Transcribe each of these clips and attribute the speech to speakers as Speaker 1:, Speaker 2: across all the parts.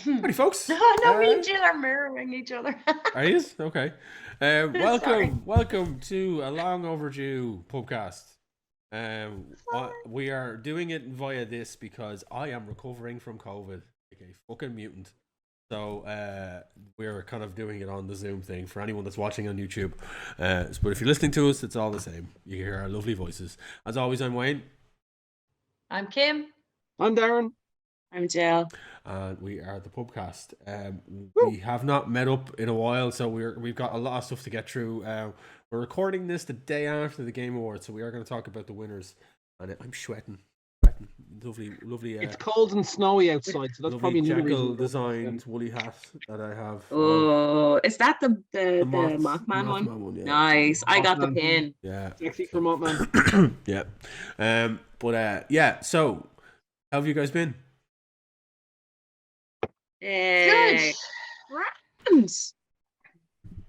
Speaker 1: Howdy, folks.
Speaker 2: No, me and Jill are mirroring each other.
Speaker 1: Are you? Okay.
Speaker 2: Sorry.
Speaker 1: Welcome to a long overdue podcast. We are doing it via this because I am recovering from COVID, like a fucking mutant. So we're kind of doing it on the Zoom thing for anyone that's watching on YouTube. But if you're listening to us, it's all the same. You hear our lovely voices. As always, I'm Wayne.
Speaker 2: I'm Kim.
Speaker 3: I'm Darren.
Speaker 4: I'm Jill.
Speaker 1: And we are the Pubcast.
Speaker 3: Woo.
Speaker 1: We have not met up in a while, so we've got a lot of stuff to get through. We're recording this the day after the Game Awards, so we are going to talk about the winners. And I'm sweating. Lovely.
Speaker 3: It's cold and snowy outside, so that's probably another
Speaker 1: Jackal
Speaker 3: reason.
Speaker 1: designed woolly hat that I have.
Speaker 4: Oh, is that the Mothman
Speaker 1: Mothman
Speaker 4: one?
Speaker 1: yeah.
Speaker 4: Nice. I got the
Speaker 3: Mothman.
Speaker 4: pin.
Speaker 1: Yeah.
Speaker 3: Sexy for Mothman.
Speaker 1: Yeah. Yeah. So, how have you guys been?
Speaker 2: Good.
Speaker 4: Grand.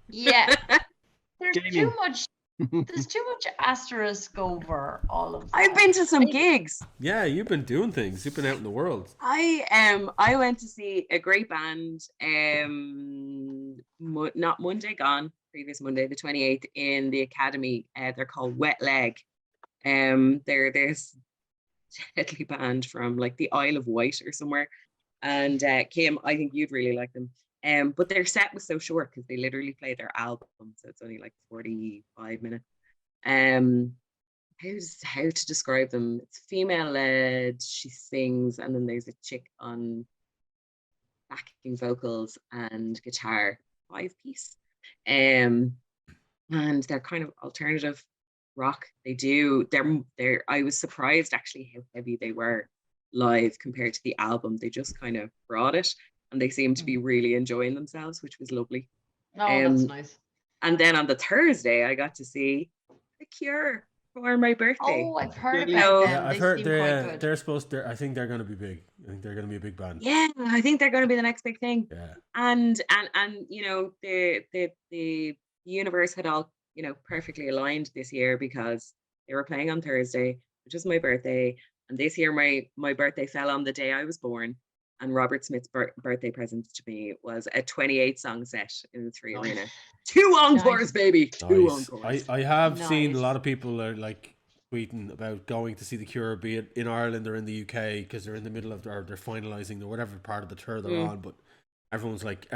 Speaker 2: Yeah. There's
Speaker 3: Gaming.
Speaker 2: too much. There's too much asterisk over all of that.
Speaker 4: I've been to some gigs.
Speaker 1: Yeah, you've been doing things. You've been out in the world.
Speaker 4: I went to see a great band not Monday gone, previous Monday, the 28th, in the Academy. They're called Wet Leg. They're this deadly band from like the Isle of Wight or somewhere. And Kim, I think you'd really like them. But their set was so short because they literally played their album, so it's only like 45 minutes. How to describe them? It's female led. She sings, and then there's a chick on backing vocals and guitar, 5-piece. And they're kind of alternative rock. They're I was surprised actually how heavy they were live compared to the album. They just kind of brought it, and they seemed to be really enjoying themselves, which was lovely.
Speaker 2: Oh, that's nice.
Speaker 4: And then on the Thursday, I got to see The Cure for my birthday.
Speaker 2: Oh, I've heard
Speaker 3: Yeah,
Speaker 2: about them.
Speaker 1: Yeah, I've
Speaker 2: They
Speaker 1: heard
Speaker 2: seem quite good.
Speaker 1: they're supposed to. I think they're going to be big. I think they're going to be a big band.
Speaker 4: Yeah, I think they're going to be the next big thing.
Speaker 1: Yeah.
Speaker 4: And you know, the universe had all, you know, perfectly aligned this year because they were playing on Thursday, which was my birthday. And this year my birthday fell on the day I was born. And Robert Smith's birthday present to me was a 28 song set in the Three Arena. 2 encores,
Speaker 2: Nice.
Speaker 4: Two
Speaker 1: Nice.
Speaker 4: encores.
Speaker 1: I have seen a
Speaker 2: Nice.
Speaker 1: lot of people are like tweeting about going to see the Cure, be it in Ireland or in the UK, because they're in the middle of or they're finalising the whatever part of the tour they're on. But everyone's like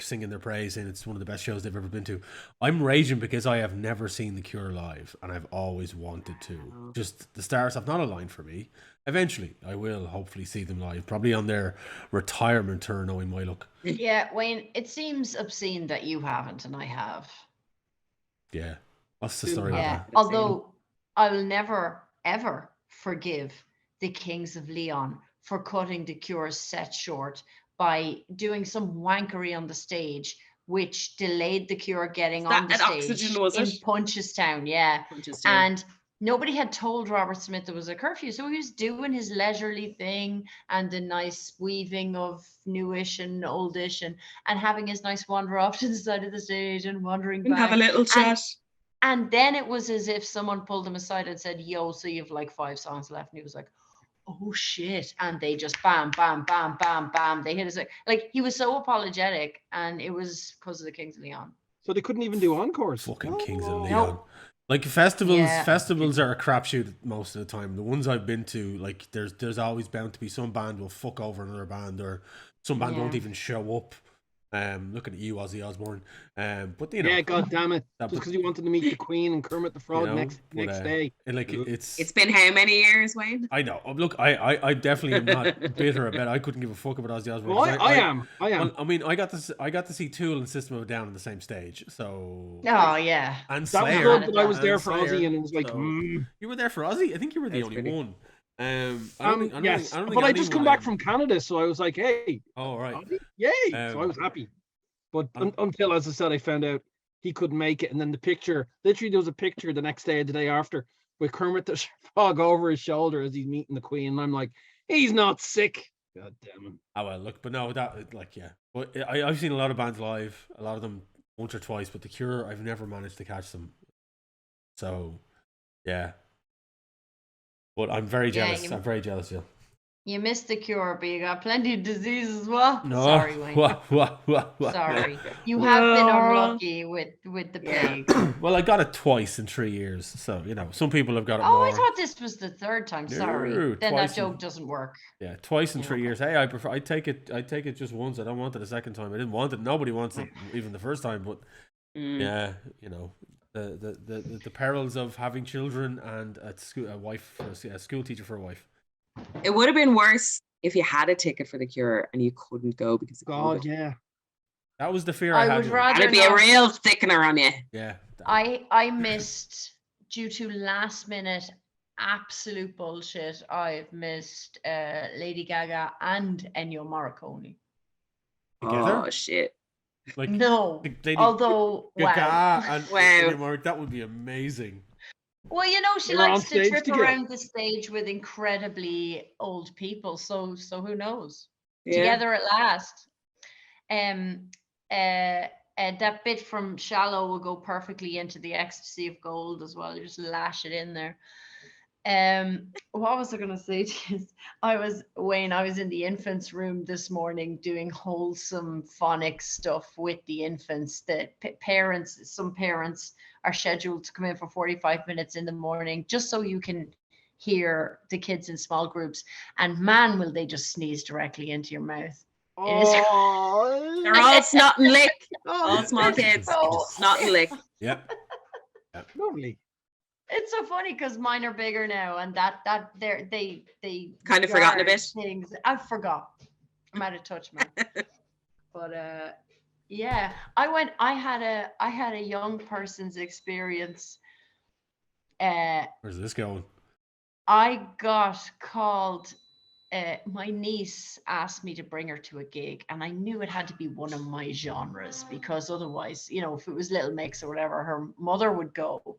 Speaker 1: singing their praise, and it's one of the best shows they've ever been to. I'm raging because I have never seen the Cure live, and I've always wanted to. Just the stars have not aligned for me. Eventually, I will hopefully see them live, probably on their retirement tour, knowing my luck.
Speaker 2: Yeah, Wayne, it seems obscene that you haven't and I have.
Speaker 1: Yeah. What's the story with
Speaker 2: Yeah.
Speaker 1: that?
Speaker 2: Although I will never, ever forgive the Kings of Leon for cutting the Cure's set short by doing some wankery on the stage, which delayed the Cure getting on the
Speaker 4: at
Speaker 2: stage
Speaker 4: Oxygen, was
Speaker 2: in
Speaker 4: it?
Speaker 2: Punchestown. Yeah.
Speaker 4: Punchestown.
Speaker 2: And nobody had told Robert Smith there was a curfew. So he was doing his leisurely thing and the nice weaving of newish and oldish and having his nice wander off to the side of the stage and wandering
Speaker 4: And
Speaker 2: back.
Speaker 4: have a little chat.
Speaker 2: And then it was as if someone pulled him aside and said, yo, so you've like 5 songs left. And he was like, oh shit. And they just bam, bam, bam, bam, bam. They hit us like he was so apologetic, and it was because of the Kings of Leon.
Speaker 3: So they couldn't even do encores.
Speaker 1: Fucking Kings of
Speaker 3: No.
Speaker 1: Leon. Like festivals,
Speaker 2: Yeah.
Speaker 1: festivals are a crapshoot most of the time. The ones I've been to, like there's always bound to be some band will fuck over another band, or some band
Speaker 2: Yeah.
Speaker 1: won't even show up. Looking at you, Ozzy Osbourne. But you know,
Speaker 3: Yeah, god damn it.
Speaker 1: That
Speaker 3: Just
Speaker 1: was-
Speaker 3: because you wanted to meet the Queen and Kermit the Frog
Speaker 1: you know,
Speaker 3: next
Speaker 1: but,
Speaker 3: day.
Speaker 1: and like it's
Speaker 4: It's been how many years, Wayne?
Speaker 1: I know. Look, I definitely am not bitter about it. I couldn't give a fuck about Ozzy Osbourne.
Speaker 3: Well,
Speaker 1: 'cause
Speaker 3: I am.
Speaker 1: Well, I mean, I got to see Tool and System of a Down on the same stage. So
Speaker 2: Oh, yeah.
Speaker 1: and
Speaker 3: That was
Speaker 1: Slayer.
Speaker 3: good, but I was there
Speaker 1: and
Speaker 3: for
Speaker 1: Slayer,
Speaker 3: Ozzy, and it was like,
Speaker 1: so-
Speaker 3: mm.
Speaker 1: You were there for Ozzy? I think you were the
Speaker 4: That's
Speaker 1: only
Speaker 4: pretty-
Speaker 1: one. I don't
Speaker 3: Yes,
Speaker 1: think
Speaker 3: but I just
Speaker 1: anyone-
Speaker 3: come back from Canada, so I was like, hey,
Speaker 1: Oh right.
Speaker 3: Ozzy? Yay! So I was happy. But until, as I said, I found out he couldn't make it. And then the picture, literally there was a picture the next day or the day after with Kermit the Frog over his shoulder as he's meeting the Queen. And I'm like, he's not sick. God damn him.
Speaker 1: Oh well, look, but no, that like yeah. But I've seen a lot of bands live, a lot of them once or twice, but The Cure, I've never managed to catch them. So, yeah. But I'm very
Speaker 2: Yeah,
Speaker 1: jealous. I'm very jealous, yeah.
Speaker 2: You missed the cure, but you got plenty of disease as well.
Speaker 1: No.
Speaker 2: Sorry, Wayne.
Speaker 1: What?
Speaker 2: Sorry. You have been
Speaker 4: No.
Speaker 2: unlucky with the
Speaker 4: Yeah.
Speaker 2: plague.
Speaker 1: Well, I got it twice in 3 years, so some people have got it
Speaker 2: Oh,
Speaker 1: more.
Speaker 2: I thought this was the third time. Sorry.
Speaker 1: No,
Speaker 2: Then
Speaker 1: twice
Speaker 2: that
Speaker 1: in-
Speaker 2: joke doesn't work.
Speaker 1: Yeah, twice in
Speaker 2: Yeah,
Speaker 1: 3
Speaker 2: okay.
Speaker 1: years. Hey, I prefer. I take it just once. I don't want it a second time. I didn't want it. Nobody wants it, even the first time. But yeah, the perils of having children and a school teacher for a wife.
Speaker 4: It would have been worse if you had a ticket for the cure and you couldn't go because of
Speaker 3: God,
Speaker 4: COVID.
Speaker 3: yeah.
Speaker 1: That was the fear I
Speaker 2: I
Speaker 1: had.
Speaker 2: would
Speaker 1: with it.
Speaker 2: rather
Speaker 4: That'd be a
Speaker 2: not.
Speaker 4: real thickener on you.
Speaker 1: Yeah.
Speaker 2: I missed, due to last minute absolute bullshit, I've missed Lady Gaga and Ennio Morricone.
Speaker 1: Together?
Speaker 4: Oh shit.
Speaker 1: Like
Speaker 2: No,
Speaker 1: Lady
Speaker 2: although wow.
Speaker 1: Gaga and
Speaker 4: Wow.
Speaker 1: Ennio Morricone, that would be amazing.
Speaker 2: Well, she
Speaker 3: They were on
Speaker 2: likes to
Speaker 3: stage
Speaker 2: trip
Speaker 3: together.
Speaker 2: around the stage with incredibly old people. So who knows?
Speaker 4: Yeah.
Speaker 2: Together at last. That bit from Shallow will go perfectly into the Ecstasy of Gold as well. You just lash it in there. What was I going to say to you? I was in the infants room this morning doing wholesome phonics stuff with the infants. That some parents are scheduled to come in for 45 minutes in the morning just so you can hear the kids in small groups. And man, will they just sneeze directly into your mouth.
Speaker 3: Oh,
Speaker 4: They're all snot and lick. All
Speaker 3: oh,
Speaker 4: small kids. Snot and lick.
Speaker 1: Yeah.
Speaker 3: lovely.
Speaker 2: It's so funny because mine are bigger now, and that they
Speaker 4: Kind of forgotten a
Speaker 2: guard
Speaker 4: bit.
Speaker 2: things. I forgot. I'm out of touch, man. But yeah, I had a young person's experience.
Speaker 1: Where's this going?
Speaker 2: I got called. My niece asked me to bring her to a gig, and I knew it had to be one of my genres because otherwise, if it was Little Mix or whatever, her mother would go.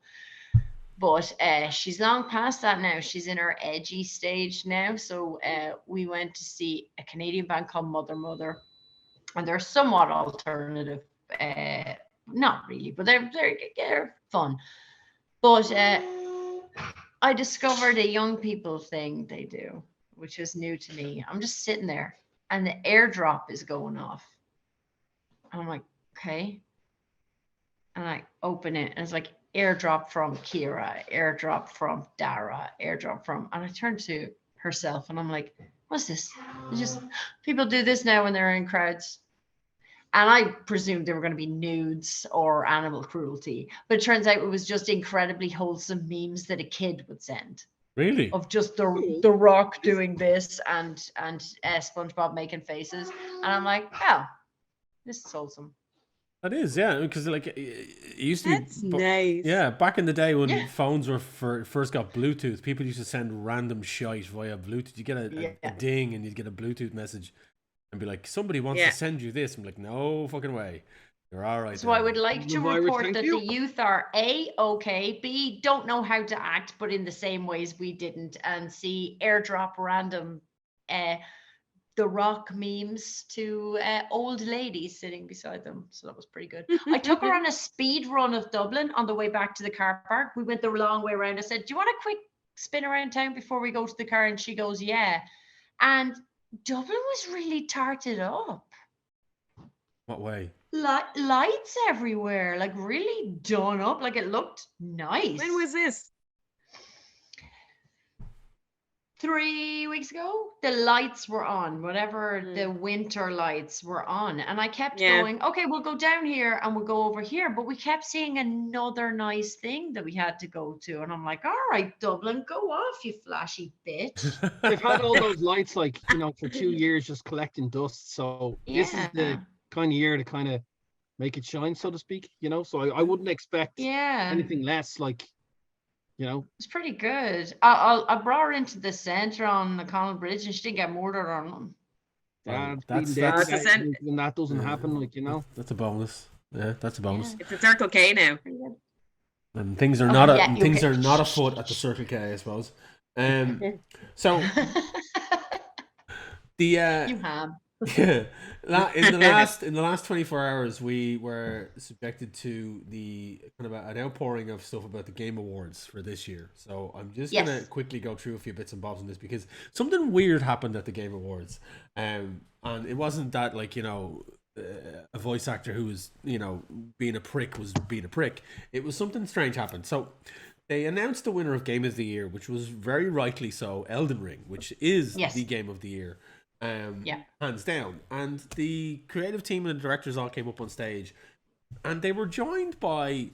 Speaker 2: But she's long past that now. She's in her edgy stage now. So we went to see a Canadian band called Mother Mother, and they're somewhat alternative. Not really, but they're fun. But I discovered a young people thing they do, which is new to me. I'm just sitting there, and the airdrop is going off. And I'm like, okay. And I open it, and it's like, airdrop from Kira, airdrop from Dara, airdrop from, and I turned to herself and I'm like, what's this? It's just people do this now when they're in crowds. And I presumed there were going to be nudes or animal cruelty, but it turns out it was just incredibly wholesome memes that a kid would send
Speaker 1: Really?
Speaker 2: of just the Rock doing this and SpongeBob making faces. And I'm like, oh, this is wholesome.
Speaker 1: That is, yeah, because like it used to
Speaker 4: That's
Speaker 1: be.
Speaker 4: nice.
Speaker 1: Yeah, back in the day when
Speaker 2: Yeah.
Speaker 1: phones were first got Bluetooth, people used to send random shite via Bluetooth. You get a
Speaker 2: Yeah.
Speaker 1: ding and you'd get a Bluetooth message and be like, somebody wants
Speaker 4: Yeah.
Speaker 1: to send you this. I'm like, no fucking way. You're all right.
Speaker 2: So I
Speaker 1: then."
Speaker 2: would like to
Speaker 3: The virus,
Speaker 2: report
Speaker 3: thank
Speaker 2: that
Speaker 3: you.
Speaker 2: the youth are A, okay, B, don't know how to act, but in the same ways we didn't, and C, airdrop random The Rock memes to old ladies sitting beside them. So that was pretty good. I took her on a speed run of Dublin on the way back to the car park. We went the long way around. I said, do you want a quick spin around town before we go to the car? And she goes, yeah. And Dublin was really tarted up.
Speaker 1: What way?
Speaker 2: Lights everywhere, like really done up, like it looked nice.
Speaker 4: When was this?
Speaker 2: 3 weeks ago? The lights were on, whatever the winter lights were on. And I kept going, okay, we'll go down here and we'll go over here. But we kept seeing another nice thing that we had to go to. And I'm like, all right, Dublin, go off, you flashy bitch.
Speaker 3: They've had all those lights, like, for 2 years just collecting dust. So this is the kind of year to kind of make it shine, so to speak, So I wouldn't expect anything less, like,
Speaker 2: It's pretty good. I brought her into the centre on the Connaught Bridge and she didn't get murdered or nothing.
Speaker 1: Well,
Speaker 3: that's when that doesn't happen, like,
Speaker 1: That's a bonus. Yeah, that's a bonus.
Speaker 4: It's a Circle K now.
Speaker 1: And things are not afoot at the Circle K, I suppose. So the
Speaker 2: You have.
Speaker 1: Yeah. In the last 24 hours, we were subjected to the kind of an outpouring of stuff about the Game Awards for this year. So I'm just gonna
Speaker 2: Yes.
Speaker 1: quickly go through a few bits and bobs on this because something weird happened at the Game Awards, and it wasn't that like a voice actor who was being a prick was being a prick. It was something strange happened. So they announced the winner of Game of the Year, which was very rightly so Elden Ring, which is
Speaker 2: Yes.
Speaker 1: the Game of the Year.
Speaker 2: Yeah.
Speaker 1: Hands down. And the creative team and the directors all came up on stage, and they were joined by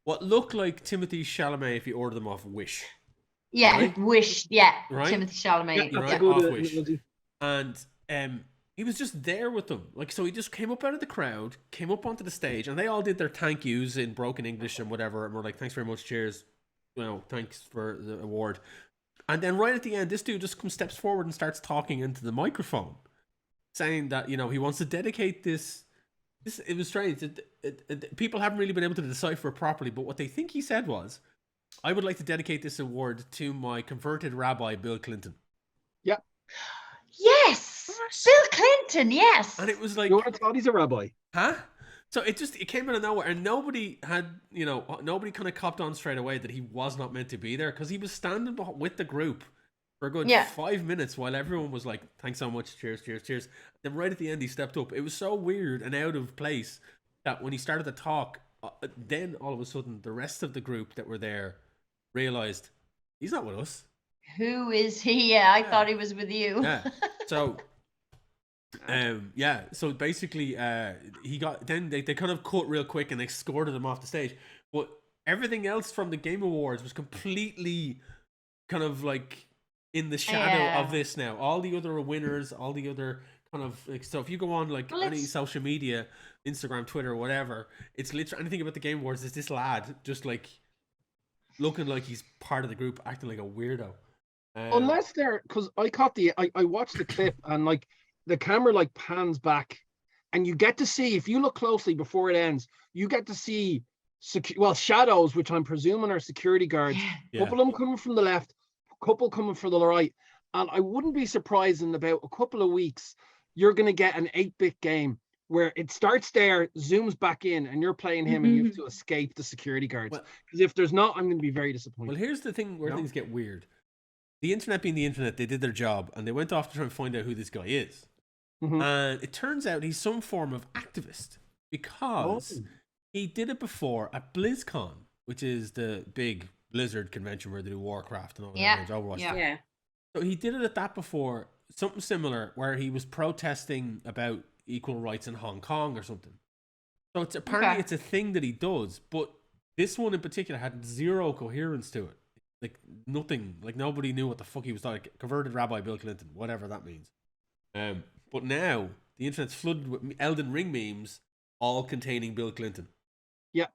Speaker 1: what looked like Timothy Chalamet if you order them off Wish.
Speaker 2: Yeah.
Speaker 1: Right?
Speaker 2: Wish. Yeah.
Speaker 1: Right?
Speaker 2: Timothy Chalamet.
Speaker 3: Yeah,
Speaker 1: Right?
Speaker 3: that's a good
Speaker 1: Off Wish.
Speaker 3: analogy.
Speaker 1: And he was just there with them. Like, so he just came up out of the crowd, came up onto the stage, and they all did their thank yous in broken English and whatever, and were like, thanks very much, cheers, thanks for the award. And then right at the end, this dude just steps forward and starts talking into the microphone, saying that he wants to dedicate this. It was strange. People haven't really been able to decipher it properly, but what they think he said was, "I would like to dedicate this award to my converted rabbi, Bill Clinton."
Speaker 3: Yeah.
Speaker 2: Yes. Bill Clinton. Yes.
Speaker 1: And it was like,
Speaker 3: You would have thought he's a rabbi.
Speaker 1: huh? So it came out of nowhere, and nobody nobody kind of copped on straight away that he was not meant to be there, because he was standing with the group for a good 5 minutes while everyone was like, thanks so much, cheers, cheers, cheers. Then right at the end he stepped up. It was so weird and out of place that when he started to talk, then all of a sudden the rest of the group that were there realized he's not with us.
Speaker 2: Who is he? Yeah, I thought he was with you.
Speaker 1: Yeah. So so basically he got, then they kind of cut real quick and they escorted him off the stage, but everything else from the Game Awards was completely kind of like in the shadow of this now. All the other winners, all the other kind of like, so if you go on like any social media, Instagram, Twitter, whatever, it's literally anything about the Game Awards is this lad just like looking like he's part of the group, acting like a weirdo.
Speaker 3: Unless they're, because I watched the clip and like the camera like pans back, and you get to see, if you look closely before it ends, you get to see shadows, which I'm presuming are security guards.
Speaker 1: Yeah.
Speaker 3: Couple of them coming from the left, couple coming from the right, and I wouldn't be surprised in about a couple of weeks you're going to get an 8-bit game where it starts there, zooms back in, and you're playing him, and you have to escape the security guards. Because if there's not, I'm going to be very disappointed.
Speaker 1: Well, here's the thing where things get weird. The internet being the internet, they did their job, and they went off to try and find out who this guy is. And it turns out he's some form of activist, because he did it before at BlizzCon, which is the big Blizzard convention where they do Warcraft and all that games, Overwatch.
Speaker 4: Yeah.
Speaker 1: So he did it at that before, something similar, where he was protesting about equal rights in Hong Kong or something. So it's apparently it's a thing that he does, but this one in particular had zero coherence to it. Like nothing, like nobody knew what the fuck he was like. Converted Rabbi Bill Clinton, whatever that means. But now the internet's flooded with Elden Ring memes, all containing Bill Clinton.
Speaker 3: Yeah.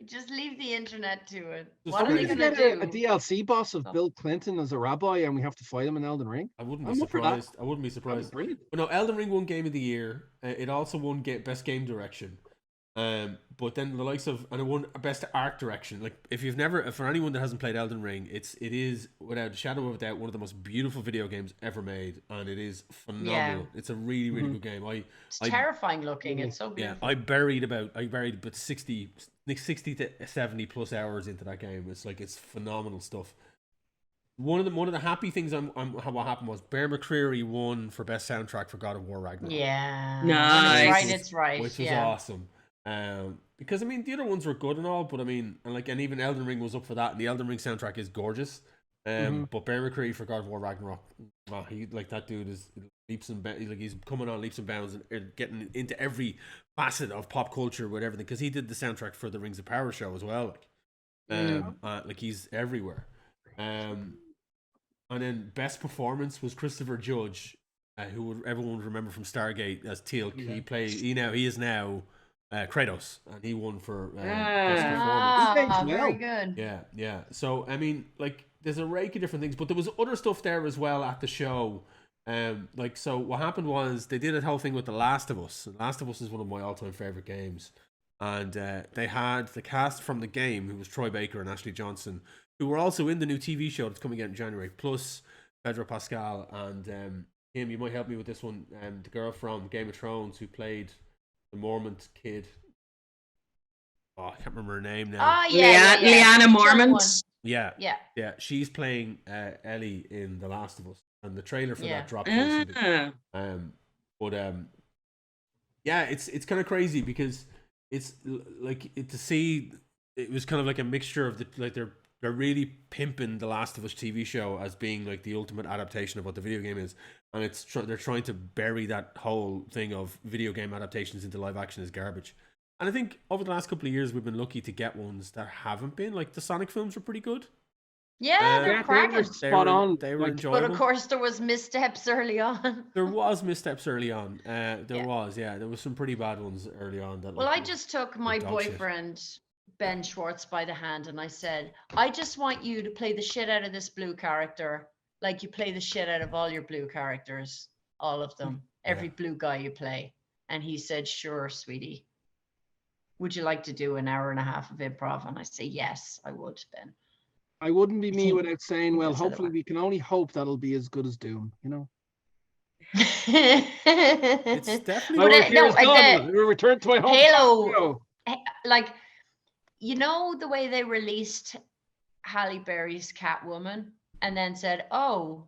Speaker 2: Just leave the internet to it.
Speaker 1: Just
Speaker 2: What are they
Speaker 1: crazy.
Speaker 2: going to do?
Speaker 3: A DLC boss of Bill Clinton as a rabbi, and we have to fight him in Elden Ring?
Speaker 1: I wouldn't be
Speaker 3: I'm up for that.
Speaker 1: surprised. I wouldn't be surprised.
Speaker 3: Brilliant.
Speaker 1: But no, Elden Ring won Game of the Year. It also won Best Game Direction. But then the likes of, and it won Best Art Direction. Like for anyone that hasn't played Elden Ring, it is without a shadow of a doubt one of the most beautiful video games ever made, and it is phenomenal.
Speaker 2: Yeah.
Speaker 1: It's a really really good game.
Speaker 2: It's terrifying looking. It's so
Speaker 1: Yeah,
Speaker 2: beautiful.
Speaker 1: I buried about 60 to 70 plus hours into that game. It's like, it's phenomenal stuff. One of the happy things what happened was Bear McCreary won for best soundtrack for God of War Ragnarok.
Speaker 2: Yeah.
Speaker 4: Nice.
Speaker 2: When it's right.
Speaker 1: Which was awesome. Because I mean the other ones were good and all, but I mean, and even Elden Ring was up for that, and the Elden Ring soundtrack is gorgeous. But Bear McCreary for God of War Ragnarok, he, like, that dude is leaps and he's coming on leaps and bounds and getting into every facet of pop culture with everything, because he did the soundtrack for the Rings of Power show as well. Like he's everywhere. And then best performance was Christopher Judge, who everyone would remember from Stargate as Teal'c. He is now Kratos, and he won for best performance.
Speaker 2: Very good.
Speaker 1: Yeah. So I mean, like, there's a rake of different things, but there was other stuff there as well at the show. So what happened was they did a whole thing with The Last of Us. The Last of Us is one of my all-time favorite games, and they had the cast from the game, who was Troy Baker and Ashley Johnson, who were also in the new TV show that's coming out in January, plus Pedro Pascal and Kim, you might help me with this one. The girl from Game of Thrones who played the Mormont kid. Oh, I can't remember her name now.
Speaker 2: Oh yeah,
Speaker 4: Leanna
Speaker 2: Young
Speaker 4: Mormont.
Speaker 2: one.
Speaker 1: Yeah,
Speaker 2: Yeah.
Speaker 1: She's playing Ellie in The Last of Us, and the trailer for
Speaker 2: Yeah.
Speaker 1: that dropped recently.
Speaker 4: Ah.
Speaker 1: But yeah, it's kind of crazy because it's to see it was kind of like a mixture of they're really pimping The Last of Us TV show as being like the ultimate adaptation of what the video game is, and they're trying to bury that whole thing of video game adaptations into live action as garbage. And I think over the last couple of years we've been lucky to get ones that haven't been. Like the Sonic films were pretty good.
Speaker 2: Yeah, they're
Speaker 3: Yeah,
Speaker 2: cracking.
Speaker 3: they're spot on.
Speaker 1: They were
Speaker 3: Like,
Speaker 1: enjoyable.
Speaker 2: But of course, there was missteps early on.
Speaker 1: There was missteps early on. There was some pretty bad ones early on.
Speaker 2: Well, I just took my
Speaker 1: dog shit.
Speaker 2: boyfriend, Ben Schwartz, by the hand and I said, I just want you to play the shit out of this blue character like you play the shit out of all your blue characters, all of them, every blue guy you play. And he said, sure, sweetie. Would you like to do an hour and a half of improv? And I say, yes, I would, Ben.
Speaker 3: I wouldn't be me
Speaker 2: think-
Speaker 3: without saying, well,
Speaker 2: said it
Speaker 3: hopefully
Speaker 2: well.
Speaker 3: we can only hope that'll be as good as Doom, you know?
Speaker 1: It's definitely.
Speaker 3: We return to my home.
Speaker 2: Halo, like, you know the way they released Halle Berry's Catwoman and then said, oh,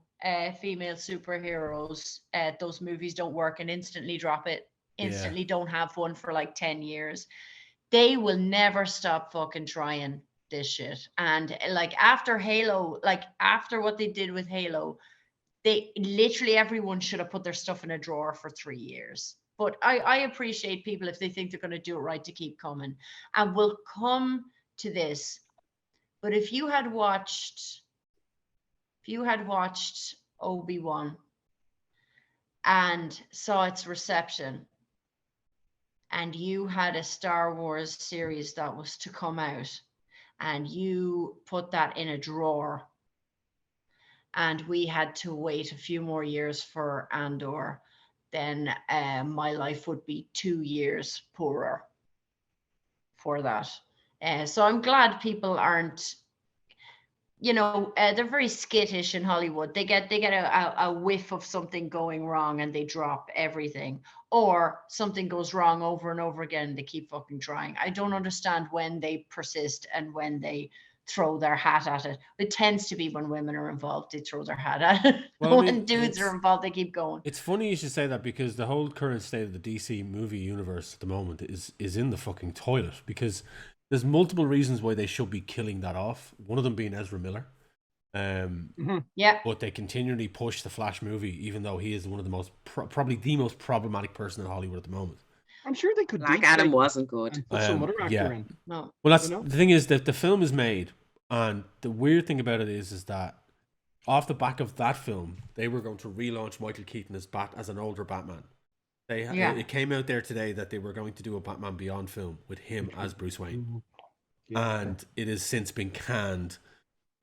Speaker 2: female superheroes, those movies don't work, and instantly drop it, instantly don't have one for like 10 years. They will never stop fucking trying this shit. And like after Halo, like after what they did with Halo, they literally everyone should have put their stuff in a drawer for 3 years. But I appreciate people if they think they're going to do it right to keep coming. And we'll come to this. But if you had watched Obi-Wan and saw its reception, and you had a Star Wars series that was to come out, and you put that in a drawer, and we had to wait a few more years for Andor, then my life would be 2 years poorer for that. So I'm glad people aren't, they're very skittish in Hollywood. They get a whiff of something going wrong and they drop everything, or something goes wrong over and over again and they keep fucking trying. I don't understand when they persist and when they throw their hat at it. It tends to be when women are involved, they throw their hat at it.
Speaker 1: Well, I mean,
Speaker 2: when dudes are involved, they keep going.
Speaker 1: It's funny you should say that because the whole current state of the DC movie universe at the moment is in the fucking toilet, because there's multiple reasons why they should be killing that off. One of them being Ezra Miller.
Speaker 2: Yeah.
Speaker 1: But they continually push the Flash movie, even though he is one of the most probably the most problematic person in Hollywood at the moment.
Speaker 3: I'm sure they could.
Speaker 4: Black Adam wasn't good.
Speaker 3: And put some other actor in.
Speaker 2: No.
Speaker 1: Well, that's the thing is that the film is made, and the weird thing about it is that off the back of that film, they were going to relaunch Michael Keaton as an older Batman. It came out there today that they were going to do a Batman Beyond film with him as Bruce Wayne, and it has since been canned.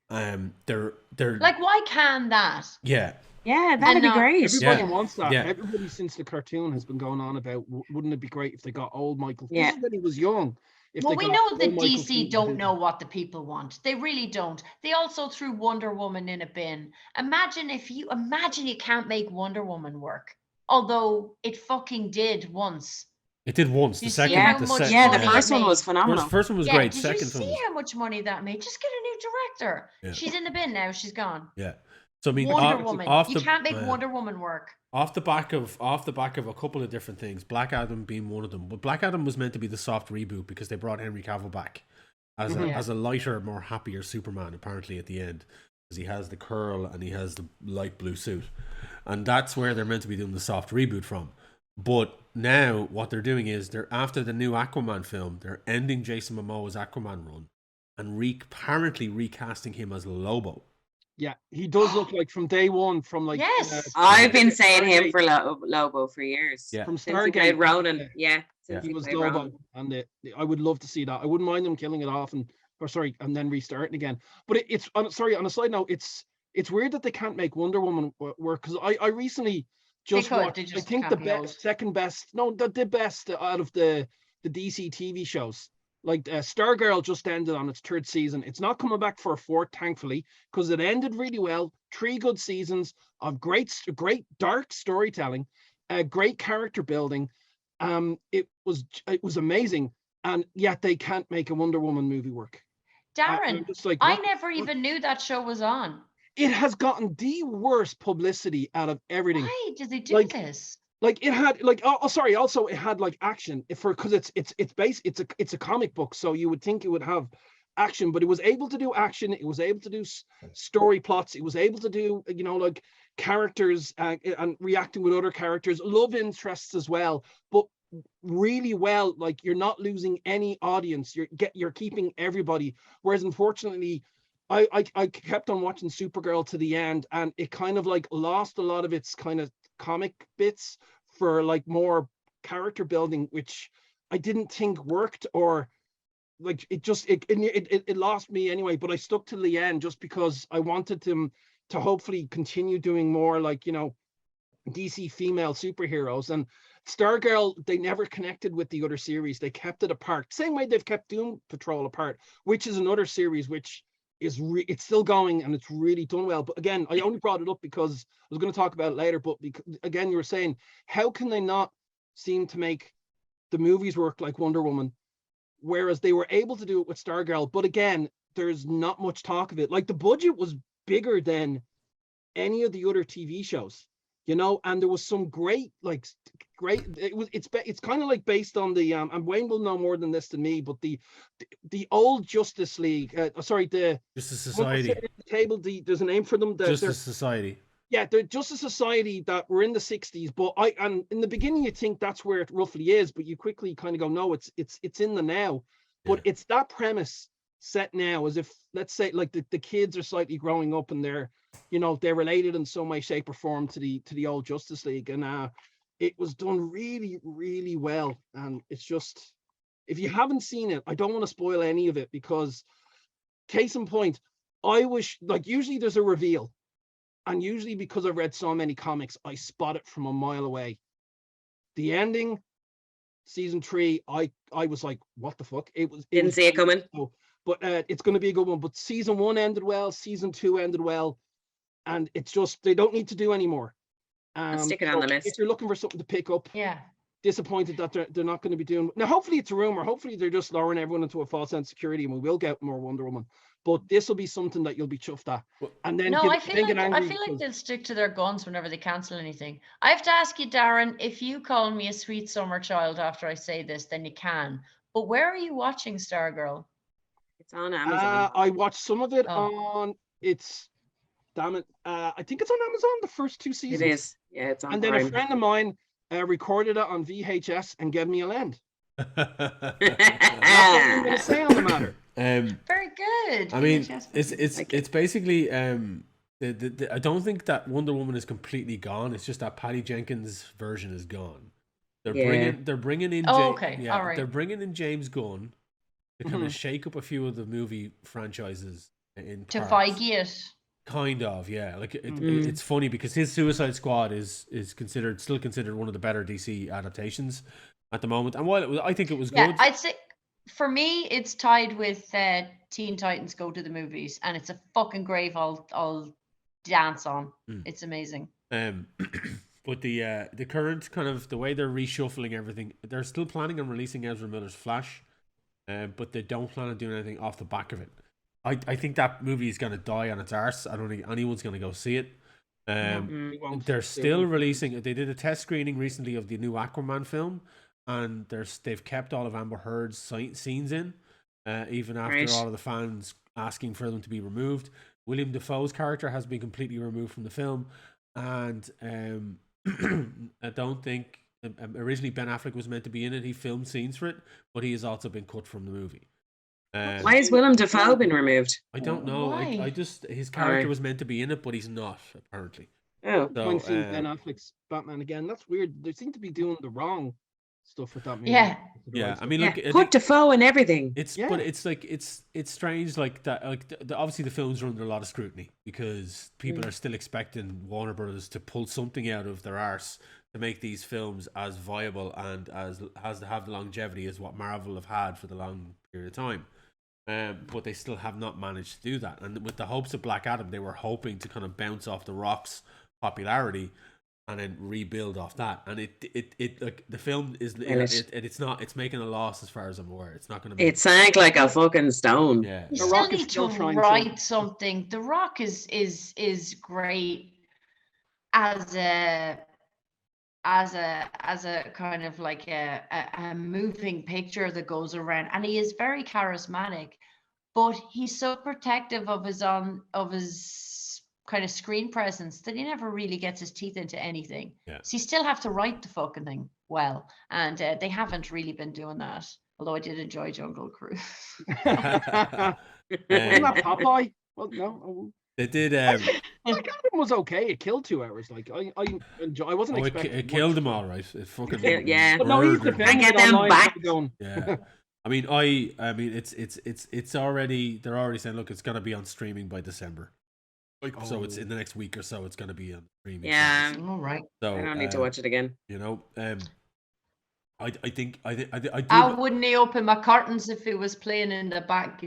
Speaker 1: They're
Speaker 2: like, why can that?
Speaker 1: Yeah,
Speaker 4: that'd be great.
Speaker 3: Everybody wants that.
Speaker 1: Yeah.
Speaker 3: Everybody since the cartoon has been going on about, wouldn't it be great if they got old Michael?
Speaker 4: Yeah.
Speaker 3: Even when he was young.
Speaker 2: Well, we know that DC don't know what the people want. They really don't. They also threw Wonder Woman in a bin. Imagine you can't make Wonder Woman work. Although it fucking did once.
Speaker 1: it did once. The second,
Speaker 4: The first one was phenomenal.
Speaker 1: First one was great.
Speaker 2: Did
Speaker 1: Second
Speaker 2: you see
Speaker 1: film was,
Speaker 2: how much money that made? Just get a new director.
Speaker 1: Yeah.
Speaker 2: She's in the bin now. She's gone.
Speaker 1: yeah. So I mean,
Speaker 2: Wonder Woman. You can't make Wonder Woman work.
Speaker 1: Off the back of a couple of different things, Black Adam being one of them. But Black Adam was meant to be the soft reboot because they brought Henry Cavill back as a lighter, more happier Superman. Apparently at the end, because he has the curl and he has the light blue suit, and that's where they're meant to be doing the soft reboot from. But now what they're doing is they're after the new Aquaman film, they're ending Jason Momoa's Aquaman run and apparently recasting him as Lobo.
Speaker 3: Yeah, he does look like from day one. From like
Speaker 4: I've been saying him for Lobo for years.
Speaker 1: Yeah,
Speaker 3: from
Speaker 4: Since he played
Speaker 3: Stargate.
Speaker 4: Ronan.
Speaker 3: He was Lobo, and I would love to see that. I wouldn't mind them killing it off and then restarting again. But it's on a side note, it's weird that they can't make Wonder Woman work, because I recently just watched. I think the best out of the DC TV shows Like Stargirl just ended on its 3rd season. It's not coming back for a 4th, thankfully, because it ended really well. 3 good seasons of great dark storytelling, great character building. It was amazing, and yet they can't make a Wonder Woman movie work.
Speaker 2: Darren,
Speaker 3: just like,
Speaker 2: I never even knew that show was on.
Speaker 3: It has gotten the worst publicity out of everything.
Speaker 2: Why did they do this?
Speaker 3: Like it had like sorry, also it had like action because it's a comic book, so you would think it would have action, but it was able to do action, it was able to do story plots, it was able to do like characters and reacting with other characters, love interests as well, but really well. Like you're not losing any audience, you're keeping everybody, whereas unfortunately I kept on watching Supergirl to the end, and it kind of like lost a lot of its kind of comic bits for like more character building, which I didn't think worked, or like it lost me anyway. But I stuck to the end just because I wanted them to hopefully continue doing more like DC female superheroes. And Stargirl, they never connected with the other series, they kept it apart, same way they've kept Doom Patrol apart, which is another series which is it's still going and it's really done well. But again, I only brought it up because I was going to talk about it later, but because, again, you were saying, how can they not seem to make the movies work like Wonder Woman, whereas they were able to do it with Stargirl? But again, there's not much talk of it. Like the budget was bigger than any of the other TV shows, and there was some great it's kind of like based on the and Wayne will know more than this than me, but the old Justice League, the
Speaker 1: Justice Society
Speaker 3: table, there's a name for them,
Speaker 1: Justice Society.
Speaker 3: Yeah, the Justice Society that were in the 60s, but and in the beginning you think that's where it roughly is, but you quickly kind of go, no, it's in the now. But it's that premise set now, as if, let's say, like the kids are slightly growing up and they're related in some way, shape or form to the old Justice League. And it was done really, really well. And it's just, if you haven't seen it, I don't want to spoil any of it, because case in point, I wish, like, usually there's a reveal, and usually because I've read so many comics, I spot it from a mile away. The ending, season 3, I was like, what the fuck?
Speaker 4: Didn't see it coming.
Speaker 3: But it's going to be a good one. But season 1 ended well, season 2 ended well, and it's just, they don't need to do anymore.
Speaker 4: I'll stick it on the list.
Speaker 3: If you're looking for something to pick up, disappointed that they're not going to be doing. Now, hopefully it's a rumor. Hopefully they're just lowering everyone into a false sense of security, and we will get more Wonder Woman. But this will be something that you'll be chuffed at. And then
Speaker 2: I feel like they'll stick to their guns whenever they cancel anything. I have to ask you, Darren, if you call me a sweet summer child after I say this, then you can. But where are you watching Stargirl?
Speaker 4: It's on Amazon.
Speaker 3: I watched some of it on. Damn it. I think it's on Amazon, the first 2 seasons.
Speaker 4: It is. Yeah, it's on.
Speaker 3: And then a friend of mine recorded it on VHS and gave me a lend. That's what I'm going to say on the matter.
Speaker 2: Very good.
Speaker 1: I mean, it's basically I don't think that Wonder Woman is completely gone. It's just that Patty Jenkins' version is gone. They're bringing in.
Speaker 2: All right.
Speaker 1: They're bringing in James Gunn to kind of shake up a few of the movie franchises
Speaker 2: to Feige it.
Speaker 1: Kind of, yeah. Like it's funny because his Suicide Squad is still considered one of the better DC adaptations at the moment. And while I think it was good,
Speaker 2: I'd say for me it's tied with Teen Titans Go to the Movies, and it's a fucking grave I'll dance on. It's amazing.
Speaker 1: But the current kind of the way they're reshuffling everything, they're still planning on releasing Ezra Miller's Flash, but they don't plan on doing anything off the back of it. I think that movie is going to die on its arse. I don't think anyone's going to go see it. They're still releasing. They did a test screening recently of the new Aquaman film, and they've kept all of Amber Heard's scenes in, even after all of the fans asking for them to be removed. William Dafoe's character has been completely removed from the film, and I don't think originally Ben Affleck was meant to be in it. He filmed scenes for it, but he has also been cut from the movie.
Speaker 4: Why has Willem Dafoe been removed?
Speaker 1: I don't know. I just his character was meant to be in it, but he's not apparently.
Speaker 3: Oh, so, Ben Affleck's Batman again. That's weird. They seem to be doing the wrong stuff with that movie.
Speaker 1: Yeah. I mean, look,
Speaker 4: put Dafoe and everything.
Speaker 1: But it's like it's strange like that. Like obviously the films are under a lot of scrutiny because people are still expecting Warner Brothers to pull something out of their arse to make these films as viable and as has to have the longevity as what Marvel have had for the long period of time. But they still have not managed to do that. And with the hopes of Black Adam, they were hoping to kind of bounce off The Rock's popularity and then rebuild off that. And it like the film is it's making a loss as far as I'm aware. It's not going to.
Speaker 4: It sank like a fucking stone.
Speaker 1: Yeah,
Speaker 2: You
Speaker 3: The
Speaker 2: still
Speaker 3: Rock is
Speaker 2: need
Speaker 3: still
Speaker 2: to
Speaker 3: trying to-
Speaker 2: write something. The Rock is great as a kind of like a moving picture that goes around, and he is very charismatic, but he's so protective of his kind of screen presence that he never really gets his teeth into anything.
Speaker 1: Yeah.
Speaker 2: So you still have to write the fucking thing well, and they haven't really been doing that. Although I did enjoy Jungle Cruise.
Speaker 3: Isn't that Popeye? Well, no.
Speaker 1: they did.
Speaker 3: Black Adam was okay. It killed 2 hours. Like I enjoy. I wasn't expecting.
Speaker 1: It killed them all right. It fucking
Speaker 4: Yeah.
Speaker 3: But no, he's
Speaker 1: murdered them.
Speaker 3: defending
Speaker 4: Get
Speaker 3: it
Speaker 4: them
Speaker 3: online.
Speaker 4: back.
Speaker 3: Going,
Speaker 1: Yeah. I mean, it's already, they're already saying, look, it's going to be on streaming by December. So it's in the next week or so, it's going to be on streaming.
Speaker 4: Yeah.
Speaker 2: All right.
Speaker 1: So
Speaker 4: I don't need to watch it again.
Speaker 1: You know, I think I do.
Speaker 2: I wouldn't he open my curtains if it was playing in the back.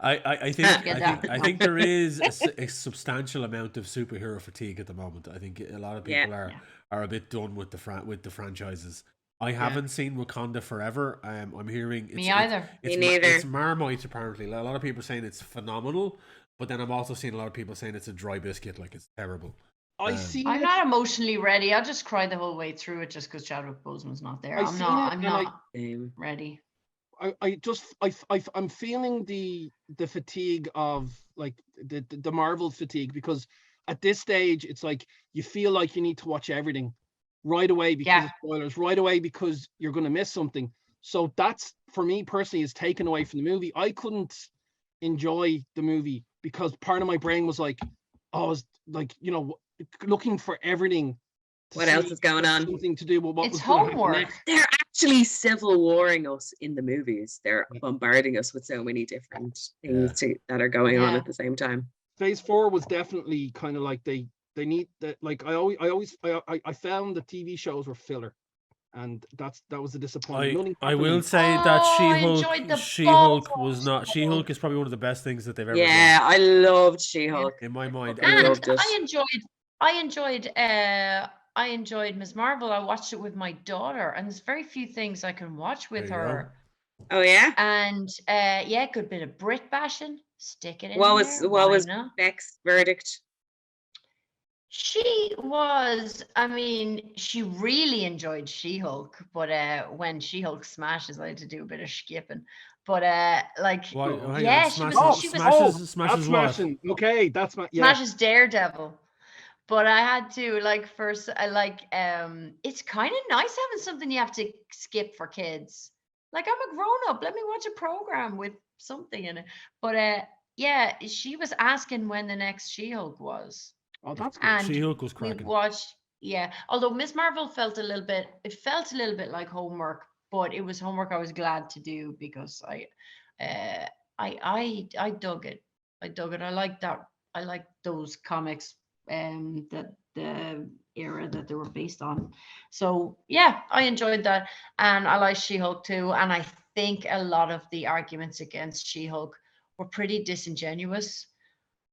Speaker 1: I think there is a substantial amount of superhero fatigue at the moment. I think a lot of people are a bit done with the franchises. I haven't seen Wakanda Forever. I'm hearing
Speaker 2: Me either.
Speaker 4: Me neither.
Speaker 1: It's Marmite apparently. A lot of people are saying it's phenomenal, but then I'm also seeing a lot of people saying it's a dry biscuit, like it's terrible.
Speaker 2: I'm not emotionally ready. I'll just cry the whole way through it just because Chadwick Boseman's not there. I'm not ready.
Speaker 3: I'm feeling the fatigue of like the Marvel fatigue, because at this stage it's like you feel like you need to watch everything right away because of spoilers, right away because you're going to miss something. So that's, for me personally, is taken away from the movie. I couldn't enjoy the movie because part of my brain was like, I was like, looking for everything.
Speaker 4: What else is going on?
Speaker 3: Something to do with what
Speaker 2: it's
Speaker 3: was going to
Speaker 2: homework.
Speaker 3: happen next.
Speaker 4: They're actually civil warring us in the movies. They're bombarding us with so many different things that are going on at the same time.
Speaker 3: Phase 4 was definitely kind of like they need that. Like I found the TV shows were filler, and that was a disappointment.
Speaker 1: I will say that She-Hulk was not. She-Hulk is probably one of the best things that they've ever done.
Speaker 4: Yeah, I loved She-Hulk.
Speaker 1: In my mind,
Speaker 2: And
Speaker 4: loved it.
Speaker 2: I enjoyed Ms. Marvel. I watched it with my daughter, and there's very few things I can watch with
Speaker 1: There you
Speaker 2: her.
Speaker 4: Oh yeah.
Speaker 2: And good bit of Brit bashing. Stick it in
Speaker 4: What
Speaker 2: there.
Speaker 4: was
Speaker 2: Why not?
Speaker 4: Beck's verdict?
Speaker 2: She was, I mean, she really enjoyed She-Hulk, but when She-Hulk smashes, I had to do a bit of skipping. But
Speaker 1: She was smashes what?
Speaker 3: Smashing. Okay, that's my
Speaker 2: smashes Daredevil. But I had to first, it's kind of nice having something you have to skip for kids. Like, I'm a grown up. Let me watch a program with something in it. But she was asking when the next She-Hulk was.
Speaker 3: Oh, that's good.
Speaker 2: And
Speaker 1: She-Hulk was
Speaker 2: we
Speaker 1: cracking.
Speaker 2: watched, although Miss Marvel felt a little bit like homework, but it was homework I was glad to do because I dug it. I like that. I like those comics that the era that they were based on. So I enjoyed that, and I like She-Hulk too. And I think a lot of the arguments against She-Hulk were pretty disingenuous.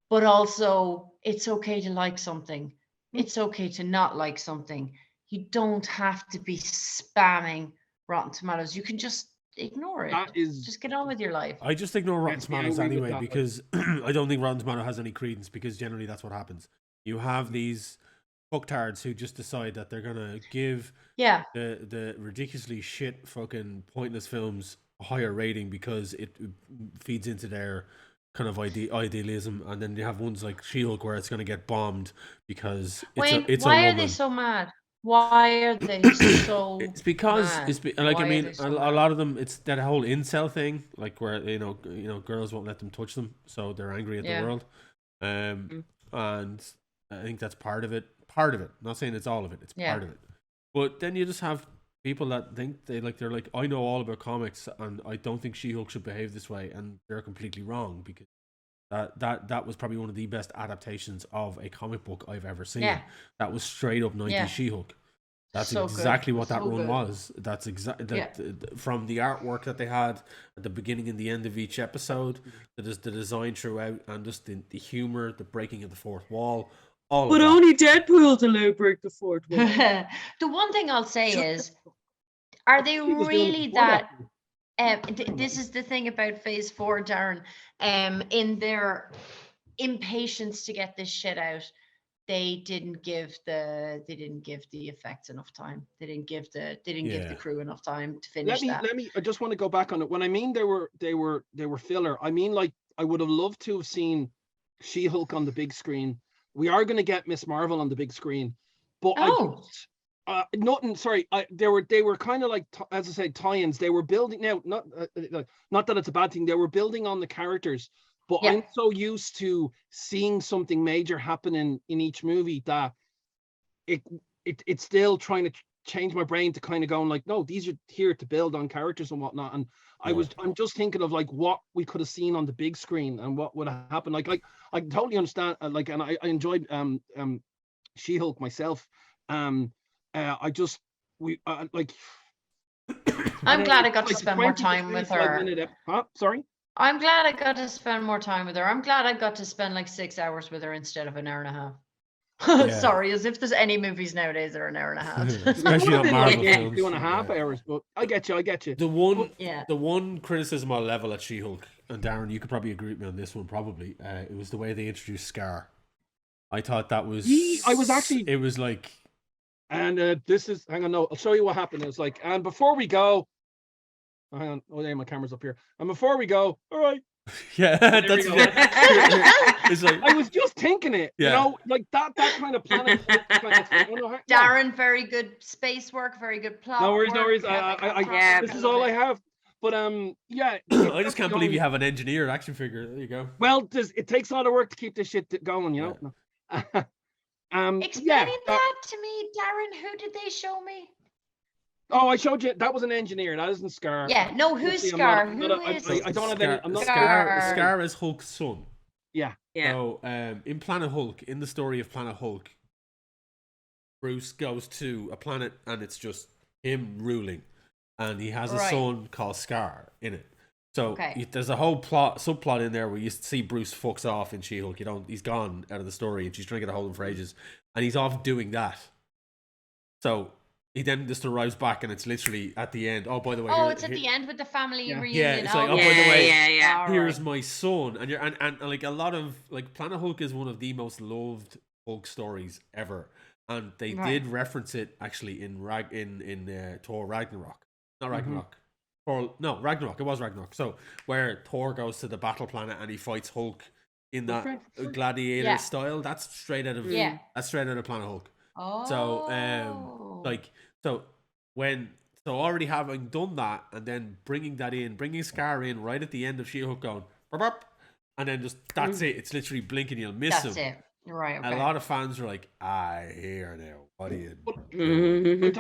Speaker 2: But also, it's okay to like something. It's okay to not like something. You don't have to be spamming Rotten Tomatoes. You can just ignore it. Just get on with your life.
Speaker 1: I just ignore Rotten
Speaker 3: Yes,
Speaker 1: Tomatoes
Speaker 3: I agree with
Speaker 1: anyway
Speaker 3: that.
Speaker 1: because I don't think Rotten Tomatoes has any credence, because generally that's what happens. You have these fucktards who just decide that they're gonna give the ridiculously shit fucking pointless films a higher rating because it feeds into their kind of idealism, and then you have ones like She-Hulk where it's going to get bombed because it's
Speaker 2: why
Speaker 1: a
Speaker 2: are
Speaker 1: woman.
Speaker 2: they so mad? Why are they so
Speaker 1: It's because
Speaker 2: mad?
Speaker 1: like,
Speaker 2: Why
Speaker 1: I
Speaker 2: are
Speaker 1: mean,
Speaker 2: they so
Speaker 1: a
Speaker 2: mad?
Speaker 1: lot of them, it's that whole incel thing, like where girls won't let them touch them, so they're angry at the world, and I think that's part of it. I'm not saying it's all of it. It's part of it. But then you just have people that think they're like, I know all about comics, and I don't think She-Hulk should behave this way, and they're completely wrong because That was probably one of the best adaptations of a comic book I've ever seen.
Speaker 2: Yeah.
Speaker 1: That was straight up 90s
Speaker 2: Yeah.
Speaker 1: She-Hulk. That's
Speaker 2: So good.
Speaker 1: exactly what that
Speaker 2: So
Speaker 1: run
Speaker 2: good.
Speaker 1: was. That's exactly
Speaker 2: Yeah.
Speaker 1: from the artwork that they had at the beginning and the end of each episode, the design throughout, and just the humor, the breaking of the fourth wall. All
Speaker 4: But
Speaker 1: of that.
Speaker 4: only Deadpool's allowed to break the fourth wall.
Speaker 2: The one thing I'll say is, are they
Speaker 3: He was doing it
Speaker 2: really
Speaker 3: before
Speaker 2: that? This is the thing about Phase 4, Darren. In their impatience to get this shit out, they didn't give the effects enough time. They didn't give the crew enough time to finish that.
Speaker 3: Let me. I just want to go back on it. When I mean they were filler, I mean, like, I would have loved to have seen She-Hulk on the big screen. We are going to get Miss Marvel on the big screen, but nothing. Sorry, they were kind of like, as I said, tie-ins. They were building now. Not that it's a bad thing. They were building on the characters, but I'm so used to seeing something major happening in each movie that it's still trying to change my brain to kind of going like, no, these are here to build on characters and whatnot. And I'm just thinking of like what we could have seen on the big screen and what would have happened. Like I totally understand. And I enjoyed She-Hulk myself. I'm
Speaker 2: glad I got to spend more time with her.
Speaker 3: Sorry.
Speaker 2: I'm glad I got to spend more time with her. I'm glad I got to spend like 6 hours with her instead of an hour and a half. Sorry, as if there's any movies nowadays that are an hour and a half.
Speaker 1: Especially not Marvel films.
Speaker 3: 2.5 hours, but I get you.
Speaker 1: The one criticism I'll level at She-Hulk, and Darren, you could probably agree with me on this one, probably, it was the way they introduced Scar. I thought that was... It was like...
Speaker 3: And this is... Hang on, no, I'll show you what happened. It was like, and before we go... Hang on, oh yeah, my camera's up here. And before we go, all right.
Speaker 1: Yeah, that's
Speaker 3: it's like I was just thinking it, you know, like that kind of planet.
Speaker 2: Darren, very good space work, very good plot.
Speaker 3: No worries. This is all I have. But I
Speaker 1: just can't believe you have an engineered action figure. There you go.
Speaker 3: Well, it takes a lot of work to keep this shit going, you know.
Speaker 2: Explain that to me, Darren. Who did they show me?
Speaker 3: Oh, I showed you. That was an engineer. That isn't Scar.
Speaker 2: Yeah, no, who's Scar?
Speaker 3: I don't have any. I'm not
Speaker 1: Scar is Hulk's son.
Speaker 3: Yeah.
Speaker 1: So, in Planet Hulk, in the story of Planet Hulk, Bruce goes to a planet and it's just him ruling, and he has a son called Scar in it. So there's a whole subplot in there where you see Bruce fucks off in She-Hulk. He's gone out of the story, and she's trying to get a hold of him for ages, and he's off doing that. So he then just arrives back, and it's literally at the end. Oh, by the way,
Speaker 2: it's at the end with the family reunion.
Speaker 1: Yeah, it's like, by the way, here's my son, and like a lot of like Planet Hulk is one of the most loved Hulk stories ever, and they did reference it actually in Thor Ragnarok, not Ragnarok. Ragnarok. It was Ragnarok. So where Thor goes to the battle planet and he fights Hulk in that gladiator style. That's straight out of Planet Hulk.
Speaker 2: Oh.
Speaker 1: So already having done that and then bringing Scar in right at the end of She-Hulk going, burp, and then just that's it. It's literally blinking, you'll miss him.
Speaker 2: That's it. Right. Okay.
Speaker 1: A lot of fans were like, I hear now. What are you?
Speaker 2: It's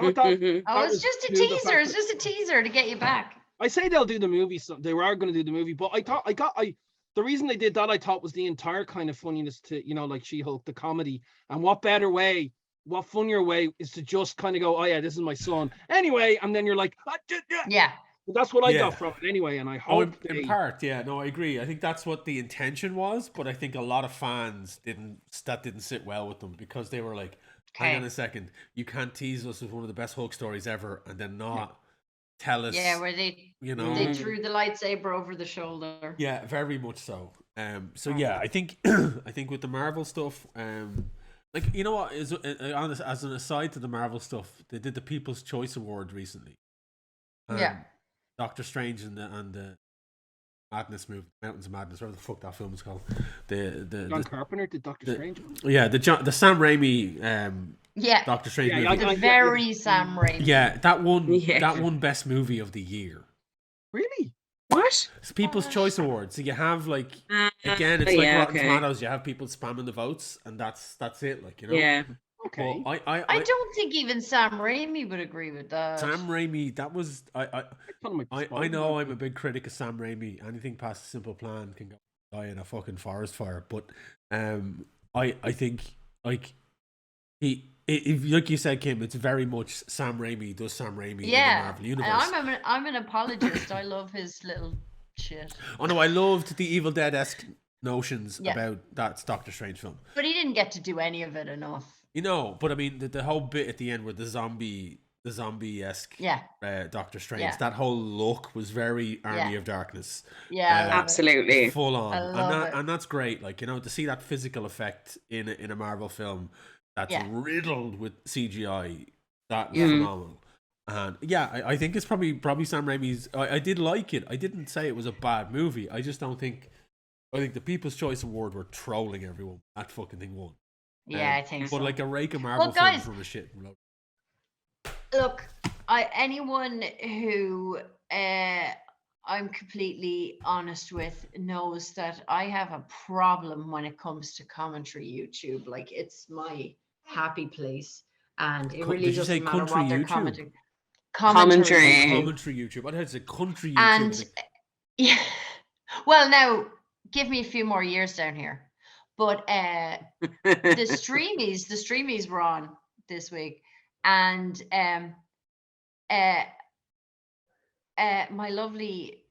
Speaker 2: just a teaser. It's just a teaser to get you back.
Speaker 3: I say they'll do the movie. So they were going to do the movie, but the reason they did that, I thought, was the entire kind of funniness to, like She-Hulk, the comedy, and what funnier way is to just kind of go, oh yeah, this is my son. Anyway, and then you're like,
Speaker 2: yeah.
Speaker 3: But that's what I got from it anyway, and I hope
Speaker 1: in part, I agree. I think that's what the intention was, but I think a lot of fans didn't sit well with them because they were like, hang on a second, you can't tease us with one of the best Hulk stories ever and then not tell us.
Speaker 2: Yeah, where they threw the lightsaber over the shoulder.
Speaker 1: Yeah, very much so. I think with the Marvel stuff, like, you know what, as an aside to the Marvel stuff, they did the People's Choice Award recently. Doctor Strange and the Madness movie, Mountains of Madness, whatever the fuck that film is called.
Speaker 3: John Carpenter did Doctor Strange.
Speaker 1: Yeah, the Sam Raimi Doctor Strange movie.
Speaker 2: The very Sam Raimi.
Speaker 1: Yeah, that won Best Movie of the Year.
Speaker 3: Really?
Speaker 4: What?
Speaker 1: It's People's Choice Awards. So you have like again, it's like Rotten Tomatoes. You have people spamming the votes, and that's it. Like,
Speaker 3: Yeah. Okay.
Speaker 1: Well,
Speaker 2: I don't think even Sam Raimi would agree with that.
Speaker 1: Sam Raimi, that was I know I'm a big critic of Sam Raimi. Anything past a Simple Plan can go. die in a fucking forest fire. But I think like if like you said, Kim, it's very much Sam Raimi does Sam Raimi in the
Speaker 2: Yeah,
Speaker 1: Marvel
Speaker 2: and
Speaker 1: universe.
Speaker 2: I'm an apologist. I love his little shit.
Speaker 1: Oh no, I loved the Evil Dead-esque notions
Speaker 2: Yeah.
Speaker 1: about that Doctor Strange film.
Speaker 2: But he didn't get to do any of it enough.
Speaker 1: You know, but I mean the whole bit at the end where the zombie-esque
Speaker 2: Yeah,
Speaker 1: Doctor Strange,
Speaker 2: Yeah.
Speaker 1: that whole look was very Army
Speaker 2: Yeah.
Speaker 1: of Darkness.
Speaker 2: yeah, I love it.
Speaker 4: Absolutely.
Speaker 1: Full on.
Speaker 2: I love it.
Speaker 1: And that's great. Like, you know, to see that physical effect in a Marvel film that's
Speaker 2: Yeah.
Speaker 1: riddled with CGI, that was
Speaker 2: Yeah.
Speaker 1: phenomenal. And yeah, I think it's probably Sam Raimi's. I did like it. I didn't say it was a bad movie. I just don't think. I think the People's Choice Award were trolling everyone. That fucking thing won.
Speaker 2: Yeah, I think
Speaker 1: But
Speaker 2: so.
Speaker 1: like a rake of Marvel
Speaker 2: Well, guys-
Speaker 1: films from a shit.
Speaker 2: Look, anyone who I'm completely honest with knows that I have a problem when it comes to commentary YouTube. Like, it's my happy place, and it really
Speaker 1: Did you say
Speaker 2: doesn't matter
Speaker 1: country
Speaker 2: what they're
Speaker 1: YouTube?
Speaker 2: commenting.
Speaker 4: Commentary.
Speaker 1: Commentary YouTube. I heard it's a country YouTube.
Speaker 2: And yeah, well, now give me a few more years down here, but the streamies were on this week, and my lovely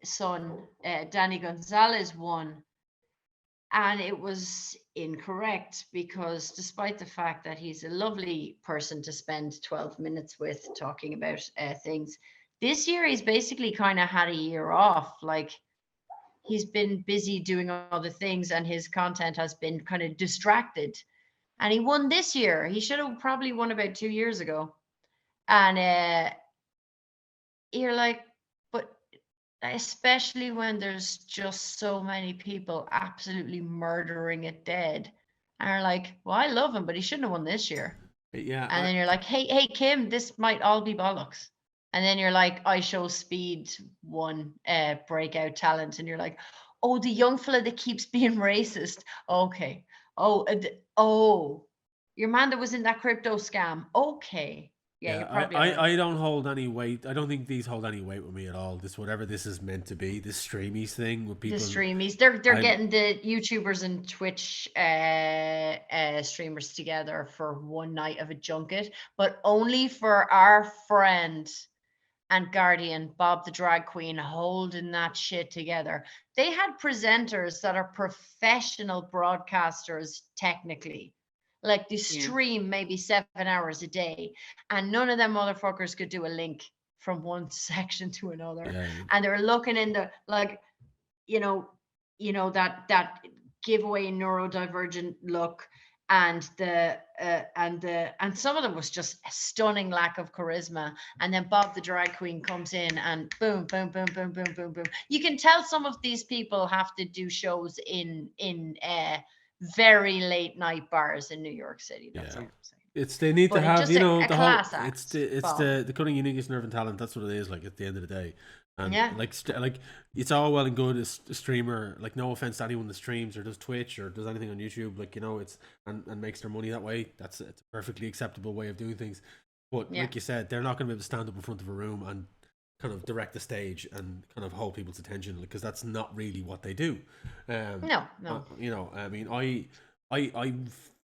Speaker 2: son Danny Gonzalez won, and it was incorrect because despite the fact that he's a lovely person to spend 12 minutes with talking about things, this year he's basically kind of had a year off. Like, he's been busy doing other things and his content has been kind of distracted, and he won this year. He should have probably won about 2 years ago. And you're like, but especially when there's just so many people absolutely murdering it dead, and you're like, well, I love him, but he shouldn't have won this year.
Speaker 1: Yeah.
Speaker 2: And then you're like, hey Kim, this might all be bollocks. And then you're like, I Show Speed won breakout talent, and you're like, oh, the young fella that keeps being racist. Okay. Oh, your man that was in that crypto scam. Okay. Yeah, you're probably right.
Speaker 1: I don't hold any weight. I don't think these hold any weight with me at all. This whatever this is meant to be, this streamies thing with people.
Speaker 2: The streamies, they're
Speaker 1: I'm-
Speaker 2: getting the YouTubers and Twitch streamers together for one night of a junket, but only for our friend and guardian Bob the Drag Queen holding that shit together. They had presenters that are professional broadcasters technically. Like, they stream maybe 7 hours a day, and none of them motherfuckers could do a link from one section to another.
Speaker 1: Yeah.
Speaker 2: And they're looking in the, like, you know that giveaway neurodivergent look, and and some of them was just a stunning lack of charisma. And then Bob the Drag Queen comes in and boom, boom, boom, boom, boom, boom, boom. You can tell some of these people have to do shows in very late night bars in New York City. That's
Speaker 1: Yeah.
Speaker 2: all I'm saying.
Speaker 1: It's they need
Speaker 2: But
Speaker 1: to
Speaker 2: it's
Speaker 1: have
Speaker 2: just
Speaker 1: you
Speaker 2: a
Speaker 1: know the whole
Speaker 2: class act,
Speaker 1: it's
Speaker 2: Bob.
Speaker 1: the cutting uniqueness, nerve and talent. That's what it is. Like at the end of the day, and
Speaker 2: Yeah.
Speaker 1: like it's all well and good as a streamer. Like, no offense to anyone that streams or does Twitch or does anything on YouTube. Like, you know, it's and makes their money that way. It's a perfectly acceptable way of doing things. But
Speaker 2: Yeah.
Speaker 1: like you said, they're not going to be able to stand up in front of a room and kind of direct the stage and kind of hold people's attention, because that's not really what they do.
Speaker 2: No.
Speaker 1: You know, I mean, I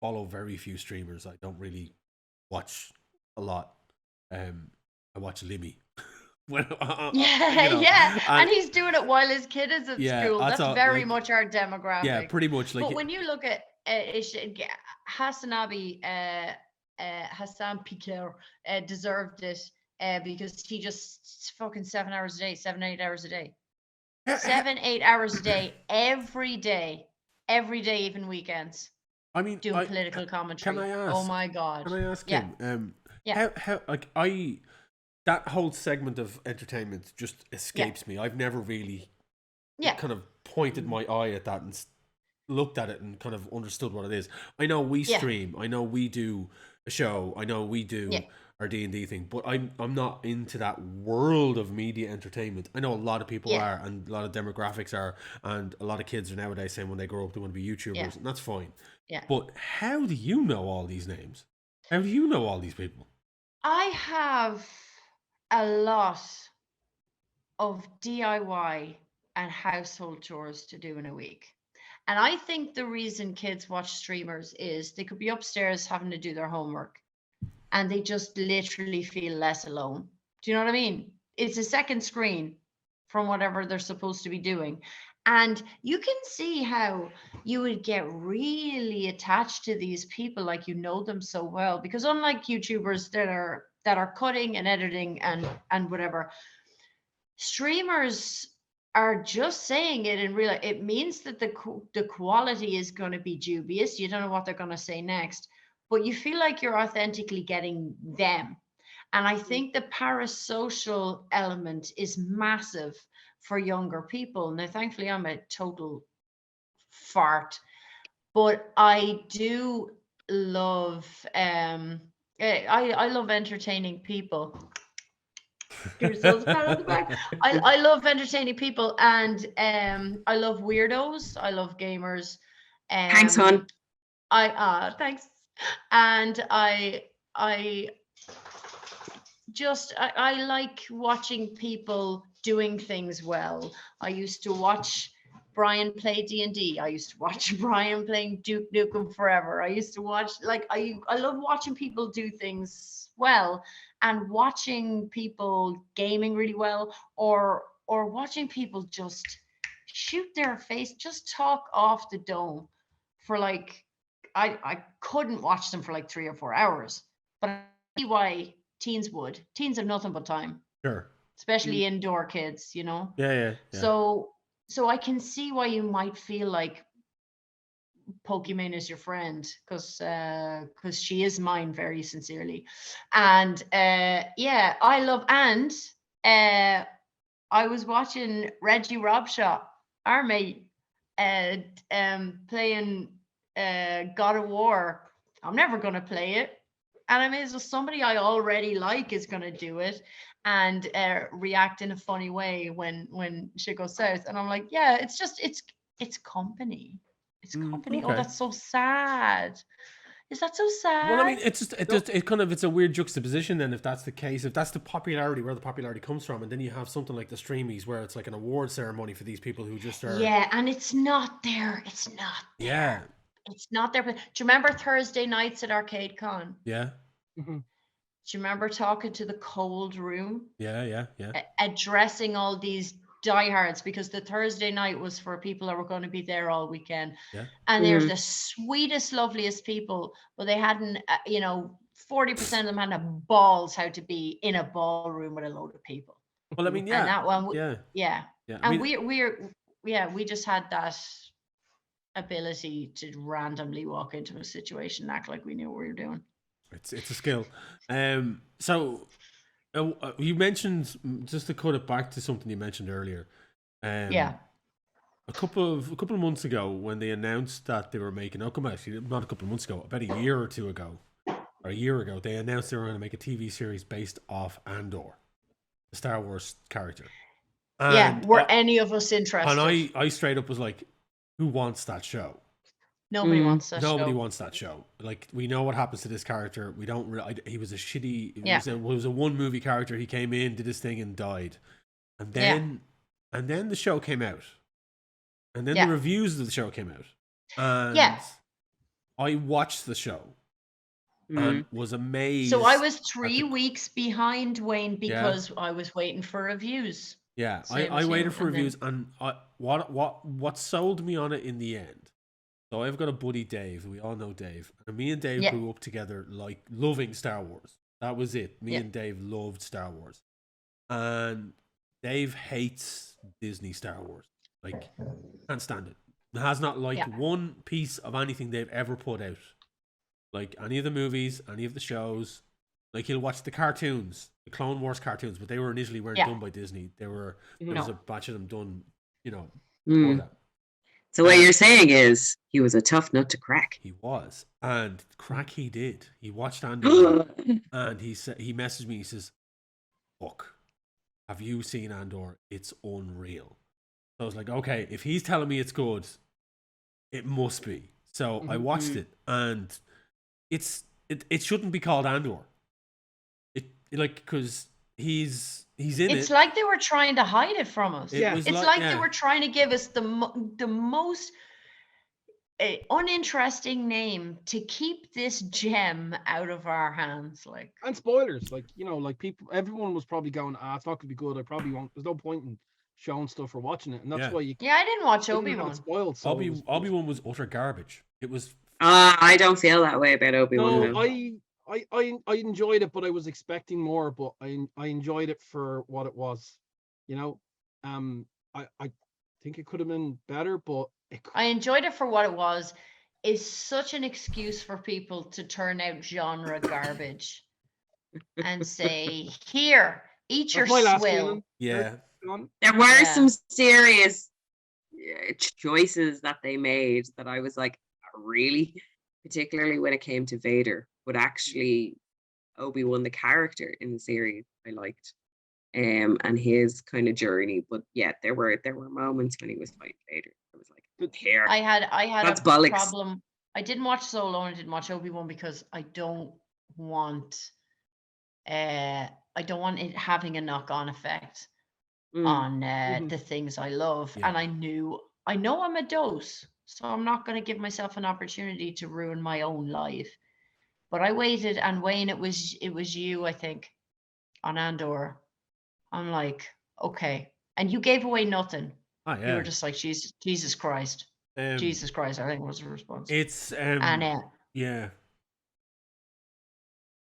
Speaker 1: follow very few streamers. I don't really watch a lot. I watch Limmy. When,
Speaker 2: Yeah,
Speaker 1: you know,
Speaker 2: yeah. And he's doing it while his kid is at
Speaker 1: Yeah,
Speaker 2: school.
Speaker 1: that's
Speaker 2: That's
Speaker 1: all,
Speaker 2: very
Speaker 1: like-
Speaker 2: much our demographic.
Speaker 1: yeah, pretty much. Like,
Speaker 2: But when you look at Hassanabi, Hassan Piquer deserved it because he just fucking 7 hours a day, 8 hours a day. 7-8 hours a day, every day, even weekends,
Speaker 1: I mean,
Speaker 2: doing political commentary.
Speaker 1: can I ask?
Speaker 2: Oh my God.
Speaker 1: Can I ask
Speaker 2: Yeah.
Speaker 1: him?
Speaker 2: Yeah.
Speaker 1: How like that whole segment of entertainment just escapes me. I've never really
Speaker 2: Yeah.
Speaker 1: kind of pointed my eye at that and looked at it and kind of understood what it is. I know we stream. I know we do a show. I know we do our D&D thing, but I'm not into that world of media entertainment. I know a lot of people are, and a lot of demographics are, and a lot of kids are nowadays saying when they grow up they want to be YouTubers, and that's fine.
Speaker 2: Yeah.
Speaker 1: But how do you know all these names? How do you know all these people?
Speaker 2: I have a lot of DIY and household chores to do in a week. And I think the reason kids watch streamers is they could be upstairs having to do their homework and they just literally feel less alone. Do you know what I mean? It's a second screen from whatever they're supposed to be doing. And you can see how you would get really attached to these people, like you know them so well. Because unlike YouTubers that are cutting and editing and whatever, streamers are just saying it in real. It means that the quality is going to be dubious. You don't know what they're going to say next, but you feel like you're authentically getting them. And I think the parasocial element is massive for younger people. Now, thankfully, I'm a total fart, but I do love I love entertaining people. Yourselves pat on the back. I love entertaining people, and I love weirdos. I love gamers.
Speaker 4: Thanks, hon.
Speaker 2: Thanks. And I just I like watching people doing things well. I used to watch Brian play D&D. I used to watch Brian playing Duke Nukem Forever. I used to watch, like, I love watching people do things well, and watching people gaming really well, or watching people just shoot their face, just talk off the dome for like, I couldn't watch them for like 3 or 4 hours, but I see why teens would. Teens have nothing but time,
Speaker 1: Sure.
Speaker 2: especially indoor kids, you know.
Speaker 1: Yeah.
Speaker 2: So I can see why you might feel like Pokimane is your friend, because she is mine very sincerely. And yeah, I love, and I was watching Reggie Robshaw, our mate, playing God of War. I'm never gonna play it, and I may as well, somebody I already like is gonna do it and react in a funny way when shit goes south. And I'm like, yeah, it's just it's company. It's company. Oh,
Speaker 1: okay.
Speaker 2: that's so sad. Is that so sad?
Speaker 1: Well, I mean, it's just it kind of, it's a weird juxtaposition then, if that's the case, if that's the popularity, where the popularity comes from, and then you have something like the Streamies where it's like an award ceremony for these people who just are.
Speaker 2: Yeah, and it's not there. It's not there.
Speaker 1: Yeah.
Speaker 2: It's not there. But do you remember Thursday nights at Arcade Con?
Speaker 1: Yeah.
Speaker 3: Mhm.
Speaker 2: Do you remember talking to the cold room?
Speaker 1: Yeah.
Speaker 2: Addressing all these diehards, because the Thursday night was for people that were going to be there all weekend.
Speaker 1: Yeah.
Speaker 2: And they're the sweetest, loveliest people, but they hadn't, 40% of them hadn't balls how to be in a ballroom with a load of people.
Speaker 1: Well, I mean, yeah.
Speaker 2: And that one,
Speaker 1: Yeah.
Speaker 2: And we just had that ability to randomly walk into a situation and act like we knew what we were doing.
Speaker 1: It's a skill. So you mentioned, just to cut it back to something you mentioned earlier.
Speaker 2: Yeah.
Speaker 1: A couple of months ago, when they announced that they were making, actually not a couple of months ago, about a year ago, they announced they were going to make a TV series based off Andor, the Star Wars character. And
Speaker 2: were any of us interested?
Speaker 1: And I straight up was like, who wants that show?
Speaker 2: Nobody wants that show.
Speaker 1: Nobody wants that show. Like, we know what happens to this character. We don't really. He was a shitty. It was a one movie character. He came in, did his thing, and died. And then the show came out. And then the reviews of the show came out. And I watched the show and was amazed.
Speaker 2: So I was 3 weeks behind Wayne because I was waiting for reviews.
Speaker 1: Yeah, I waited for reviews, and what sold me on it in the end. So I've got a buddy, Dave. We all know Dave. And me and Dave grew up together, like, loving Star Wars. That was it. Me and Dave loved Star Wars. And Dave hates Disney Star Wars. Like, can't stand it. Has not liked one piece of anything they've ever put out. Like, any of the movies, any of the shows. Like, he'll watch the cartoons, the Clone Wars cartoons, but they were initially weren't done by Disney. There was a batch of them done, before that.
Speaker 4: So what you're saying is he was a tough nut to crack.
Speaker 1: He was, and crack he did. He watched Andor, and he messaged me. He says, "Fuck, have you seen Andor? It's unreal." So I was like, "Okay, if he's telling me it's good, it must be." So I watched it, and it shouldn't be called Andor. Because he's in
Speaker 2: It's
Speaker 1: it.
Speaker 2: like they were trying to hide it from us.
Speaker 1: It was
Speaker 2: It's like they
Speaker 1: yeah.
Speaker 2: were trying to give us the most uninteresting name to keep this gem out of our hands. Like,
Speaker 3: And spoilers, like, you know, like everyone was probably going, it's not gonna be good. I probably won't. There's no point in showing stuff or watching it, and that's
Speaker 1: Yeah.
Speaker 3: why you
Speaker 2: yeah, I didn't watch
Speaker 3: couldn't have it
Speaker 2: Obi-Wan.
Speaker 3: spoiled. So
Speaker 1: Obi-Wan was utter garbage. It was
Speaker 4: I don't feel that way about Obi-Wan.
Speaker 3: no,
Speaker 4: though.
Speaker 3: I enjoyed it, but I was expecting more. But I enjoyed it for what it was. You know, I think it could have been better, but
Speaker 2: I enjoyed it for what it was. It's such an excuse for people to turn out genre garbage and say, "Here, eat your
Speaker 3: that's my last
Speaker 2: swill."
Speaker 3: feeling.
Speaker 1: yeah.
Speaker 4: There were
Speaker 2: Yeah.
Speaker 4: some serious choices that they made that I was like, really, particularly when it came to Vader, but actually Obi-Wan, the character in the series, I liked, and his kind of journey. But yeah, there were moments when he was fighting Vader. I was like, here,
Speaker 2: I had
Speaker 4: That's
Speaker 2: a
Speaker 4: bollocks.
Speaker 2: problem. I didn't watch Solo and I didn't watch Obi-Wan because I don't want it having a knock-on effect on the things I love.
Speaker 1: Yeah.
Speaker 2: And I know I'm a dose, so I'm not going to give myself an opportunity to ruin my own life. But I waited, and Wayne, it was you, I think, on Andor. I'm like, okay, and you gave away nothing.
Speaker 1: Oh
Speaker 2: You
Speaker 1: yeah.
Speaker 2: were just like, Jesus Christ, Jesus Christ, I think was the response.
Speaker 1: It's
Speaker 2: And
Speaker 1: yeah.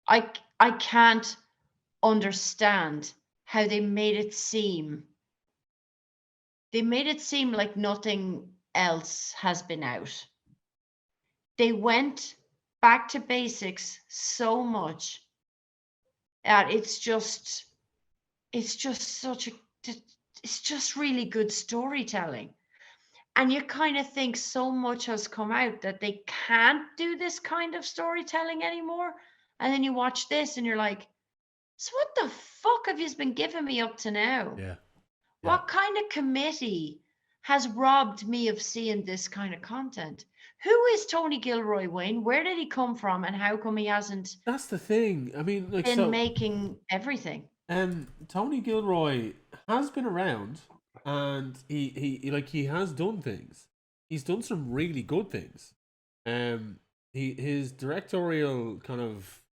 Speaker 2: I can't understand how they made it seem. They made it seem like nothing else has been out. They went back to basics so much. And it's just really good storytelling. And you kind of think so much has come out that they can't do this kind of storytelling anymore. And then you watch this and you're like, so what the fuck have you been giving me up to now?
Speaker 1: Yeah.
Speaker 2: What kind of committee has robbed me of seeing this kind of content? Who is Tony Gilroy, Wayne? Where did he come from, and how come he hasn't
Speaker 1: That's the thing. I mean, like,
Speaker 2: been
Speaker 1: so
Speaker 2: making everything?
Speaker 1: Tony Gilroy has been around, and he has done things. He's done some really good things. His directorial kind of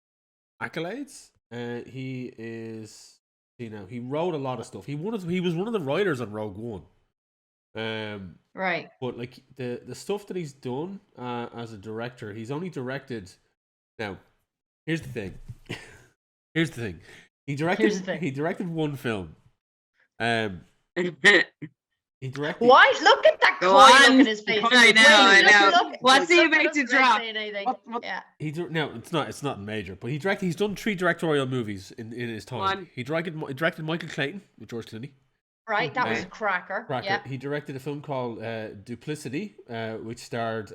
Speaker 1: accolades. He is, he wrote a lot of stuff. He was one of the writers on Rogue One.
Speaker 2: Right.
Speaker 1: But like the stuff that he's done as a director, he's only directed. Now, here's the thing. Here's the thing. He directed one film. He directed.
Speaker 2: Why? Look at that
Speaker 4: Go
Speaker 2: coy
Speaker 4: on.
Speaker 2: look in his face.
Speaker 4: I know, I know. What's he
Speaker 2: look at
Speaker 4: about
Speaker 2: us
Speaker 4: to
Speaker 2: without
Speaker 4: drop?
Speaker 2: saying anything.
Speaker 3: What-
Speaker 2: Yeah.
Speaker 1: No, it's not major. But he's done 3 directorial movies in his time.
Speaker 4: One.
Speaker 1: He directed Michael Clayton with George Clooney.
Speaker 2: Right. That was a
Speaker 4: Right.
Speaker 2: cracker. Yeah.
Speaker 1: He directed a film called Duplicity, which starred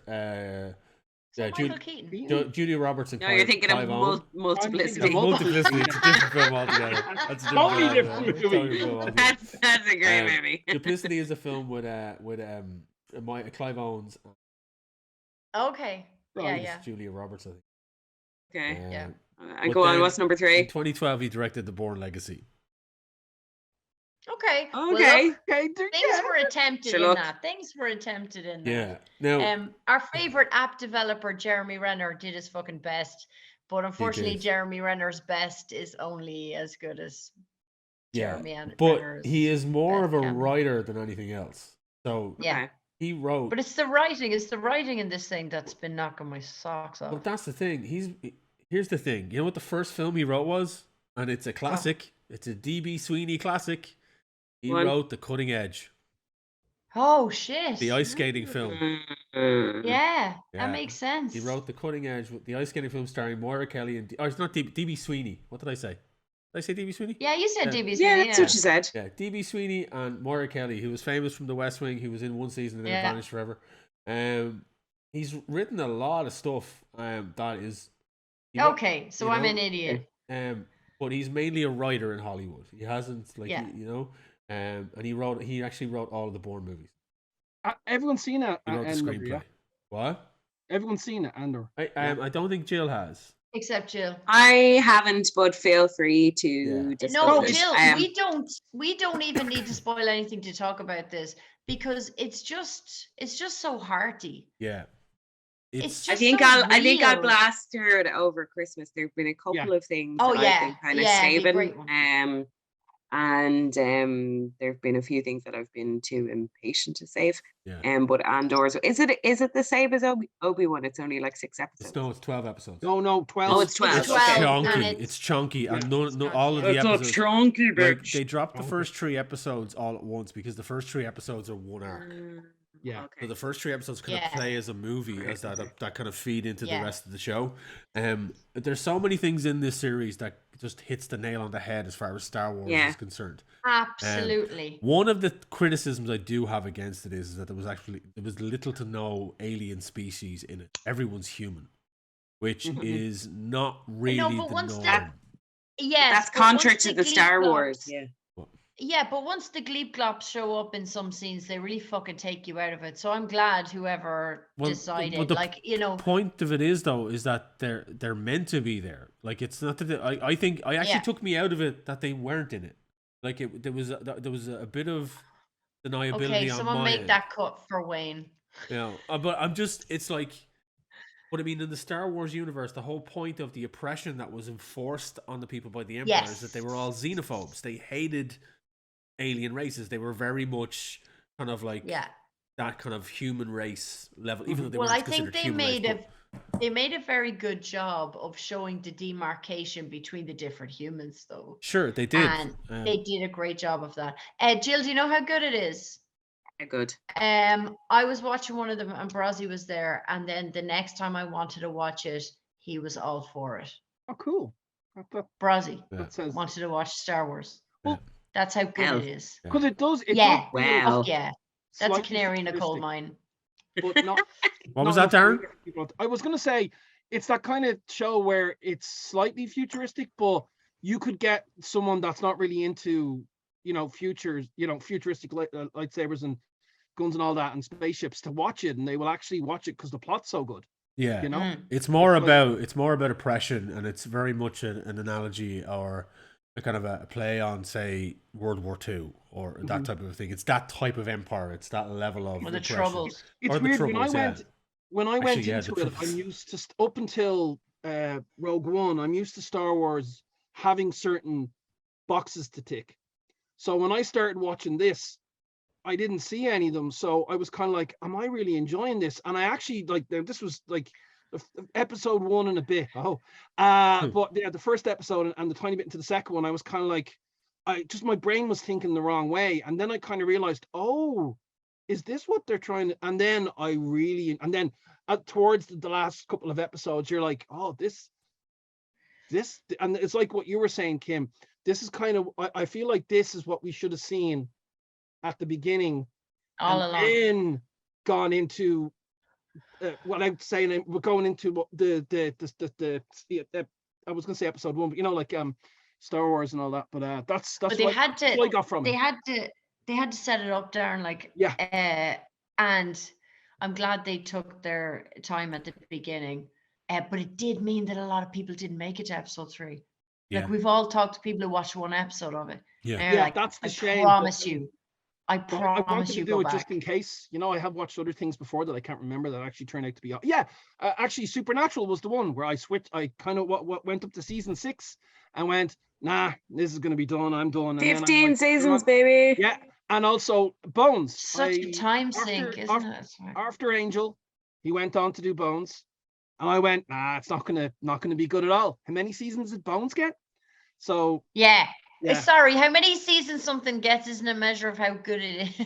Speaker 2: Michael Keaton.
Speaker 1: Julia Roberts and
Speaker 4: No, you're thinking
Speaker 1: Clive
Speaker 4: of
Speaker 1: Owen.
Speaker 4: multiplicity.
Speaker 1: Multiplicity. It's a different film altogether. That's a
Speaker 3: Totally
Speaker 1: different
Speaker 3: different
Speaker 1: film
Speaker 3: movie.
Speaker 1: altogether.
Speaker 4: That's a great movie.
Speaker 1: Duplicity is a film with Clive Owens
Speaker 2: Okay. Yeah.
Speaker 1: and
Speaker 2: Yeah.
Speaker 1: Julia Roberts, I think.
Speaker 4: Okay.
Speaker 2: Yeah.
Speaker 4: And go on. What's number
Speaker 1: In
Speaker 4: 3?
Speaker 1: 2012, he directed The Bourne Legacy.
Speaker 2: Okay. Well,
Speaker 4: Okay.
Speaker 2: look, things were attempted
Speaker 4: Sure,
Speaker 2: in
Speaker 4: look.
Speaker 2: that. Things were attempted in that.
Speaker 1: Yeah. Now,
Speaker 2: Our favorite app developer, Jeremy Renner, did his fucking best, but unfortunately,
Speaker 1: did.
Speaker 2: Jeremy Renner's best is only as good as Jeremy
Speaker 1: but
Speaker 2: Renner's
Speaker 1: he is more of a
Speaker 2: can be.
Speaker 1: writer than anything else. So
Speaker 2: Yeah.
Speaker 4: Okay.
Speaker 1: he wrote.
Speaker 2: But it's the writing. It's the writing in this thing that's been knocking my socks off.
Speaker 1: But that's the thing. Here's the thing. You know what the first film he wrote was? And it's a classic. It's a D.B. Sweeney classic. He
Speaker 4: One.
Speaker 1: wrote The Cutting Edge,
Speaker 2: Oh shit!
Speaker 1: the ice skating film.
Speaker 4: Mm.
Speaker 2: Yeah,
Speaker 1: Yeah.
Speaker 2: that makes sense.
Speaker 1: He wrote The Cutting Edge, with the ice skating film starring Moira Kelly and it's not D.B. Sweeney. What did I say? Did I say D.B. Sweeney?
Speaker 2: Yeah, you said
Speaker 1: Yeah.
Speaker 2: DB.
Speaker 4: Yeah, that's what you said.
Speaker 1: Yeah, D.B. Sweeney and Moira Kelly, who was famous from The West Wing. He was in one season and then
Speaker 2: Yeah.
Speaker 1: vanished forever. He's written a lot of stuff that is.
Speaker 2: Okay, so
Speaker 1: you
Speaker 2: I'm
Speaker 1: know,
Speaker 2: an idiot.
Speaker 1: But he's mainly a writer in Hollywood. He hasn't
Speaker 2: Yeah.
Speaker 1: and he actually wrote all of the Bourne movies.
Speaker 3: Everyone's seen it.
Speaker 1: He wrote the
Speaker 3: Andor,
Speaker 1: screenplay.
Speaker 3: yeah?
Speaker 1: What?
Speaker 3: Everyone's seen it, Andor.
Speaker 1: I don't think Jill has.
Speaker 2: Except Jill.
Speaker 4: I haven't, but feel free to
Speaker 1: Yeah.
Speaker 4: discuss
Speaker 2: No,
Speaker 4: it.
Speaker 2: Jill, we don't even need to spoil anything to talk about this because it's just so hearty.
Speaker 1: Yeah.
Speaker 2: It's
Speaker 4: I
Speaker 2: just
Speaker 4: think
Speaker 2: so
Speaker 4: I'll
Speaker 2: real.
Speaker 4: blast through it over Christmas. There've been a couple of things
Speaker 2: Oh,
Speaker 4: that I've
Speaker 2: yeah.
Speaker 4: been kind of
Speaker 2: Yeah, it'd be a
Speaker 4: saving.
Speaker 2: great one.
Speaker 4: And there've been a few things that I've been too impatient to save.
Speaker 1: Yeah.
Speaker 4: But Andor, is it the same as Obi-Wan? It's only like 6 episodes.
Speaker 1: It's 12 episodes.
Speaker 3: No, 12.
Speaker 4: Oh, it's 12.
Speaker 1: It's
Speaker 4: okay.
Speaker 1: chunky.
Speaker 2: and
Speaker 1: It's chunky,
Speaker 3: Yeah.
Speaker 1: and no, all of the
Speaker 4: It's a
Speaker 1: episodes.
Speaker 4: chunky
Speaker 1: Like
Speaker 4: bitch.
Speaker 1: they dropped the
Speaker 3: Okay.
Speaker 1: first 3 episodes all at once because the first 3 episodes are one arc.
Speaker 3: Yeah.
Speaker 4: Okay.
Speaker 1: So the first 3 episodes kind of play as a movie, as that kind of feed into the
Speaker 2: Yeah.
Speaker 1: rest of the show. There's so many things in this series that just hits the nail on the head as far as Star Wars is concerned.
Speaker 2: Absolutely.
Speaker 1: One of the criticisms I do have against it is that there was little to no alien species in it. Everyone's human, which is not really
Speaker 2: but
Speaker 1: the
Speaker 2: once
Speaker 1: norm.
Speaker 2: that- Yes,
Speaker 4: That's
Speaker 2: but once
Speaker 4: contrary to the
Speaker 2: Gleep
Speaker 4: Star
Speaker 2: Glops-
Speaker 4: Wars. Yeah.
Speaker 2: Yeah, but once the Gleep Glops show up in some scenes, they really fucking take you out of it. So I'm glad whoever decided,
Speaker 1: the point of it is though, is that they're meant to be there. Like it's not that I think I actually took me out of it that they weren't in it. Like there was a bit of deniability
Speaker 2: Okay,
Speaker 1: on
Speaker 2: someone
Speaker 1: my
Speaker 2: make
Speaker 1: end.
Speaker 2: that cut for Wayne.
Speaker 1: But I'm just, it's like, but I mean, in the Star Wars universe, the whole point of the oppression that was enforced on the people by the Empire is that they were all xenophobes. They hated alien races. They were very much kind of like that kind of human race level, even though they weren't considered human race.
Speaker 2: They made a very good job of showing the demarcation between the different humans, though.
Speaker 1: Sure, they did.
Speaker 2: And they did a great job of that. Jill, do you know how good it is?
Speaker 4: Good.
Speaker 2: I was watching one of them and Brazzy was there, and then the next time I wanted to watch it, he was all for it.
Speaker 3: Oh, cool.
Speaker 2: Brazzy
Speaker 3: wanted
Speaker 2: to watch Star Wars.
Speaker 3: Well,
Speaker 2: that's how good it is.
Speaker 3: Because it does.
Speaker 4: Wow.
Speaker 2: Yeah. That's a canary in a coal mine.
Speaker 3: But not.
Speaker 1: What was that, Darren?
Speaker 3: I was going to say it's that kind of show where it's slightly futuristic, but you could get someone that's not really into, futuristic lightsabers and guns and all that and spaceships to watch it, and they will actually watch it because the plot's so good.
Speaker 1: Yeah, it's more about oppression, and it's very much an analogy or a kind of a play on, say, World War II or that type of thing. It's that type of empire. It's that level of
Speaker 2: the troubles.
Speaker 3: It's weird. When I went into it, I'm used to up until Rogue One. I'm used to Star Wars having certain boxes to tick. So when I started watching this, I didn't see any of them. So I was kind of like, am I really enjoying this? And I actually this was like episode 1 and a bit. But the first episode and the tiny bit into the second one, I was kind of like, my brain was thinking the wrong way. And then I kind of realized, is this what they're trying to? And then towards the last couple of episodes, you're like, this, and it's like what you were saying, Kim. This is kind of, I feel like this is what we should have seen at the beginning,
Speaker 2: all along,
Speaker 3: then gone into what I'm saying. We're going into the I was going to say episode 1, but Star Wars and all that. But that's
Speaker 2: but
Speaker 3: what I got from it.
Speaker 2: They had to set it up, Darren. And I'm glad they took their time at the beginning. But it did mean that a lot of people didn't make it to episode 3.
Speaker 1: Yeah.
Speaker 2: Like we've all talked to people who watched one episode of it.
Speaker 1: Yeah,
Speaker 3: that's the shame.
Speaker 2: I promise you,
Speaker 3: to do it just in case. I have watched other things before that I can't remember that actually turned out to be. Actually, Supernatural was the one where I switched. I kind of went up to season 6 and went, nah, this is going to be done. I'm done.
Speaker 4: 15 seasons, baby.
Speaker 3: Yeah, and also Bones.
Speaker 2: Such a time sink, isn't it?
Speaker 3: After Angel, he went on to do Bones, and I went, nah, it's not gonna be good at all. How many seasons did Bones get? So
Speaker 2: yeah. Sorry, how many seasons something gets isn't a measure of how good it is.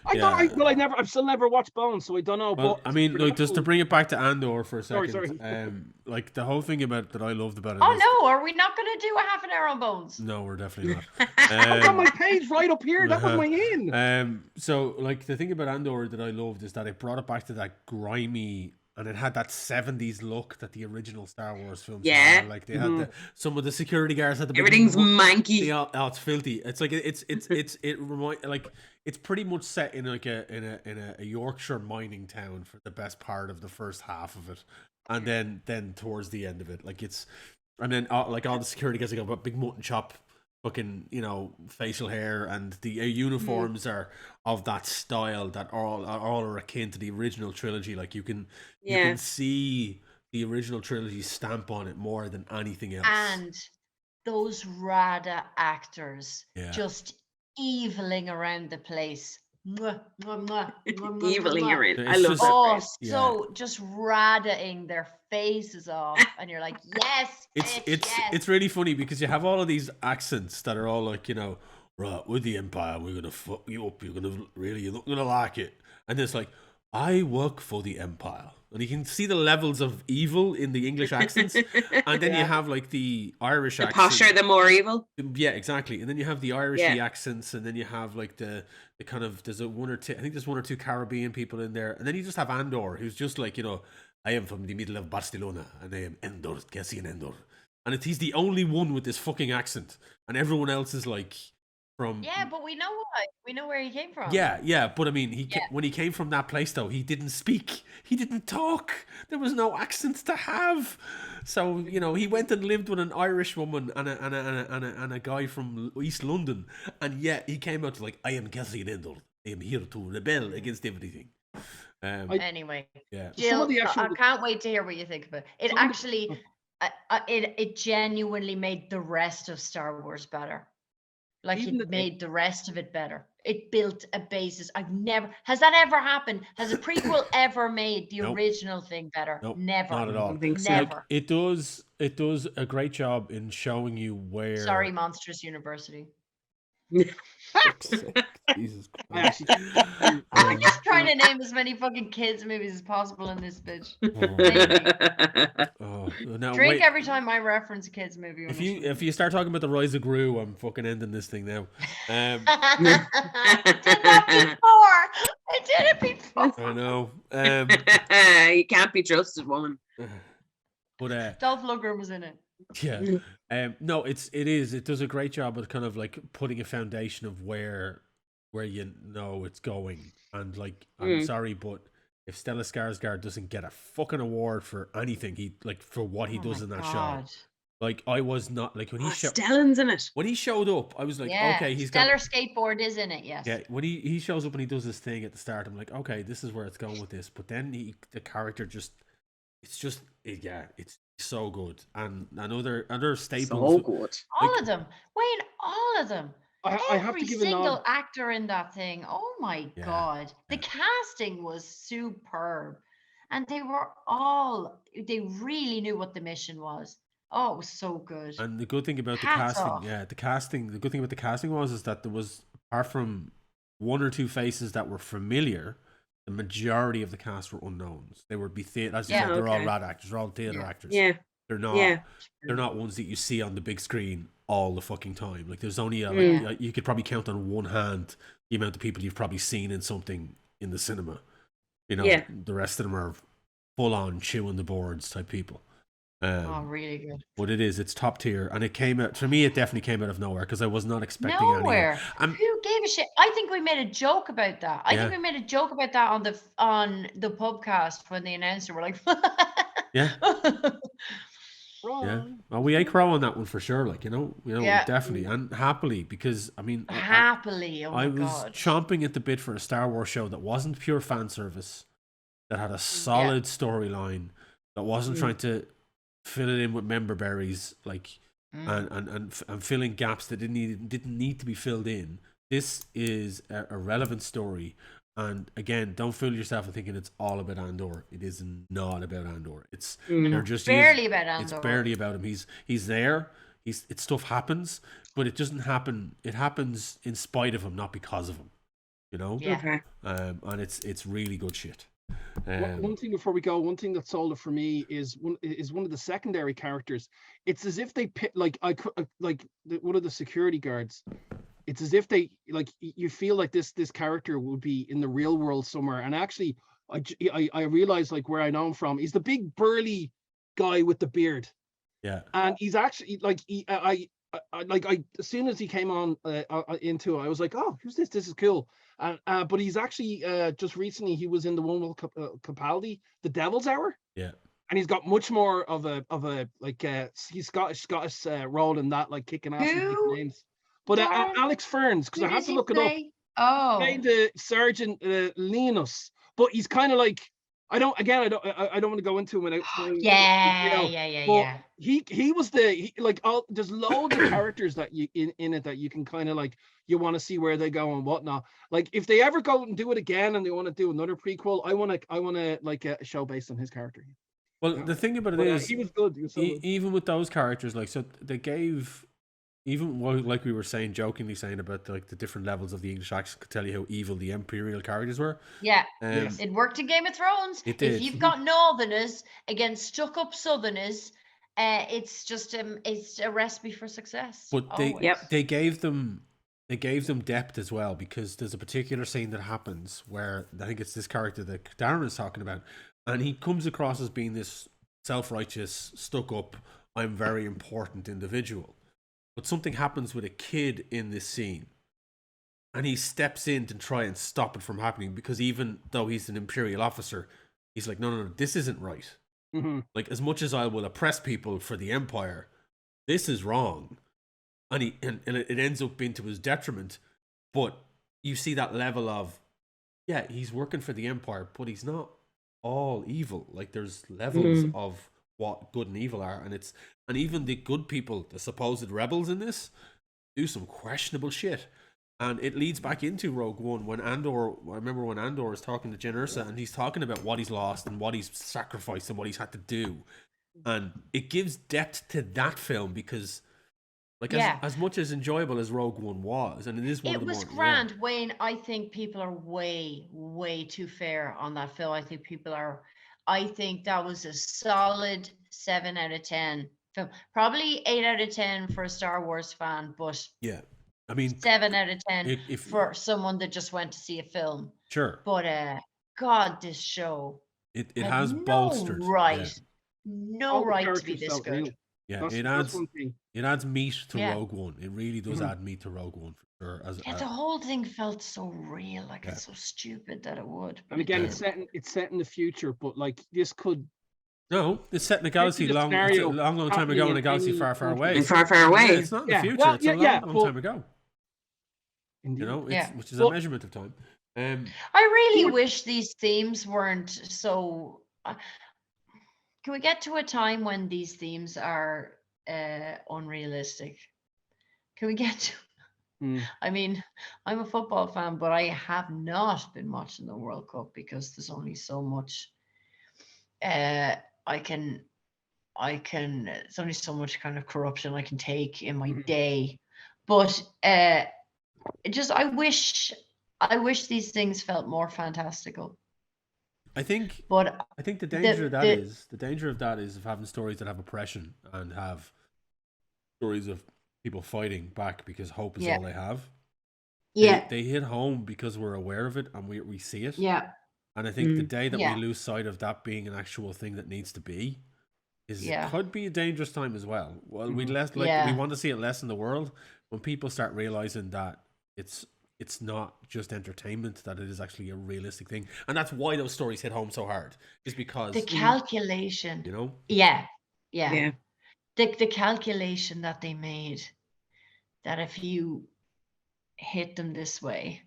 Speaker 3: I've still never watched Bones, so I don't know.
Speaker 1: Well,
Speaker 3: but
Speaker 1: I mean, just to bring it back to Andor for a second.
Speaker 3: Sorry.
Speaker 1: The whole thing about that I loved about it.
Speaker 2: Are we not going to do a half an hour on Bones?
Speaker 1: No, we're definitely not.
Speaker 3: I've got my page right up here. That was my in.
Speaker 1: So the thing about Andor that I loved is that it brought it back to that grimy. And it had that 70s look that the original Star Wars films had. Like they had some of the security guards had the
Speaker 4: everything's manky.
Speaker 1: It's filthy. It's like it's pretty much set in like a Yorkshire mining town for the best part of the first half of it. and then towards the end of it, like it's, and then like all the security guys got a big mutton chop, fucking facial hair, and the uniforms are of that style that all are akin to the original trilogy. Like you can see the original trilogy stamp on it more than anything else.
Speaker 2: And those Rada actors just eviling around the place. Mwah, mwah, mwah, mwah, mwah,
Speaker 4: Eviling
Speaker 2: mwah.
Speaker 4: around. I
Speaker 1: It's
Speaker 4: love
Speaker 1: just-
Speaker 4: that.
Speaker 2: Oh,
Speaker 4: phrase.
Speaker 2: so just Radaing their faces off, and you're like, yes, bitch,
Speaker 1: It's
Speaker 2: yes.
Speaker 1: really funny because you have all of these accents that are all like, right, with the Empire, we're gonna fuck you up. You're not gonna like it. And it's like, I work for the Empire, and you can see the levels of evil in the English accents. And then you have like the Irish
Speaker 4: The
Speaker 1: accent.
Speaker 4: posher, the more evil.
Speaker 1: Yeah, exactly. And then you have the Irish accents, and then you have like the kind of there's one or two Caribbean people in there, and then you just have Andor, who's just like, I am from the middle of Barcelona, and I am Andor, Cassian Andor, and he's the only one with this fucking accent, and everyone else is like from.
Speaker 2: Yeah, but we know why. We know where he came from.
Speaker 1: Yeah, but I mean, when he came from that place, though, he didn't speak, he didn't talk. There was no accent to have. So he went and lived with an Irish woman and a guy from East London, and yet he came out like, I am Cassian Andor. I am here to rebel against everything.
Speaker 2: Anyway,
Speaker 1: Yeah.
Speaker 2: Jill, I can't wait to hear what you think about it. It actually, it genuinely made the rest of Star Wars better. Like it made the rest of it better. It built a basis. Has that ever happened? Has a prequel ever made the original thing better?
Speaker 1: Nope,
Speaker 2: Never.
Speaker 1: not at all.
Speaker 4: I don't think so.
Speaker 2: Never.
Speaker 1: It does a great job in showing you where.
Speaker 2: Sorry, Monsters University.
Speaker 1: Jesus
Speaker 3: I
Speaker 1: Christ.
Speaker 3: actually,
Speaker 2: I'm just trying to name as many fucking kids movies as possible in this bitch.
Speaker 1: Oh, now
Speaker 2: Drink
Speaker 1: wait.
Speaker 2: every time I reference a kids movie.
Speaker 1: If you start talking about the Rise of Gru, I'm fucking ending this thing now.
Speaker 2: I did that before. I did it before.
Speaker 1: I know.
Speaker 4: You can't be trusted, woman.
Speaker 1: But
Speaker 2: Dolph Lundgren was in it.
Speaker 1: yeah. No, it does a great job of kind of like putting a foundation of where you know it's going. And like, I'm sorry, but if Stellan Skarsgård doesn't get a fucking award for anything, for what he does in that show. Like, I was not like when he
Speaker 4: Stellan's in it.
Speaker 1: When he showed up, I was like, okay, he's
Speaker 2: Stellar Skateboard is in it, yes.
Speaker 1: Yeah, when he shows up and he does this thing at the start, I'm like, okay, this is where it's going with this. But then the character it's so good. And other staples.
Speaker 4: So good.
Speaker 2: All of them. Wayne, all of them.
Speaker 3: I have to give a
Speaker 2: single
Speaker 3: nod.
Speaker 2: actor in that thing. Oh my God. The casting was superb. And they really knew what the mission was. Oh, it was so good.
Speaker 1: And the good thing about the casting was that there was, apart from one or two faces that were familiar, the majority of the cast were unknowns. They would be as you said, they're all rad actors, they're all theater actors.
Speaker 4: Yeah.
Speaker 1: They're not ones that you see on the big screen all the fucking time. Like there's only you could probably count on one hand the amount of people you've probably seen in something in the cinema. The rest of them are full on chewing the boards type people.
Speaker 2: Really good.
Speaker 1: But it's top tier, and it came out, for me, it definitely came out of nowhere because I was not expecting
Speaker 2: nowhere. Who gave a shit? I think we made a joke about that. I think we made a joke about that on the Pubcast when they announced it. We're like,
Speaker 1: yeah. Well, we ate crow on that one for sure. Like definitely and happily, because I mean, I was chomping at the bit for a Star Wars show that wasn't pure fan service, that had a solid storyline, that wasn't trying to fill it in with member berries, like and filling gaps that didn't need to be filled in. This is a relevant story, and again, don't fool yourself in thinking it's all about Andor. It is not about Andor. It's they're just
Speaker 2: barely about Andor.
Speaker 1: It's barely about him. He's there. Stuff happens, but it doesn't happen. It happens in spite of him, not because of him.
Speaker 2: Yeah.
Speaker 1: And it's really good shit.
Speaker 3: One thing before we go, one thing that sold it for me is one of the secondary characters. It's as if they one of the security guards. It's as if they you feel like this character would be in the real world somewhere. And actually, I realized where I know him from. He's the big burly guy with the beard.
Speaker 1: Yeah,
Speaker 3: and he's actually as soon as he came on into it, I was like, oh, who's this? This is cool. But he's actually just recently he was in the one with Capaldi, The Devil's Hour.
Speaker 1: Yeah.
Speaker 3: and he's got much more of a like he's Scottish role in that, like kicking ass and taking
Speaker 2: Who?
Speaker 3: names. But
Speaker 2: Don't-
Speaker 3: Alex Ferns, because
Speaker 2: Who
Speaker 3: I had
Speaker 2: does
Speaker 3: to
Speaker 2: he
Speaker 3: look it up.
Speaker 2: play? Oh,
Speaker 3: Playing the Sergeant Linus, but he's kind of like I don't want to go into him without saying
Speaker 2: yeah.
Speaker 3: But he was like there's loads of characters that you in it that you can kind of like you want to see where they go and whatnot. Like if they ever go and do it again and they want to do another prequel, I want to like a show based on his character.
Speaker 1: Well, the thing about it is,
Speaker 3: he was good. He was so good.
Speaker 1: even with those characters, like so they gave. Even like we were saying, jokingly saying about like the different levels of the English accent could tell you how evil the Imperial characters were.
Speaker 2: yeah.
Speaker 3: Yes.
Speaker 2: It worked in Game of Thrones.
Speaker 1: It did.
Speaker 2: If you've got Northerners against stuck-up Southerners, it's just it's a recipe for success.
Speaker 1: But
Speaker 2: always.
Speaker 1: they gave them depth as well, because there's a particular scene that happens where I think it's this character that Darren is talking about, and he comes across as being this self-righteous, stuck-up, I'm very important individual. But something happens with a kid in this scene, and he steps in to try and stop it from happening, because even though he's an Imperial officer, he's like, no, this isn't right.
Speaker 3: Mm-hmm.
Speaker 1: Like, as much as I will oppress people for the Empire, this is wrong. And it ends up being to his detriment. But you see that level of, yeah, he's working for the Empire, but he's not all evil. Like, there's levels of what good and evil are, and even the good people, the supposed rebels in this, do some questionable shit. And it leads back into Rogue One when I remember when Andor is talking to Jyn Erso, and he's talking about what he's lost and what he's sacrificed and what he's had to do. And it gives depth to that film, because like as much as enjoyable as Rogue One was, and it is one of the
Speaker 2: was
Speaker 1: more,
Speaker 2: grand. Wayne, I think people are way too fair on that film. I think that was a solid 7 out of 10 film. Probably 8 out of 10 for a Star Wars fan, but
Speaker 1: yeah. I mean,
Speaker 2: 7 out of 10
Speaker 1: if
Speaker 2: for someone that just went to see a film.
Speaker 1: Sure.
Speaker 2: But God, this show
Speaker 1: it
Speaker 2: had
Speaker 1: has
Speaker 2: no
Speaker 1: bolstered
Speaker 2: right to be this good.
Speaker 3: Real.
Speaker 1: Yeah,
Speaker 3: That's one thing.
Speaker 1: It adds meat to Rogue One. It really does add meat to Rogue One for sure.
Speaker 2: The whole thing felt so real, like it's so stupid that it would.
Speaker 3: And again, it's set in the future, but like this could.
Speaker 1: No, it's set in a galaxy long time ago, in a galaxy far away.
Speaker 4: Far away.
Speaker 1: Yeah, it's not in the future. It's a long time ago.
Speaker 3: Indeed.
Speaker 1: You know, which is a measurement of time.
Speaker 2: I really wish these themes weren't so. Can we get to a time when these themes are unrealistic? Can we get to? I mean, I'm a football fan, but I have not been watching the World Cup because there's only so much. It's only so much kind of corruption I can take in my day, but I wish these things felt more fantastical.
Speaker 1: I think the danger of that is of having stories that have oppression and have stories of people fighting back because hope is all they have.
Speaker 2: Yeah,
Speaker 1: they hit home because we're aware of it and we see it.
Speaker 2: Yeah,
Speaker 1: and I think the day that we lose sight of that being an actual thing that needs to be could be a dangerous time as well. Well, we want to see it less in the world when people start realizing that it's not just entertainment, that it is actually a realistic thing. And that's why those stories hit home so hard, is because
Speaker 2: the calculation,
Speaker 1: you know?
Speaker 2: Yeah. The calculation that they made, that if you hit them this way,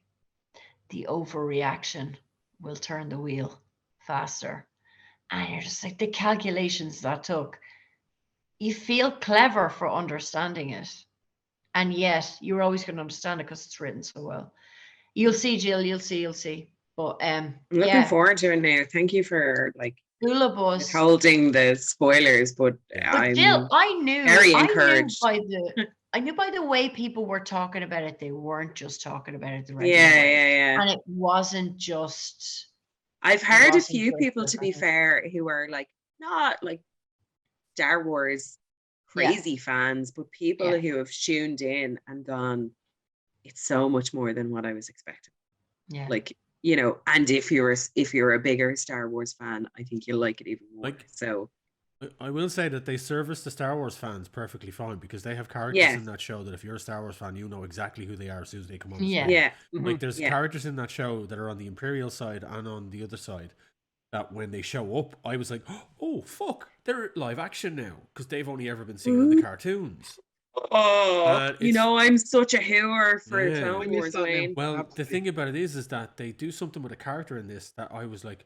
Speaker 2: the overreaction will turn the wheel faster. And you're just like, the calculations that took, you feel clever for understanding it. And yet you're always going to understand it because it's written so well. You'll see, Jill. You'll see. But
Speaker 4: I'm looking forward to it now. Thank you for holding the spoilers. But I'm
Speaker 2: still, I knew
Speaker 4: very encouraged.
Speaker 2: I knew by the way people were talking about it, they weren't just talking about it the right
Speaker 4: way.
Speaker 2: And it wasn't just.
Speaker 4: I've heard a few people, to be fair, who are like not like Star Wars crazy fans, but people who have tuned in and gone, it's so much more than what I was expecting. Yeah. Like, you know, and if you're a bigger Star Wars fan, I think you'll like it even more. So
Speaker 1: I will say that they service the Star Wars fans perfectly fine, because they have characters in that show that if you're a Star Wars fan, you know exactly who they are as soon as they come on. Like there's characters in that show that are on the Imperial side and on the other side that when they show up, I was like, oh oh fuck, they're live action now because they've only ever been seen in the cartoons.
Speaker 4: Oh, you
Speaker 1: it's-
Speaker 4: know, I'm such a hooer for
Speaker 1: Yeah.
Speaker 3: I
Speaker 4: Clone
Speaker 3: miss
Speaker 4: Wars,
Speaker 3: that now.
Speaker 4: Wayne.
Speaker 1: Well, the
Speaker 3: Absolutely.
Speaker 1: thing about it is that they do something with a character in this that I was like,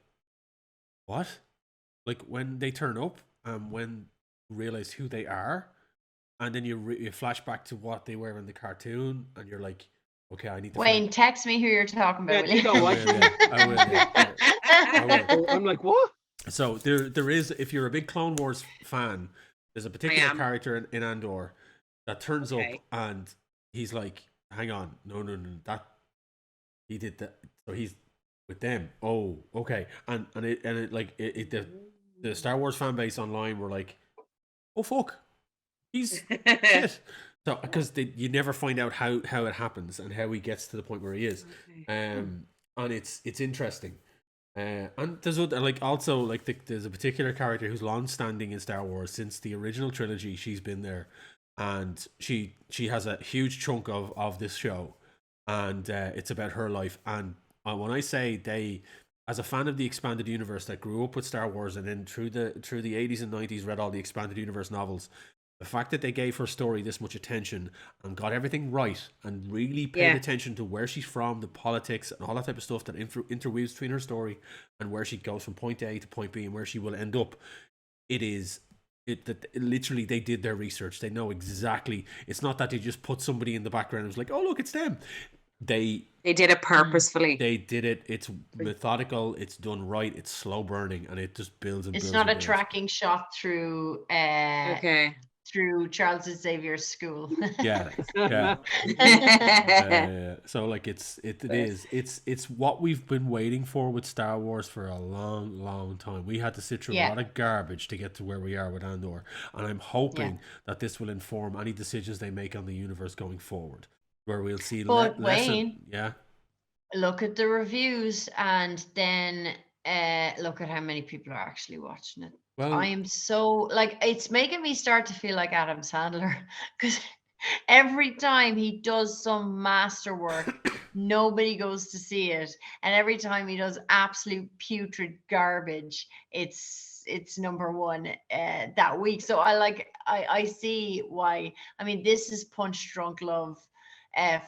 Speaker 1: what? Like when they turn up and when you realize who they are, and then you flash back to what they were in the cartoon, and you're like, okay, I need to
Speaker 2: Wayne, text me who you're talking
Speaker 3: Yeah,
Speaker 2: about.
Speaker 3: you know
Speaker 1: I
Speaker 3: what?
Speaker 1: will, yeah. I will, yeah. I will.
Speaker 3: I'm like, what?
Speaker 1: So there is, if you're a big Clone Wars fan, there's a particular
Speaker 4: am.
Speaker 1: character in Andor that turns
Speaker 4: Okay.
Speaker 1: up and he's like, hang on, no, that he did that, so he's with them. Oh, okay, and the Star Wars fan base online were like, oh fuck, he's shit. So because you never find out how it happens and how he gets to the point where he is, and it's interesting. And there's other, like also like there's a particular character who's long standing in Star Wars since the original trilogy. She's been there, and she has a huge chunk of this show, and it's about her life. And when I say as a fan of the expanded universe that grew up with Star Wars and then through the 80s and 90s read all the expanded universe novels, the fact that they gave her story this much attention and got everything right and really paid attention to where she's from, the politics and all that type of stuff that interweaves between her story and where she goes from point A to point B and where she will end up, literally they did their research. They know exactly. It's not that they just put somebody in the background and was like, oh look, it's them. They
Speaker 4: did it purposefully.
Speaker 1: They did it. It's methodical. It's done right. It's slow burning, and it just builds and builds.
Speaker 2: It's not
Speaker 1: and
Speaker 2: a
Speaker 1: builds.
Speaker 2: tracking shot through
Speaker 4: Okay.
Speaker 2: through Charles Xavier's school.
Speaker 1: Yeah. So like it's what we've been waiting for with Star Wars for a long time. We had to sit through a lot of garbage to get to where we are with Andor, and I'm hoping that this will inform any decisions they make on the universe going forward, where we'll see
Speaker 2: But
Speaker 1: less.
Speaker 2: Wayne, look at the reviews and then look at how many people are actually watching it.
Speaker 1: Well,
Speaker 2: I am so like, it's making me start to feel like Adam Sandler because every time he does some masterwork, nobody goes to see it, and every time he does absolute putrid garbage, it's number one that week. So I see why. I mean, this is punch drunk love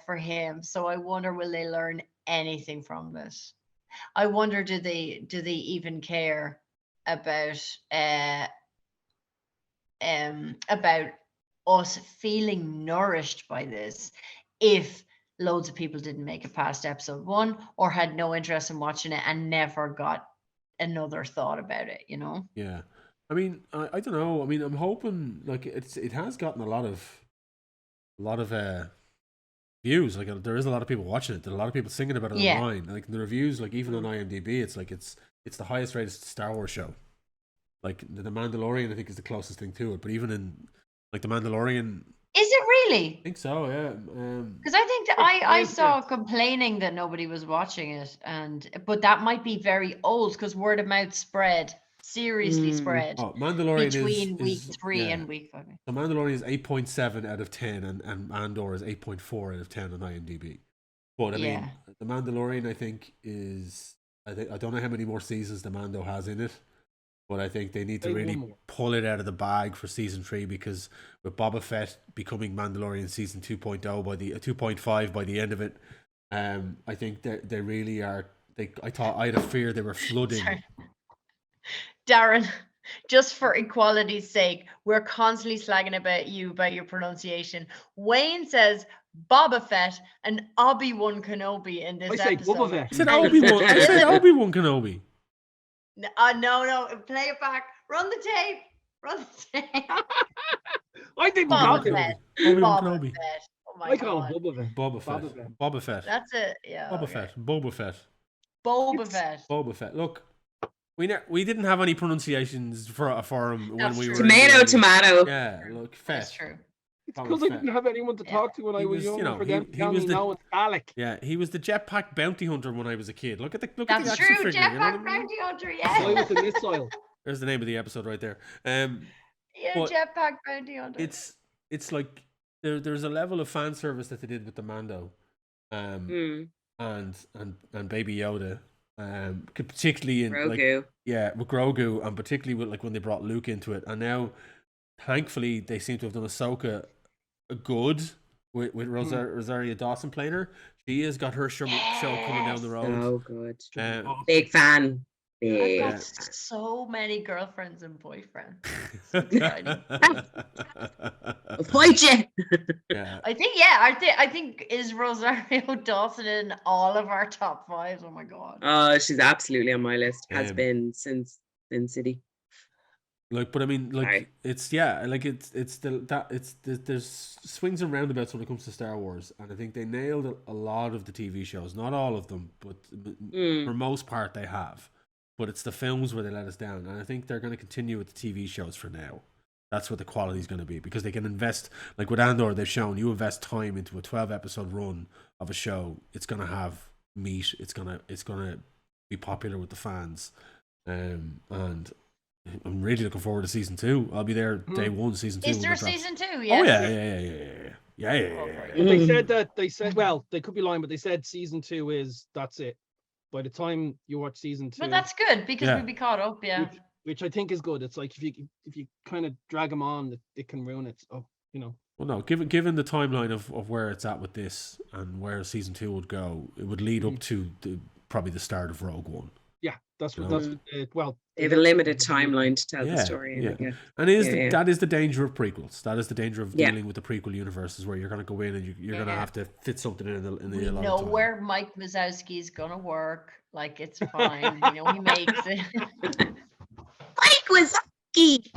Speaker 2: for him. So I wonder, will they learn anything from this? I wonder, do they even care about us feeling nourished by this if loads of people didn't make it past episode 1 or had no interest in watching it and never got another thought about it, you know?
Speaker 1: Yeah. I mean, I don't know. I mean, I'm hoping like it has gotten a lot of views. Like there is a lot of people watching it. There are a lot of people singing about it online. Like the reviews, like even on IMDb, it's like it's the highest rated Star Wars show. Like the Mandalorian, I think, is the closest thing to it. But even in like the Mandalorian,
Speaker 2: is it really?
Speaker 1: I think so. Yeah.
Speaker 2: Because I think that I saw complaining that nobody was watching it, but that might be very old because word of mouth seriously spread.
Speaker 1: Oh, Mandalorian
Speaker 2: between week 3 and week 5.
Speaker 1: So Mandalorian is 8.7 out of 10, and Andor is 8.4 out of 10 on IMDb. But I mean, the Mandalorian, I think, is I don't know how many more seasons the Mando has in it, but I think they need to really pull it out of the bag for season 3 because with Boba Fett becoming Mandalorian season 2.0 by the 2.5 by the end of it, I think they really are. I had a fear they were flooding.
Speaker 2: Sorry. Darren, just for equality's sake, we're constantly slagging about your pronunciation. Wayne says Boba Fett and Obi-Wan Kenobi in this episode.
Speaker 3: Boba Fett.
Speaker 1: I said Obi-Wan. I said Obi-Wan Kenobi.
Speaker 2: No. Play it back. Run the tape.
Speaker 3: I didn't
Speaker 2: Boba
Speaker 3: talk
Speaker 2: Fett.
Speaker 1: Obi-Wan
Speaker 2: Boba
Speaker 1: Kenobi.
Speaker 2: Fett. Oh my
Speaker 3: I call
Speaker 2: god.
Speaker 3: him Boba Fett.
Speaker 1: Boba Fett.
Speaker 2: That's it. Yeah.
Speaker 1: Boba Fett. Boba Fett.
Speaker 2: Boba Fett.
Speaker 1: Boba Fett. Look, we didn't have any pronunciations for him when we were
Speaker 4: tomato.
Speaker 1: Yeah, look, Fett.
Speaker 2: That's true.
Speaker 3: It's because I didn't have anyone to talk to when I was young. For them to tell me now it's Alec.
Speaker 1: Yeah, he was the jetpack bounty hunter when I was a kid. Look at the
Speaker 2: That's
Speaker 1: action
Speaker 2: true.
Speaker 1: figure.
Speaker 2: Jetpack bounty hunter. Yeah.
Speaker 3: I was the missile.
Speaker 1: There's the name of the episode right there.
Speaker 2: Yeah, jetpack bounty hunter.
Speaker 1: It's like there's a level of fan service that they did with the Mando, and Baby Yoda, Particularly in like
Speaker 4: Grogu.
Speaker 1: with Grogu, and particularly with like when they brought Luke into it, and now thankfully they seem to have done Ahsoka good with Rosario Dawson playing her. She has got her show coming down the road.
Speaker 4: So good.
Speaker 1: Um,
Speaker 4: Big fan.
Speaker 2: I've
Speaker 4: Big
Speaker 2: got
Speaker 4: fan.
Speaker 2: so many girlfriends and boyfriends. So exciting.
Speaker 4: I'll fight you.
Speaker 1: yeah.
Speaker 2: I think is Rosario Dawson in all of our top 5s. Oh my god.
Speaker 4: She's absolutely on my list. Has been since Sin City.
Speaker 1: Like, but I mean, like,
Speaker 4: Sorry.
Speaker 1: it's there's swings and roundabouts when it comes to Star Wars, and I think they nailed a lot of the TV shows, not all of them, but for most part they have. But it's the films where they let us down, and I think they're going to continue with the TV shows for now. That's what the quality is going to be, because they can invest, like with Andor, they've shown you invest time into a 12-episode run of a show, it's going to have meat, it's going to be popular with the fans, and I'm really looking forward to season 2. I'll be there day 1, season 2.
Speaker 2: Is there a season 2?
Speaker 1: Yeah.
Speaker 2: Yeah.
Speaker 1: Oh yeah.
Speaker 3: They said well, they could be lying, but they said season 2 that's it. By the time you watch season 2,
Speaker 2: But that's good because we'll be caught up. Yeah.
Speaker 3: Which I think is good. It's like if you kind of drag them on, it can ruin it. So
Speaker 1: Well, no, given the timeline of where it's at with this and where season 2 would go, it would lead up to probably the start of Rogue One.
Speaker 3: Yeah, that's what.
Speaker 4: They have a limited timeline to tell the story.
Speaker 1: Yeah. And that is the danger of prequels. That is the danger of dealing with the prequel universes, where you're going to go in and you're going to have to fit something in the
Speaker 2: We know where Mike Wazowski is going to work. Like, it's fine. We know he makes it.
Speaker 4: Mike Wazowski.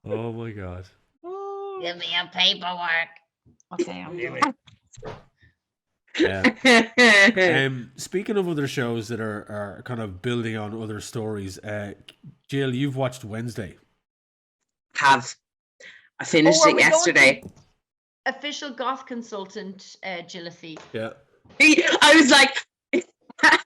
Speaker 1: Oh my god.
Speaker 2: Give me a paperwork. Okay, I'm doing it.
Speaker 1: Yeah. Speaking of other shows that are kind of building on other stories, Jill, you've watched Wednesday.
Speaker 4: I finished it yesterday.
Speaker 2: Official goth consultant, Jillathy.
Speaker 1: Yeah.
Speaker 4: I was like,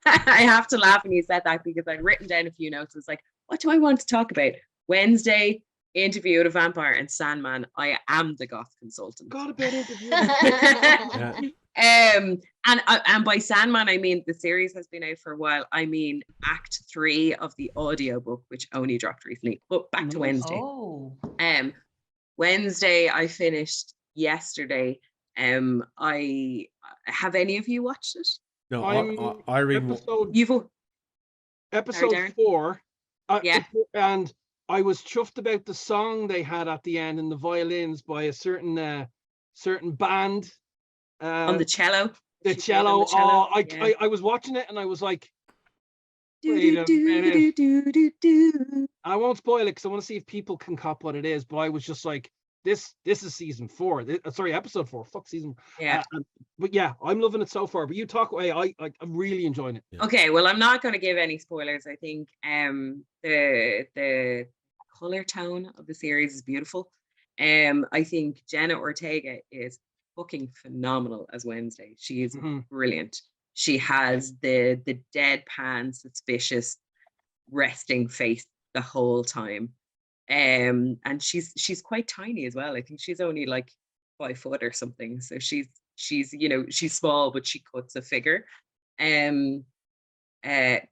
Speaker 4: I have to laugh when you said that, because I'd written down a few notes. It's like, what do I want to talk about? Wednesday, Interview with a Vampire, and Sandman. I am the goth consultant.
Speaker 3: Got a bit interview.
Speaker 4: And by Sandman, I mean the series has been out for a while. I mean Act 3 of the audiobook, which only dropped recently. But back to Wednesday.
Speaker 2: Oh.
Speaker 4: Wednesday I finished yesterday. I have any of you watched it?
Speaker 1: No, Irene.
Speaker 3: Episode 4. And I was chuffed about the song they had at the end and the violins by a certain band.
Speaker 4: On the cello.
Speaker 3: The cello. I was watching it and I was like, wait a minute. I won't spoil it because I want to see if people can cop what it is. But I was just like, this is season 4. Episode 4. Fuck season.
Speaker 4: Yeah.
Speaker 3: But yeah, I'm loving it so far. But you talk away. I'm really enjoying it.
Speaker 1: Yeah.
Speaker 4: Okay, well, I'm not going to give any spoilers. I think the color tone of the series is beautiful. I think Jenna Ortega is fucking phenomenal as Wednesday. She is brilliant. She has the deadpan, suspicious, resting face the whole time. And she's quite tiny as well. I think she's only like 5 foot or something. So she's she's small, but she cuts a figure.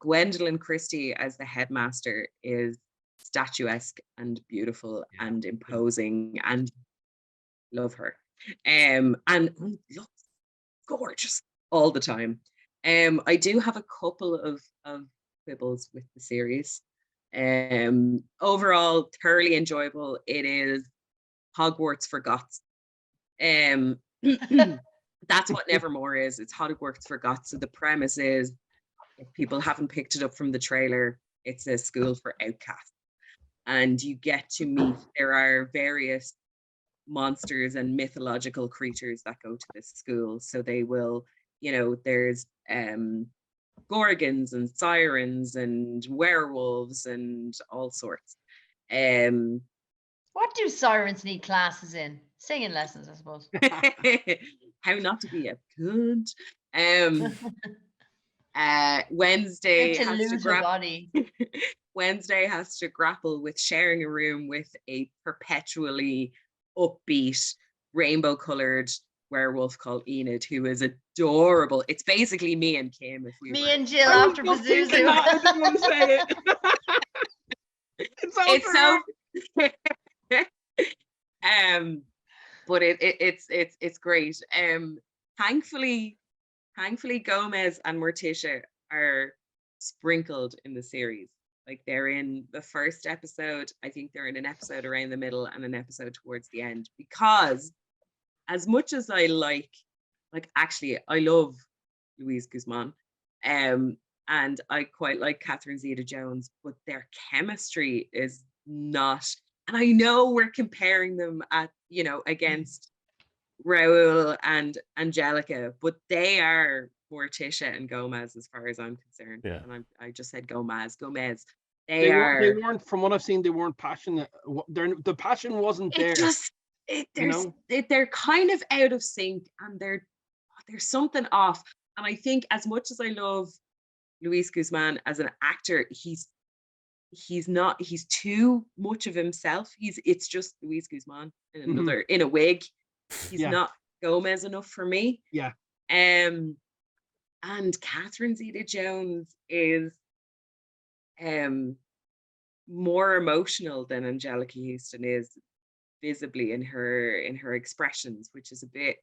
Speaker 4: Gwendolyn Christie as the headmaster is statuesque and beautiful and imposing, and love her. And looks gorgeous all the time. I do have a couple of quibbles with the series. Overall, thoroughly enjoyable. It is Hogwarts for goths. That's what Nevermore is. It's Hogwarts for goths. So the premise is, if people haven't picked it up from the trailer, it's a school for outcasts. And you get to meet, there are various monsters and mythological creatures that go to this school. So they will, there's gorgons and sirens and werewolves and all sorts.
Speaker 2: What do sirens need classes in? Singing lessons, I suppose.
Speaker 4: How not to be a cunt. Wednesday has to Wednesday has to grapple with sharing a room with a perpetually upbeat, rainbow-colored werewolf called Enid, who is adorable. It's basically me and Kim if we
Speaker 2: Me
Speaker 4: were.
Speaker 2: and Jill
Speaker 3: I was
Speaker 2: after
Speaker 3: just thinking
Speaker 2: Pazuzu.
Speaker 3: that, I didn't want to say it.
Speaker 4: It's so but it's great. Thankfully Gomez and Morticia are sprinkled in the series. Like they're in the first episode. I think they're in an episode around the middle and an episode towards the end, because as much as I like actually I love Louise Guzman, and I quite like Catherine Zeta-Jones, but their chemistry is not. And I know we're comparing them against Raul and Angelica, but they are Morticia and Gomez as far as I'm concerned.
Speaker 1: Yeah.
Speaker 4: And I just said Gomez.
Speaker 3: They weren't, from what I've seen, they weren't passionate. The passion wasn't there.
Speaker 4: They're kind of out of sync, and there's something off. And I think as much as I love Luis Guzman as an actor, he's too much of himself. It's just Luis Guzman in a wig. He's not Gomez enough for me.
Speaker 3: Yeah.
Speaker 4: And Catherine Zeta-Jones is more emotional than Angelica Houston is, visibly in her expressions, which is a bit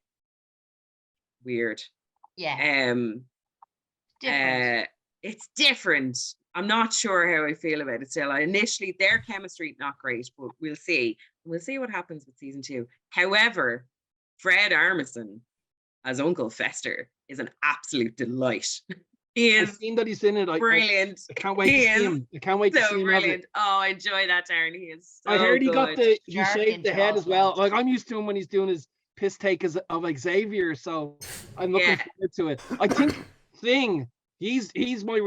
Speaker 4: weird.
Speaker 2: Yeah. Different.
Speaker 4: It's different. I'm not sure how I feel about it still. Initially, their chemistry not great, but we'll see. We'll see what happens with season 2. However, Fred Armisen as Uncle Fester is an absolute delight. He is.
Speaker 3: I've seen that he's in it.
Speaker 4: Brilliant.
Speaker 3: I can't wait to see him. I can't wait to see him.
Speaker 4: Brilliant. Oh, I enjoy that, Darren. He is so
Speaker 3: I heard he got he
Speaker 2: Shark
Speaker 3: shaved the
Speaker 2: into
Speaker 3: head as
Speaker 2: Oswald.
Speaker 3: well. Like, I'm used to him when he's doing his piss take of Xavier, so I'm looking forward to it. I think Thing, he's my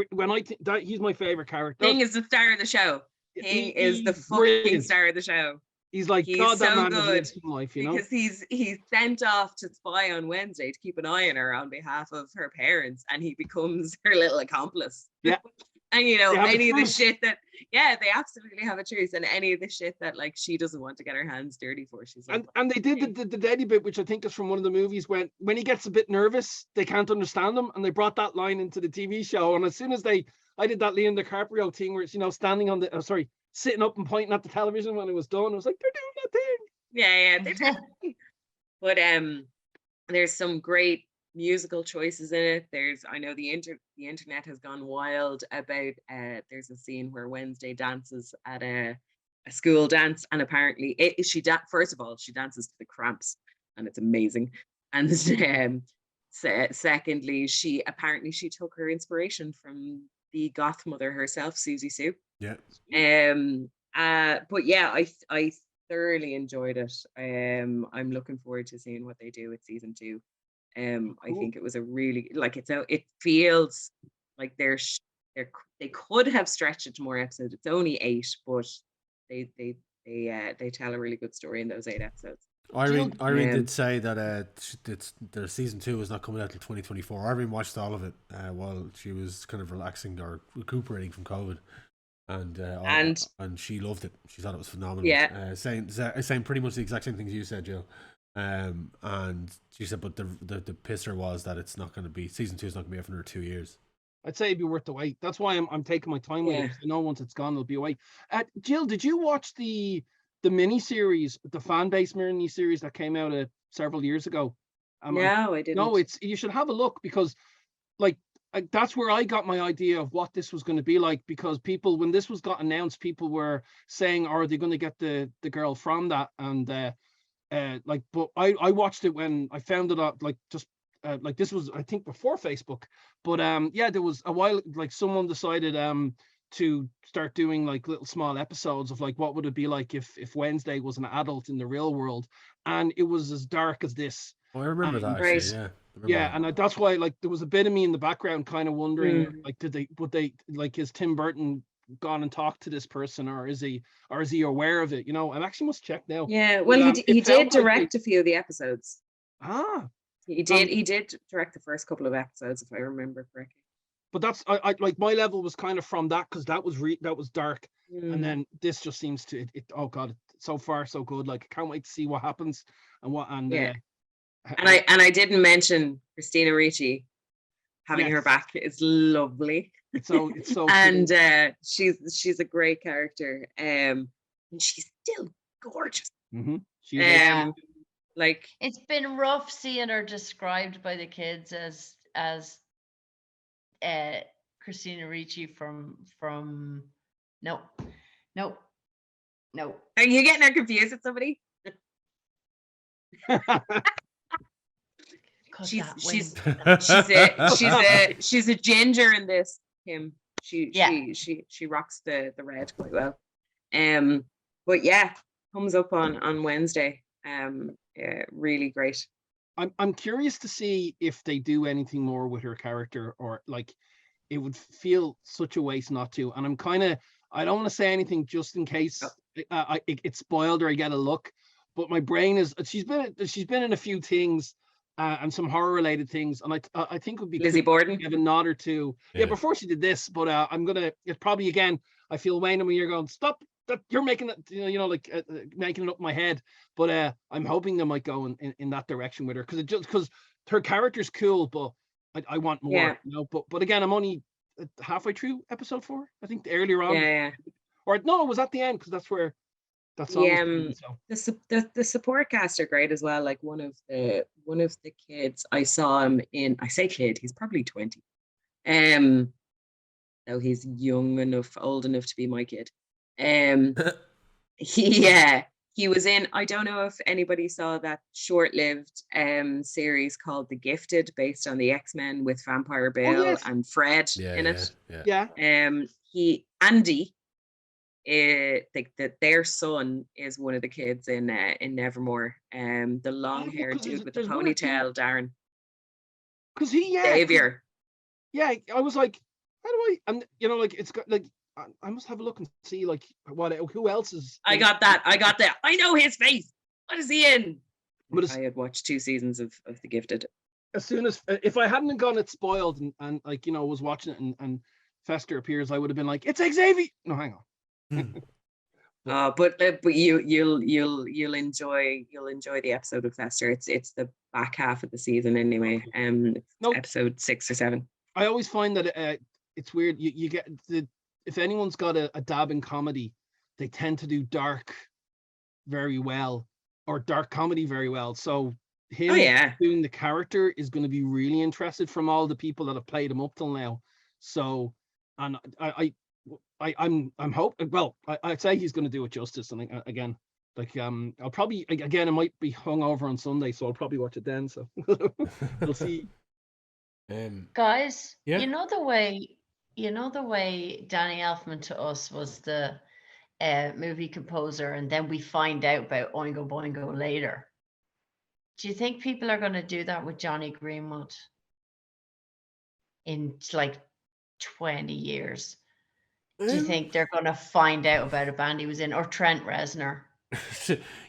Speaker 3: favorite character.
Speaker 4: Thing is the star of the show. Thing is the fucking
Speaker 3: brilliant.
Speaker 4: star of the show.
Speaker 3: He's like,
Speaker 4: He's
Speaker 3: God, that
Speaker 4: so
Speaker 3: man has
Speaker 4: good,
Speaker 3: lived some life,
Speaker 4: because he's sent off to spy on Wednesday to keep an eye on her on behalf of her parents, and he becomes her little accomplice.
Speaker 3: Yeah.
Speaker 4: And
Speaker 3: They have
Speaker 4: any
Speaker 3: a
Speaker 4: of the
Speaker 3: truce.
Speaker 4: shit that they absolutely have a truce, and any of the shit that like she doesn't want to get her hands dirty for, she's like,
Speaker 3: and they did the daddy bit, which I think is from one of the movies, when he gets a bit nervous, they can't understand him, and they brought that line into the TV show. And as soon as I did that Leonardo DiCaprio thing where it's standing on the sitting up and pointing at the television when it was done, I was like, they're doing that thing.
Speaker 4: yeah, they're definitely. But there's some great musical choices in it. I know the internet has gone wild about there's a scene where Wednesday dances at a school dance, and apparently first of all, she dances to the Cramps, and it's amazing. And secondly, she took her inspiration from the goth mother herself, Susie Sue.
Speaker 1: Yeah.
Speaker 4: But yeah, I thoroughly enjoyed it. I'm looking forward to seeing what they do with season 2. I think it was a really it feels like they could have stretched it to more episodes. It's only 8, but they tell a really good story in those 8 episodes.
Speaker 1: Irene did say that their season 2 is not coming out till 2024. Irene watched all of it while she was kind of relaxing or recuperating from COVID, and she loved it. She thought it was phenomenal.
Speaker 4: Yeah,
Speaker 1: saying pretty much the exact same things you said, Jill. And she said, but the pisser was that it's not going to be, season 2 is not going to be out for another 2 years.
Speaker 3: I'd say it'd be worth the wait. That's why I'm taking my time with it. I know once it's gone, it'll be away. Jill, did you watch the mini-series, the fan-based mini-series that came out several years ago?
Speaker 4: No, I didn't.
Speaker 3: No, you should have a look, because that's where I got my idea of what this was going to be like, because people, when this got announced, people were saying, are they going to get the girl from that? And but I watched it when I found it out, this was, I think, before Facebook. But there was a while, someone decided to start doing little small episodes of what would it be like if Wednesday was an adult in the real world, and it was as dark as this.
Speaker 1: Oh, I remember that.
Speaker 4: Right.
Speaker 1: Actually,
Speaker 3: yeah. And that's why there was a bit of me in the background kind of wondering, is Tim Burton gone and talked to this person, or is he aware of it? I actually must check now.
Speaker 4: Yeah, well, he did direct a few of the episodes. He did direct the first couple of episodes, if I remember correctly.
Speaker 3: But that's I my level was kind of from that, because that was dark, and then this just seems to it. Oh God, so far so good. I can't wait to see what happens and what. And
Speaker 4: And I didn't mention Christina Ricci. Having her
Speaker 3: Yes.
Speaker 4: back is lovely.
Speaker 3: It's so
Speaker 4: And
Speaker 3: cool.
Speaker 4: she's a great character. And she's still gorgeous.
Speaker 3: She is
Speaker 2: Yeah.
Speaker 4: Like,
Speaker 2: It's been rough seeing her described by the kids as Christina Ricci from no.
Speaker 4: are you getting her confused with somebody?
Speaker 2: Cut
Speaker 4: She's
Speaker 2: that,
Speaker 4: she's
Speaker 2: Wayne.
Speaker 4: she's a ginger in this, Kim.
Speaker 2: Yeah.
Speaker 4: She rocks the red quite well. But yeah, comes up on Wednesday. Yeah, really great.
Speaker 3: I'm curious to see if they do anything more with her character, or like it would feel such a waste not to. And I don't want to say anything just in case it's spoiled or I get a look. But my brain is she's been in a few things and some horror related things, and I think it would be
Speaker 4: Lizzie
Speaker 3: cool
Speaker 4: Borden.
Speaker 3: to have a nod or two. Yeah, before she did this, but it's probably again. I feel Wayne and me are going stop. That you're making it, making it up in my head. But I'm hoping they might go in that direction with her, because her character's cool, but I want more.
Speaker 4: Yeah.
Speaker 3: But again, I'm only halfway through episode 4. I think earlier on.
Speaker 4: Yeah.
Speaker 3: Or no, it was at the end, because that's where that song was playing, so.
Speaker 4: The support cast are great as well. Like one of the kids, I saw him in. I say kid, he's probably 20. So he's old enough to be my kid. He was in. I don't know if anybody saw that short-lived series called The Gifted, based on the X-Men with Vampire Bill
Speaker 3: yes.
Speaker 4: and Fred in it.
Speaker 3: Yeah.
Speaker 4: Andy. Their son is one of the kids in Nevermore. The long-haired dude with the ponytail, Darren.
Speaker 3: Because
Speaker 4: Xavier.
Speaker 3: Yeah, I was like, how do I? And it's got like I must have a look and see like who else is.
Speaker 4: I got that. I know his face. What is he in?
Speaker 3: But
Speaker 4: I had watched 2 seasons of The Gifted.
Speaker 3: As soon as if I hadn't gone it spoiled and was watching it and Fester appears, I would have been like, it's Xavier. No, hang on.
Speaker 4: But you'll enjoy the episode of Fester. It's the back half of the season anyway. Episode 6 or 7.
Speaker 3: I always find that it's weird. You get if anyone's got a dab in comedy, they tend to do dark very well, or dark comedy very well. So him doing the character is going to be really interested from all the people that have played him up till now. So, and I'm hoping. Well, I'd say he's going to do it justice. And again, like I'll probably I might be hungover on Sunday, so I'll probably watch it then. So we'll see.
Speaker 2: Guys,
Speaker 1: yeah.
Speaker 2: you know the way Danny Elfman to us was the movie composer, and then we find out about Oingo Boingo later. Do you think people are going to do that with Johnny Greenwood in like 20 years? Do you think they're going to find out about a band he was in, or Trent Reznor?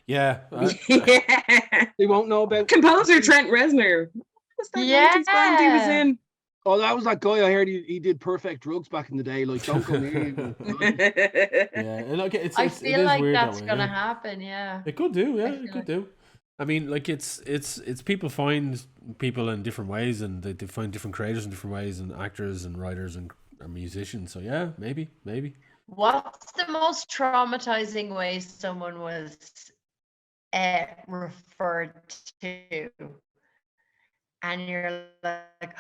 Speaker 1: Yeah.
Speaker 3: They won't know about
Speaker 4: composer Trent Reznor. What was that 90s band he was in?
Speaker 3: Oh, that was that guy I heard he did Perfect Drugs back in the day. Like, don't go near him.
Speaker 1: Yeah, and like
Speaker 2: I feel like that's gonna happen. Yeah,
Speaker 1: it could do. Yeah, it could do. I mean, like it's people find people in different ways, and they find different creators in different ways, and actors and writers and musicians. So yeah, maybe.
Speaker 2: What's the most traumatizing way someone was referred to? And you're like,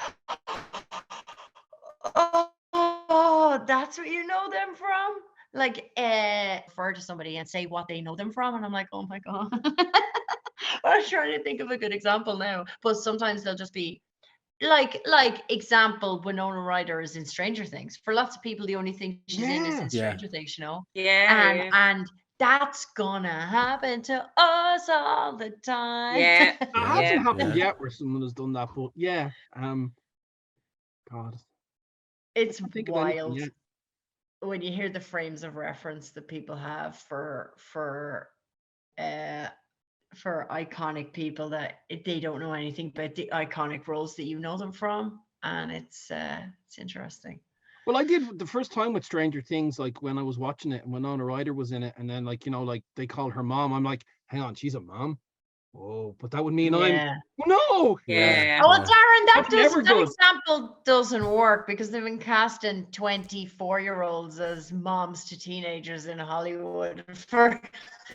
Speaker 2: oh, that's what you know them from? Like, refer to somebody and say what they know them from. And I'm like, oh my God. I'm trying to think of a good example now. But sometimes they'll just be like example, Winona Ryder is in Stranger Things. For lots of people, the only thing she's in is in Stranger Things, you know?
Speaker 4: Yeah.
Speaker 2: And that's gonna happen to us all the time.
Speaker 4: Yeah.
Speaker 3: It hasn't happened yet where someone has done that, but yeah. God.
Speaker 2: It's wild when you hear the frames of reference that people have for iconic people that they don't know anything about the iconic roles that you know them from, and it's interesting.
Speaker 3: Well, I did the first time with Stranger Things, like when I was watching it and Winona Ryder was in it, and then like they call her mom. I'm like, hang on, she's a mom. Oh, but that would mean
Speaker 2: Yeah.
Speaker 3: no.
Speaker 4: Yeah.
Speaker 2: Oh, well, Darren,
Speaker 3: That's never
Speaker 2: that
Speaker 3: good.
Speaker 2: example doesn't work because they've been casting 24-year-olds as moms to teenagers in Hollywood for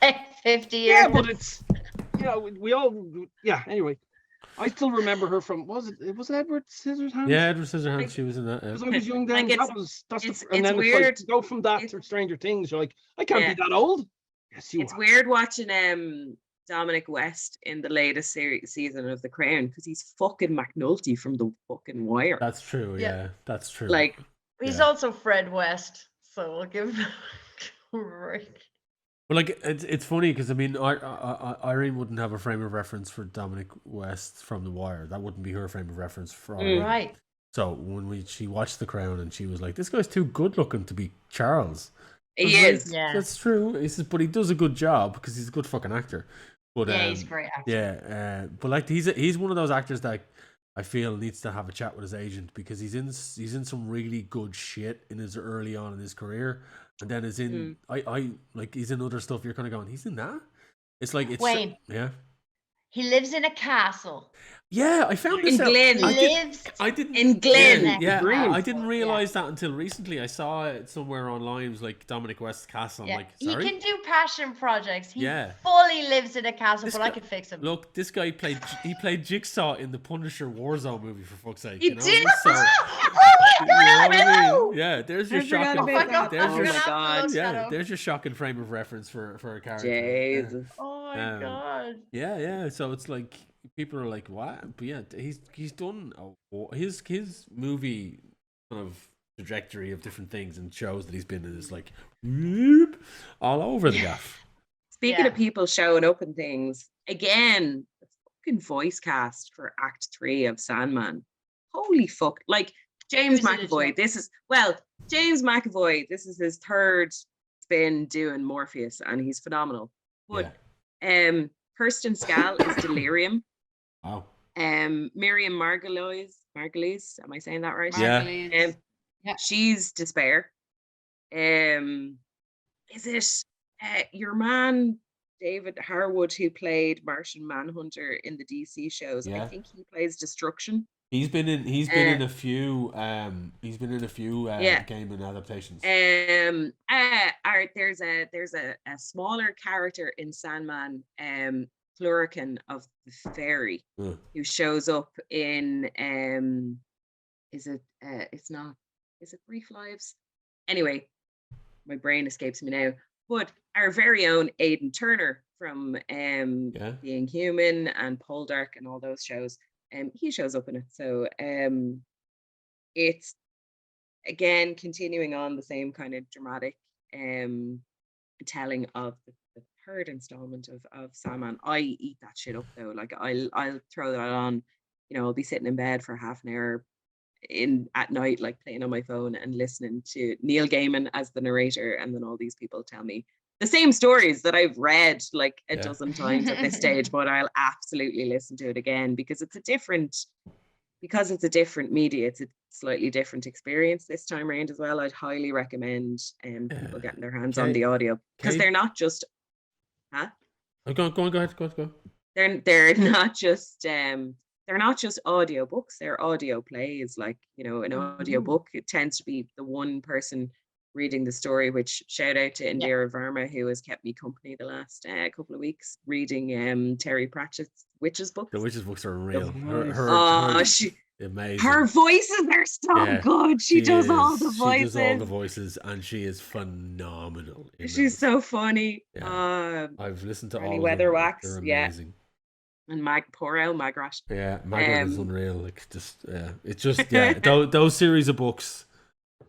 Speaker 2: like 50 years.
Speaker 3: Yeah, but it's we all Anyway, I still remember her from was it Edward Scissorhands?
Speaker 1: Yeah, Edward Scissorhands. She was in that.
Speaker 3: Because I was young then.
Speaker 4: Like,
Speaker 3: And then
Speaker 4: weird.
Speaker 3: It's like, go from that to Stranger Things. You're like, I can't be
Speaker 4: Yeah.
Speaker 3: that old. Yes, you
Speaker 4: It's
Speaker 3: are.
Speaker 4: weird watching Dominic West in the latest season of The Crown because he's fucking McNulty from The fucking Wire.
Speaker 1: That's true.
Speaker 2: Yeah.
Speaker 1: Yeah, that's true.
Speaker 4: Like,
Speaker 2: He's
Speaker 1: Yeah.
Speaker 2: also Fred West, so we'll give him a break.
Speaker 1: But like, it's funny because I mean, Irene wouldn't have a frame of reference for Dominic West from The Wire. That wouldn't be her frame of reference for Irene.
Speaker 2: Right.
Speaker 1: So when she watched The Crown and she was like, "This guy's too good looking to be Charles."
Speaker 4: he
Speaker 1: I was
Speaker 4: is.
Speaker 1: like,
Speaker 2: Yeah.
Speaker 1: That's true. He says, but he does a good job because he's a good fucking actor. But
Speaker 2: Yeah, he's a great actor.
Speaker 1: yeah, but like he's one of those actors that I feel needs to have a chat with his agent because he's in some really good shit in his early on in his career, and then is in I like he's in other stuff. You're kind of going, he's in that. It's like it's
Speaker 2: Wayne.
Speaker 1: yeah.
Speaker 2: He lives in a castle.
Speaker 1: Yeah, I found
Speaker 4: In
Speaker 1: this out.
Speaker 4: Glen.
Speaker 1: I didn't
Speaker 4: In Glen.
Speaker 1: Yeah,
Speaker 3: Green.
Speaker 1: I didn't realize that until recently. I saw it somewhere online. It was like Dominic West's castle. I'm
Speaker 2: Yeah.
Speaker 1: like,
Speaker 2: He
Speaker 1: sorry.
Speaker 2: can do passion projects. He
Speaker 1: Yeah.
Speaker 2: fully lives in a castle,
Speaker 1: This
Speaker 2: but I
Speaker 1: guy-
Speaker 2: could fix him.
Speaker 1: Look, this guy played Jigsaw in the Punisher Warzone movie, for fuck's sake.
Speaker 4: He
Speaker 1: you know
Speaker 4: did?
Speaker 1: what I mean? So,
Speaker 2: Oh my
Speaker 1: you know
Speaker 2: God,
Speaker 1: what I mean?
Speaker 2: no!
Speaker 1: Yeah, there's your
Speaker 4: I forgot
Speaker 1: shocking.
Speaker 4: about that.
Speaker 1: There's
Speaker 4: Oh
Speaker 1: your
Speaker 4: my
Speaker 2: I'm gonna have to
Speaker 4: God.
Speaker 2: look that
Speaker 1: yeah,
Speaker 2: up.
Speaker 1: there's your shocking frame of reference for a character. Yeah.
Speaker 4: Jesus.
Speaker 2: Oh my
Speaker 1: Um,
Speaker 2: God.
Speaker 1: Yeah. So it's like people are like, what? But yeah, he's done his movie kind of trajectory of different things and shows that he's been in is like whoop, all over the gaff.
Speaker 4: Speaking
Speaker 2: Yeah.
Speaker 4: of people showing up and things, again, the fucking voice cast for Act 3 of Sandman. Holy fuck. Like, James
Speaker 2: Who's in it,
Speaker 4: McAvoy,
Speaker 2: Joe?
Speaker 4: James McAvoy, this is his third spin doing Morpheus, and he's phenomenal. But Kirsten Scal is Delirium.
Speaker 1: Wow.
Speaker 4: Miriam Margolyes, am I saying that right?
Speaker 1: Yeah.
Speaker 2: Margulies. Yeah.
Speaker 4: She's Despair. Is it your man David Harwood who played Martian Manhunter in the DC shows?
Speaker 1: Yeah.
Speaker 4: I think he plays Destruction.
Speaker 1: He's been in a few gaming adaptations.
Speaker 4: There's a smaller character in Sandman, Plurican of the Fairy, who shows up in is it Brief Lives? Anyway, my brain escapes me now. But our very own Aidan Turner from Being Human and Poldark and all those shows, he shows up in it. So it's again continuing on the same kind of dramatic telling of the third installment of Sandman. I eat that shit up though. Like I'll throw that on. You know, I'll be sitting in bed for half an hour at night, like playing on my phone and listening to Neil Gaiman as the narrator, and then all these people tell me the same stories that I've read like a dozen times at this stage, but I'll absolutely listen to it again because it's a different media. It's a slightly different experience this time around as well. I'd highly recommend people getting their hands on the audio because they're not just
Speaker 1: Go ahead.
Speaker 4: They're not just audiobooks, they're audio plays. Like, you know, an audiobook, it tends to be the one person reading the story, which shout out to Indira Verma, who has kept me company the last couple of weeks reading Terry Pratchett's Witches books.
Speaker 1: The Witches books are real. Amazing.
Speaker 4: Her voices are so good. She does all the voices.
Speaker 1: She does all the voices, and she is phenomenal.
Speaker 4: She's so funny.
Speaker 1: Yeah. I've listened to all of
Speaker 4: Weatherwax,
Speaker 1: them. They're amazing.
Speaker 4: And Magrat.
Speaker 1: Yeah, Magrat is unreal. Like it's just those series of books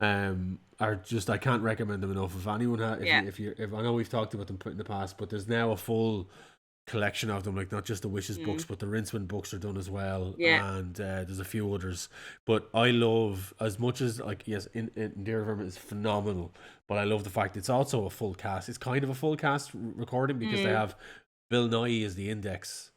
Speaker 1: are just, I can't recommend them enough. If anyone if I know we've talked about them in the past, but there's now a full collection of them, like not just the Witches books, but the Rincewind books are done as well. And there's a few others. But I love, as much as Indira Verma is phenomenal, but I love the fact it's also a full cast. It's kind of a full cast recording because they have Bill Nighy as the Index.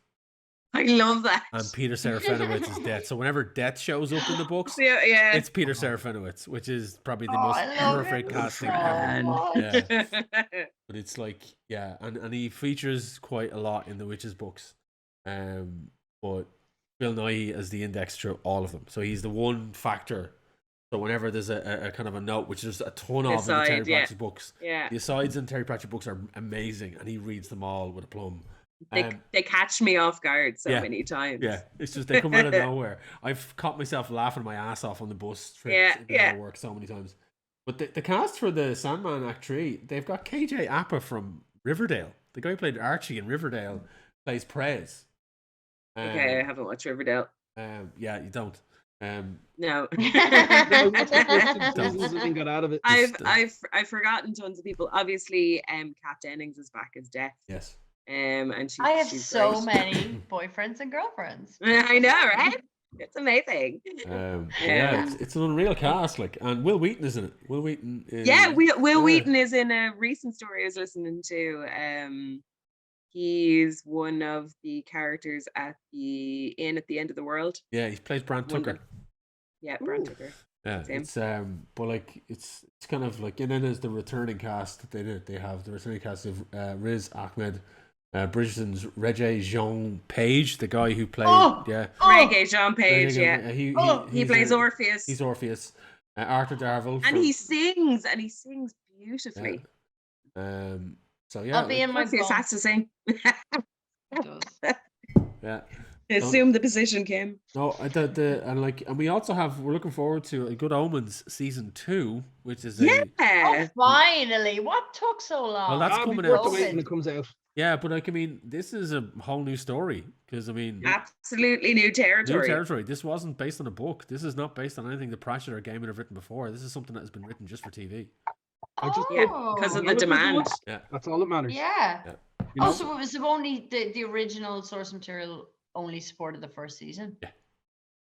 Speaker 4: I love that.
Speaker 1: And Peter Serafinowicz is Death. So whenever Death shows up in the books, it's Peter Serafinowicz, which is probably the most perfect casting ever. Yeah. But it's like, and he features quite a lot in the Witches books. But Bill Nighy as the index through all of them. So he's the one factor. So whenever there's a kind of a note, which there's a ton of in the Terry Pratchett books,
Speaker 4: Yeah.
Speaker 1: the asides in Terry Pratchett books are amazing, and he reads them all with a plum.
Speaker 4: They catch me off guard so many times.
Speaker 1: Yeah, it's just they come out of nowhere. I've caught myself laughing my ass off on the bus trips to work so many times. But the cast for the Sandman Act 3, they've got KJ Apa from Riverdale. The guy who played Archie in Riverdale plays Prez.
Speaker 4: Okay, I haven't watched Riverdale.
Speaker 1: Yeah, you don't.
Speaker 4: No.
Speaker 3: Got out of it.
Speaker 4: I've forgotten tons of people. Obviously, Kat Dennings is back as Death.
Speaker 1: Yes.
Speaker 4: And
Speaker 2: I have
Speaker 4: she's
Speaker 2: so
Speaker 4: great.
Speaker 2: many boyfriends and girlfriends.
Speaker 4: I know, right? It's amazing.
Speaker 1: It's an unreal cast, like, and Will Wheaton is in it. Will Wheaton is,
Speaker 4: Will Wheaton is in a recent story I was listening to. He's one of the characters at the inn at the end of the world.
Speaker 1: Yeah, he plays Bran Tucker.
Speaker 4: Bran Tucker.
Speaker 1: Yeah,
Speaker 4: Same.
Speaker 1: it's but like it's kind of like, and then there's the returning cast. They have the returning cast of Riz Ahmed, Bridgerton's Regé Jean Page, the guy who played
Speaker 4: Regé Jean Page. He plays Orpheus.
Speaker 1: He's Orpheus. Arthur Darvill,
Speaker 4: and he sings beautifully.
Speaker 1: So yeah,
Speaker 2: I'll be in my
Speaker 4: Orpheus has to sing.
Speaker 1: Yeah.
Speaker 4: Assume the position, Kim.
Speaker 1: No, and we also we're looking forward to Good Omens season 2, which is
Speaker 2: finally! What took so long?
Speaker 1: Well, that's coming out
Speaker 3: when it comes out.
Speaker 1: Yeah, but like, I mean, this is a whole new story because, I mean,
Speaker 4: absolutely new territory.
Speaker 1: New territory. This wasn't based on a book. This is not based on anything that Pratchett or Gaiman have written before. This is something that has been written just for TV.
Speaker 4: Because of the demand.
Speaker 3: Yeah, that's all that matters.
Speaker 2: Yeah.
Speaker 3: You know?
Speaker 2: Also, it was only the original source material only supported the first season.
Speaker 1: Yeah.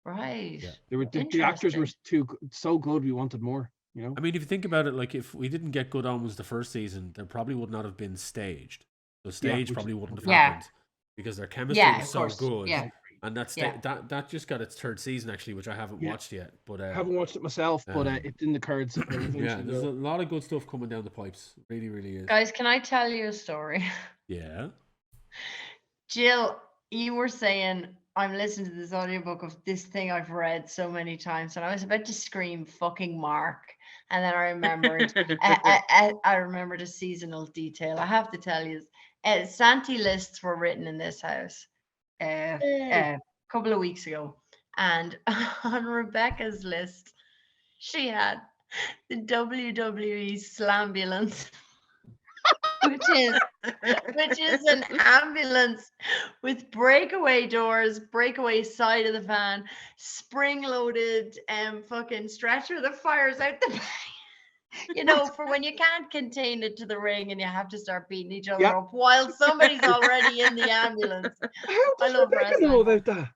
Speaker 2: Right.
Speaker 1: Yeah.
Speaker 3: The actors were so good. We wanted more. You know.
Speaker 1: I mean, if you think about it, like if we didn't get Good Omens the first season, there probably would not have been staged. The stage probably wouldn't have happened because their chemistry was so good.
Speaker 2: Yeah.
Speaker 1: And that just got its third season actually, which I haven't watched yet. But I
Speaker 3: haven't watched it myself, but it's in the cards.
Speaker 1: There's a lot of good stuff coming down the pipes. Really, really is.
Speaker 2: Guys, can I tell you a story?
Speaker 1: Yeah.
Speaker 2: Jill, you were saying I'm listening to this audiobook of this thing I've read so many times, and I was about to scream "fucking Mark," and then I remembered. I remembered a seasonal detail. I have to tell you, Santi lists were written in this house a couple of weeks ago, and on Rebecca's list, she had the WWE Slambulance. which is an ambulance with breakaway doors, breakaway side of the van, spring-loaded fucking stretcher that fires out the back. You know, for when you can't contain it to the ring and you have to start beating each other up while somebody's already in the ambulance. I love wrestling.
Speaker 3: Know about that.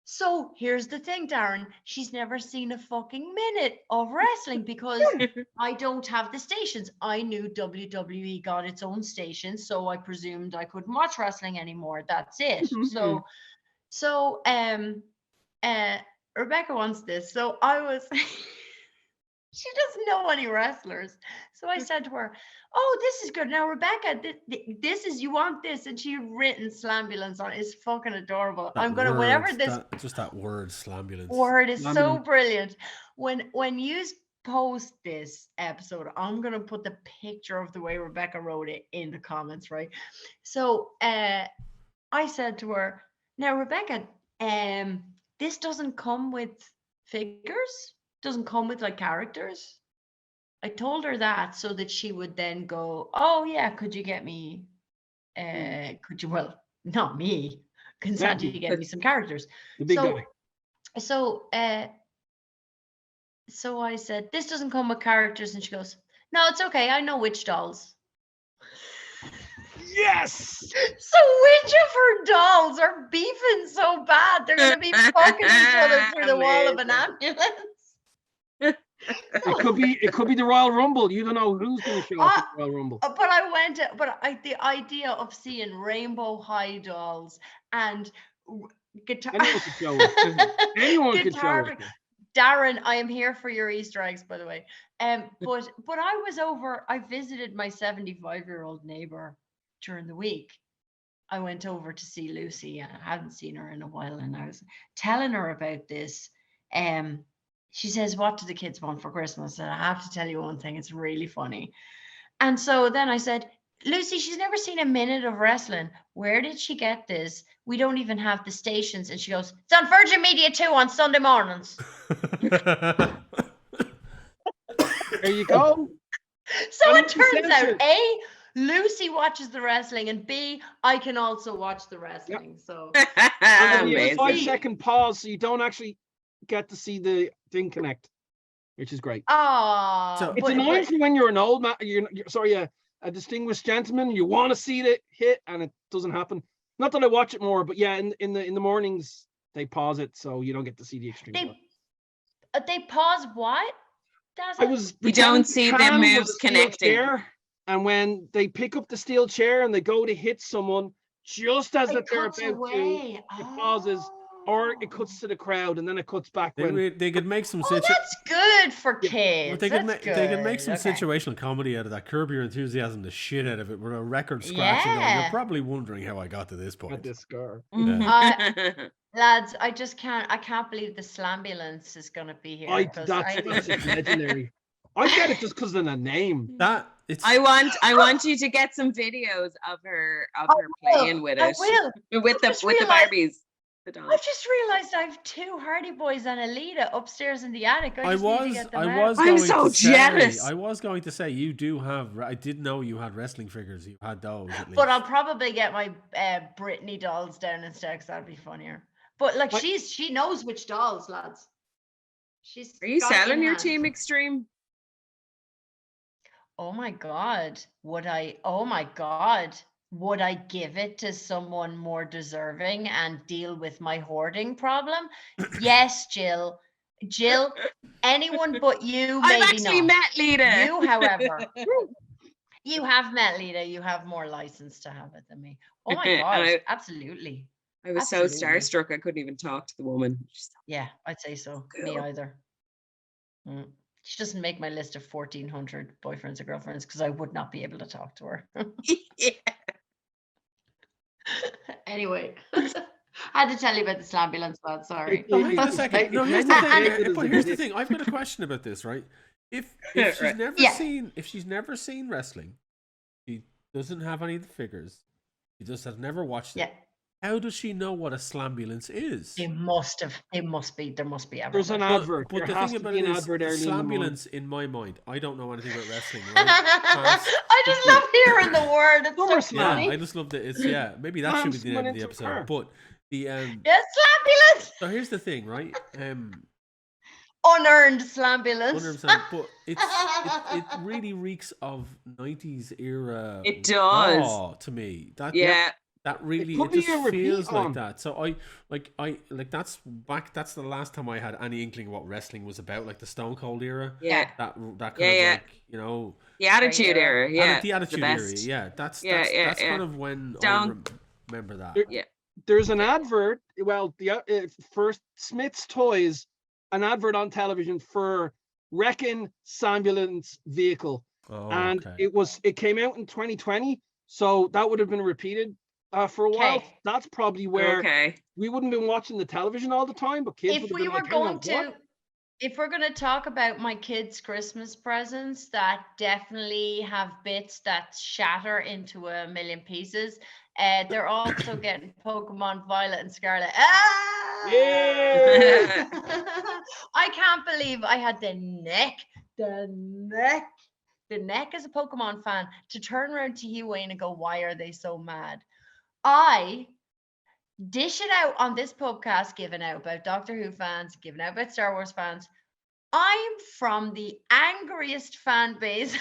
Speaker 2: So here's the thing, Darren. She's never seen a fucking minute of wrestling because I don't have the stations. I knew WWE got its own station, so I presumed I couldn't watch wrestling anymore. That's it. So Rebecca wants this. So I was she doesn't know any wrestlers. So I said to her, "Oh, this is good. Now, Rebecca, this is, you want this?" And she had written Slambulance on it. It's fucking adorable. I'm going to, whenever this...
Speaker 1: Just that word, Slambulance.
Speaker 2: Word is so brilliant. When you post this episode, I'm going to put the picture of the way Rebecca wrote it in the comments, right? So I said to her, "Now, Rebecca, this doesn't come with figures? Doesn't come with like characters?" I told her that so that she would then go, "Oh yeah, could you get me could you, well, not me, can Santi get me some characters?"
Speaker 3: The big guy.
Speaker 2: So I said, "This doesn't come with characters," and she goes, "No, it's okay, I know witch dolls."
Speaker 3: Yes.
Speaker 2: So which of her dolls are beefing so bad they're gonna be fucking each other through the wall of an ambulance?
Speaker 3: It could be the Royal Rumble. You don't know who's going to show up at the Royal Rumble.
Speaker 2: But the idea of seeing rainbow high dolls and guitar.
Speaker 3: Anyone could show up. Anyone could show up.
Speaker 2: Darren, I am here for your Easter eggs, by the way. But I visited my 75-year-old neighbor during the week, I went over to see Lucy, and I hadn't seen her in a while, and I was telling her about this. She says, "What do the kids want for Christmas?" And I have to tell you one thing, it's really funny. And so then I said, "Lucy, she's never seen a minute of wrestling. Where did she get this? We don't even have the stations." And she goes, "It's on Virgin Media 2 on Sunday mornings."
Speaker 3: There you go.
Speaker 2: So
Speaker 3: And
Speaker 2: it
Speaker 3: it's
Speaker 2: turns out,
Speaker 3: censored.
Speaker 2: A, Lucy watches the wrestling, and B, I can also watch the wrestling. So
Speaker 3: And you have a
Speaker 4: Amazing.
Speaker 3: 5-second pause, so you don't actually get to see the thing connect, which is great.
Speaker 1: So-
Speaker 3: It's annoying for when you're an old man, a distinguished gentleman. You want to see the hit, and it doesn't happen. Not that I watch it more, but yeah, in the mornings they pause it, so you don't get to see the extreme.
Speaker 2: they pause what? Does
Speaker 3: I
Speaker 2: it?
Speaker 3: was.
Speaker 4: You don't
Speaker 3: pretending
Speaker 4: see the
Speaker 3: Can was
Speaker 4: moves
Speaker 3: a steel
Speaker 4: connecting.
Speaker 3: chair, and when they pick up the steel chair and they go to hit someone, just as
Speaker 2: It
Speaker 3: they're
Speaker 2: cuts
Speaker 3: about
Speaker 2: away.
Speaker 3: to, it pauses, or it cuts to the crowd, and then it cuts back when.
Speaker 1: They could make some
Speaker 2: Oh, that's good for
Speaker 3: Yeah.
Speaker 2: kids.
Speaker 1: they could
Speaker 2: That's
Speaker 1: they could make
Speaker 2: good.
Speaker 1: some
Speaker 2: Okay.
Speaker 1: situational comedy out of that. Curb Your Enthusiasm, the shit out of it, with a record scratch. And going,
Speaker 2: Yeah.
Speaker 1: you're probably wondering how I got to this
Speaker 3: At
Speaker 1: point.
Speaker 3: this scar.
Speaker 2: Lads, I can't believe the Slambulance is gonna be here.
Speaker 3: That's just legendary. I get it just because of the name.
Speaker 1: That it's
Speaker 4: I want you to get some videos of her playing with
Speaker 2: I
Speaker 4: it.
Speaker 2: will.
Speaker 4: With the
Speaker 2: I just realized-
Speaker 4: Barbies. The dolls.
Speaker 2: I've just realized I have 2 Hardy Boys and a Lita upstairs in the attic. I just need to get them
Speaker 1: I
Speaker 2: out.
Speaker 1: was
Speaker 4: I'm
Speaker 1: going
Speaker 4: so
Speaker 1: to say,
Speaker 4: jealous.
Speaker 1: I was going to say you do have. I did know you had wrestling figures. You had those at least.
Speaker 2: But I'll probably get my Britney dolls down instead, because that'd be funnier. But like,
Speaker 3: What?
Speaker 2: she knows which dolls, lads. She's.
Speaker 4: Are you
Speaker 2: got it in
Speaker 4: selling your
Speaker 2: hand.
Speaker 4: Team Extreme?
Speaker 2: Oh my God. Would I? Oh my God. Would I give it to someone more deserving and deal with my hoarding problem? Yes, Jill. Jill, anyone but you,
Speaker 4: I've
Speaker 2: maybe
Speaker 4: actually
Speaker 2: not.
Speaker 4: met Lita.
Speaker 2: You, however, you have met Lita. You have more license to have it than me. Oh my
Speaker 4: And
Speaker 2: God, absolutely.
Speaker 4: I was so
Speaker 2: Absolutely.
Speaker 4: starstruck I couldn't even talk to the woman. She's
Speaker 2: Yeah, I'd say so. Me
Speaker 4: Cool.
Speaker 2: either. She doesn't make my list of 1,400 boyfriends or girlfriends, because I would not be able to talk to her.
Speaker 4: yeah.
Speaker 2: Anyway, I had to tell you about the Slambulance, lad. Sorry.
Speaker 1: No, hang on a second. No, here's the thing. But here's the thing. I've got a question about this, right? If she's
Speaker 4: Right.
Speaker 1: never
Speaker 2: Yeah.
Speaker 1: seen wrestling, she doesn't have any of the figures. She just has never watched it.
Speaker 2: Yeah,
Speaker 1: How does she know what a Slambulance is?
Speaker 2: they must have. It must be. There must be.
Speaker 3: There's an
Speaker 2: everywhere.
Speaker 3: advert.
Speaker 1: But
Speaker 3: There
Speaker 1: the
Speaker 3: has
Speaker 1: thing
Speaker 3: to
Speaker 1: about
Speaker 3: be
Speaker 1: it
Speaker 3: an
Speaker 1: is,
Speaker 3: advert early in the morning.
Speaker 1: Slambulance, in my mind, I don't know anything about wrestling. Right?
Speaker 2: I just love hearing the word. It's so
Speaker 3: SummerSlam.
Speaker 1: Yeah,
Speaker 2: funny.
Speaker 1: I just love that. It's maybe that should be the name of the episode. But the
Speaker 2: Yes, Slambulance.
Speaker 1: so here's the thing, right?
Speaker 2: Unearned Slambulance.
Speaker 1: 100%, but it really reeks of 90s era.
Speaker 4: It does.
Speaker 1: Raw to me. That really
Speaker 3: put
Speaker 1: it
Speaker 3: me
Speaker 1: just
Speaker 3: on repeat
Speaker 1: feels like
Speaker 3: on.
Speaker 1: that. So I that's the last time I had any inkling what wrestling was about, like the Stone Cold era.
Speaker 4: Yeah.
Speaker 1: That kind of
Speaker 4: Yeah.
Speaker 1: like,
Speaker 4: The Attitude Era. Yeah.
Speaker 1: the Attitude
Speaker 4: the
Speaker 1: Era.
Speaker 4: best.
Speaker 1: Yeah, that's
Speaker 4: Yeah.
Speaker 1: kind of when
Speaker 4: Don't-
Speaker 1: I remember that.
Speaker 3: There's an advert. Well, the first Smith's Toys, an advert on television for Wrecking Ambulance Vehicle,
Speaker 1: Oh,
Speaker 3: and
Speaker 1: okay.
Speaker 3: it came out in 2020, so that would have been repeated for a while.
Speaker 2: Okay.
Speaker 3: That's probably where
Speaker 4: Okay.
Speaker 3: we wouldn't have been watching the television all the time, but kids
Speaker 2: If
Speaker 3: would have
Speaker 2: we
Speaker 3: been
Speaker 2: were
Speaker 3: like, "Hang on,
Speaker 2: going
Speaker 3: what?"
Speaker 2: to, if we're going to talk about my kids' Christmas presents that definitely have bits that shatter into a million pieces, they're also getting Pokemon Violet and Scarlet. Ah!
Speaker 3: Yeah.
Speaker 2: I can't believe I had the neck as a Pokemon fan to turn around to you, Wayne, and go, "Why are they so mad?" I dish it out on this podcast, giving out about Doctor Who fans, giving out about Star Wars fans. I'm from the angriest fan base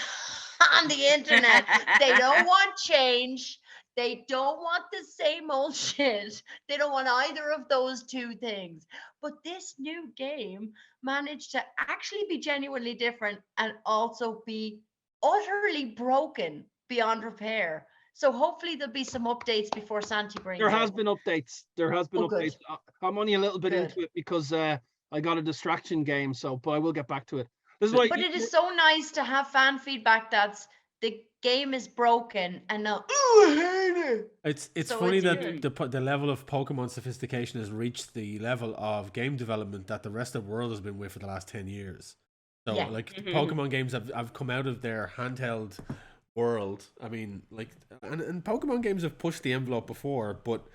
Speaker 2: on the internet. They don't want change. They don't want the same old shit. They don't want either of those two things. But this new game managed to actually be genuinely different and also be utterly broken beyond repair. So hopefully there'll be some updates before Santi brings
Speaker 3: There
Speaker 2: it.
Speaker 3: has been updates. There has been
Speaker 2: Oh, good.
Speaker 3: updates. I'm only a little bit
Speaker 2: Good.
Speaker 3: into it because I got a distraction game. So, but I will get back to it. This is why.
Speaker 2: But it is so nice to have fan feedback that's the game is broken, and now, oh, I hate it.
Speaker 1: It's
Speaker 2: So
Speaker 1: funny
Speaker 2: it's
Speaker 1: that
Speaker 2: weird.
Speaker 1: the level of Pokemon sophistication has reached the level of game development that the rest of the world has been with for the last 10 years. So
Speaker 2: Yeah.
Speaker 1: like
Speaker 4: Mhm.
Speaker 1: Pokemon games have come out of their handheld world. I mean, like, and Pokemon games have pushed the envelope before, but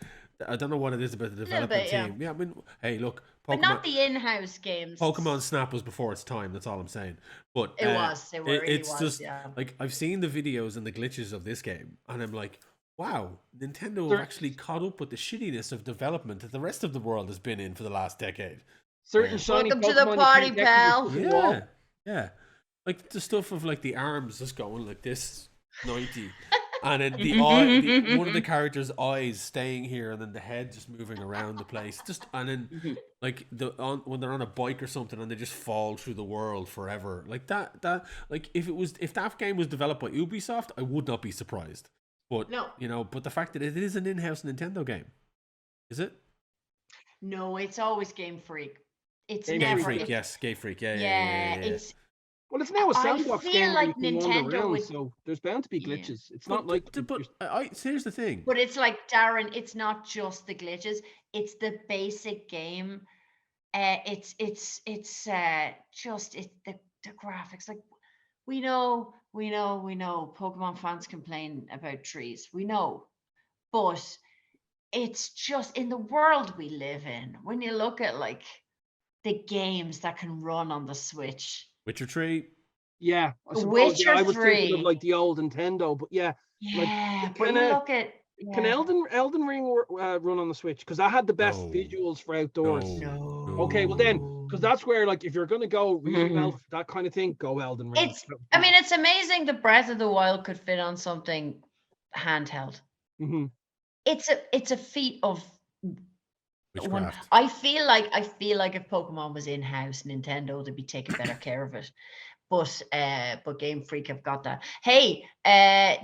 Speaker 1: I don't know what it is about the
Speaker 2: little
Speaker 1: development
Speaker 2: bit, yeah.
Speaker 1: team. Yeah, I mean, hey, look,
Speaker 2: But not the in-house games.
Speaker 1: Pokemon Snap was before its time. That's all I'm saying. But
Speaker 2: It was. It really
Speaker 1: it's
Speaker 2: was.
Speaker 1: just
Speaker 2: Yeah.
Speaker 1: like I've seen the videos and the glitches of this game, and I'm like, wow, Nintendo have
Speaker 3: There-
Speaker 1: actually caught up with the shittiness of development that the rest of the world has been in for the last decade.
Speaker 3: Certain
Speaker 1: Yeah.
Speaker 3: shiny
Speaker 2: Welcome to the
Speaker 3: Pokemon you
Speaker 2: party,
Speaker 3: can't get 'cause
Speaker 2: pal.
Speaker 3: they're stuck in the wall.
Speaker 1: Yeah, yeah, like the stuff of like the arms just going like this 90. And then one of the characters' eyes staying here, and then the head just moving around the place. Just and then like when they're on a bike or something, and they just fall through the world forever. Like that like if that game was developed by Ubisoft, I would not be surprised. But
Speaker 2: No.
Speaker 1: but the fact that it is an in-house Nintendo game, is it?
Speaker 2: No, it's always Game Freak. It's
Speaker 3: Game
Speaker 1: Game
Speaker 2: never.
Speaker 1: Freak,
Speaker 2: it's-
Speaker 1: yes, Game Freak, yeah.
Speaker 2: It's.
Speaker 3: Well, it's now a
Speaker 2: I
Speaker 3: sandbox
Speaker 2: feel
Speaker 3: game
Speaker 2: like
Speaker 3: where you can wander
Speaker 2: Nintendo
Speaker 3: around,
Speaker 2: would-
Speaker 3: so there's bound to be
Speaker 2: Yeah.
Speaker 3: glitches. It's not like
Speaker 1: here's the thing.
Speaker 2: But it's like, Darren, it's not just the glitches, it's the basic game. It's just the graphics. Like, we know Pokemon fans complain about trees. We know. But it's just in the world we live in. When you look at like the games that can run on the Switch.
Speaker 1: Witcher 3.
Speaker 3: yeah, I suppose,
Speaker 2: Witcher
Speaker 3: I was thinking
Speaker 2: 3.
Speaker 3: of like the old Nintendo, but yeah,
Speaker 2: Yeah, but
Speaker 3: can,
Speaker 2: you look at
Speaker 3: can Elden Ring run on the Switch? Because I had the best
Speaker 1: No.
Speaker 3: visuals for outdoors.
Speaker 2: No.
Speaker 3: Okay, well then, because that's where like if you're gonna go really well
Speaker 4: Mhm.
Speaker 3: for that kind of thing, go Elden Ring.
Speaker 2: It's amazing the Breath of the Wild could fit on something handheld.
Speaker 3: hmm
Speaker 2: It's a feat of one.
Speaker 1: Witchcraft.
Speaker 2: I feel like if Pokemon was in house, Nintendo would be taking better care of it. But Game Freak have got that. Hey,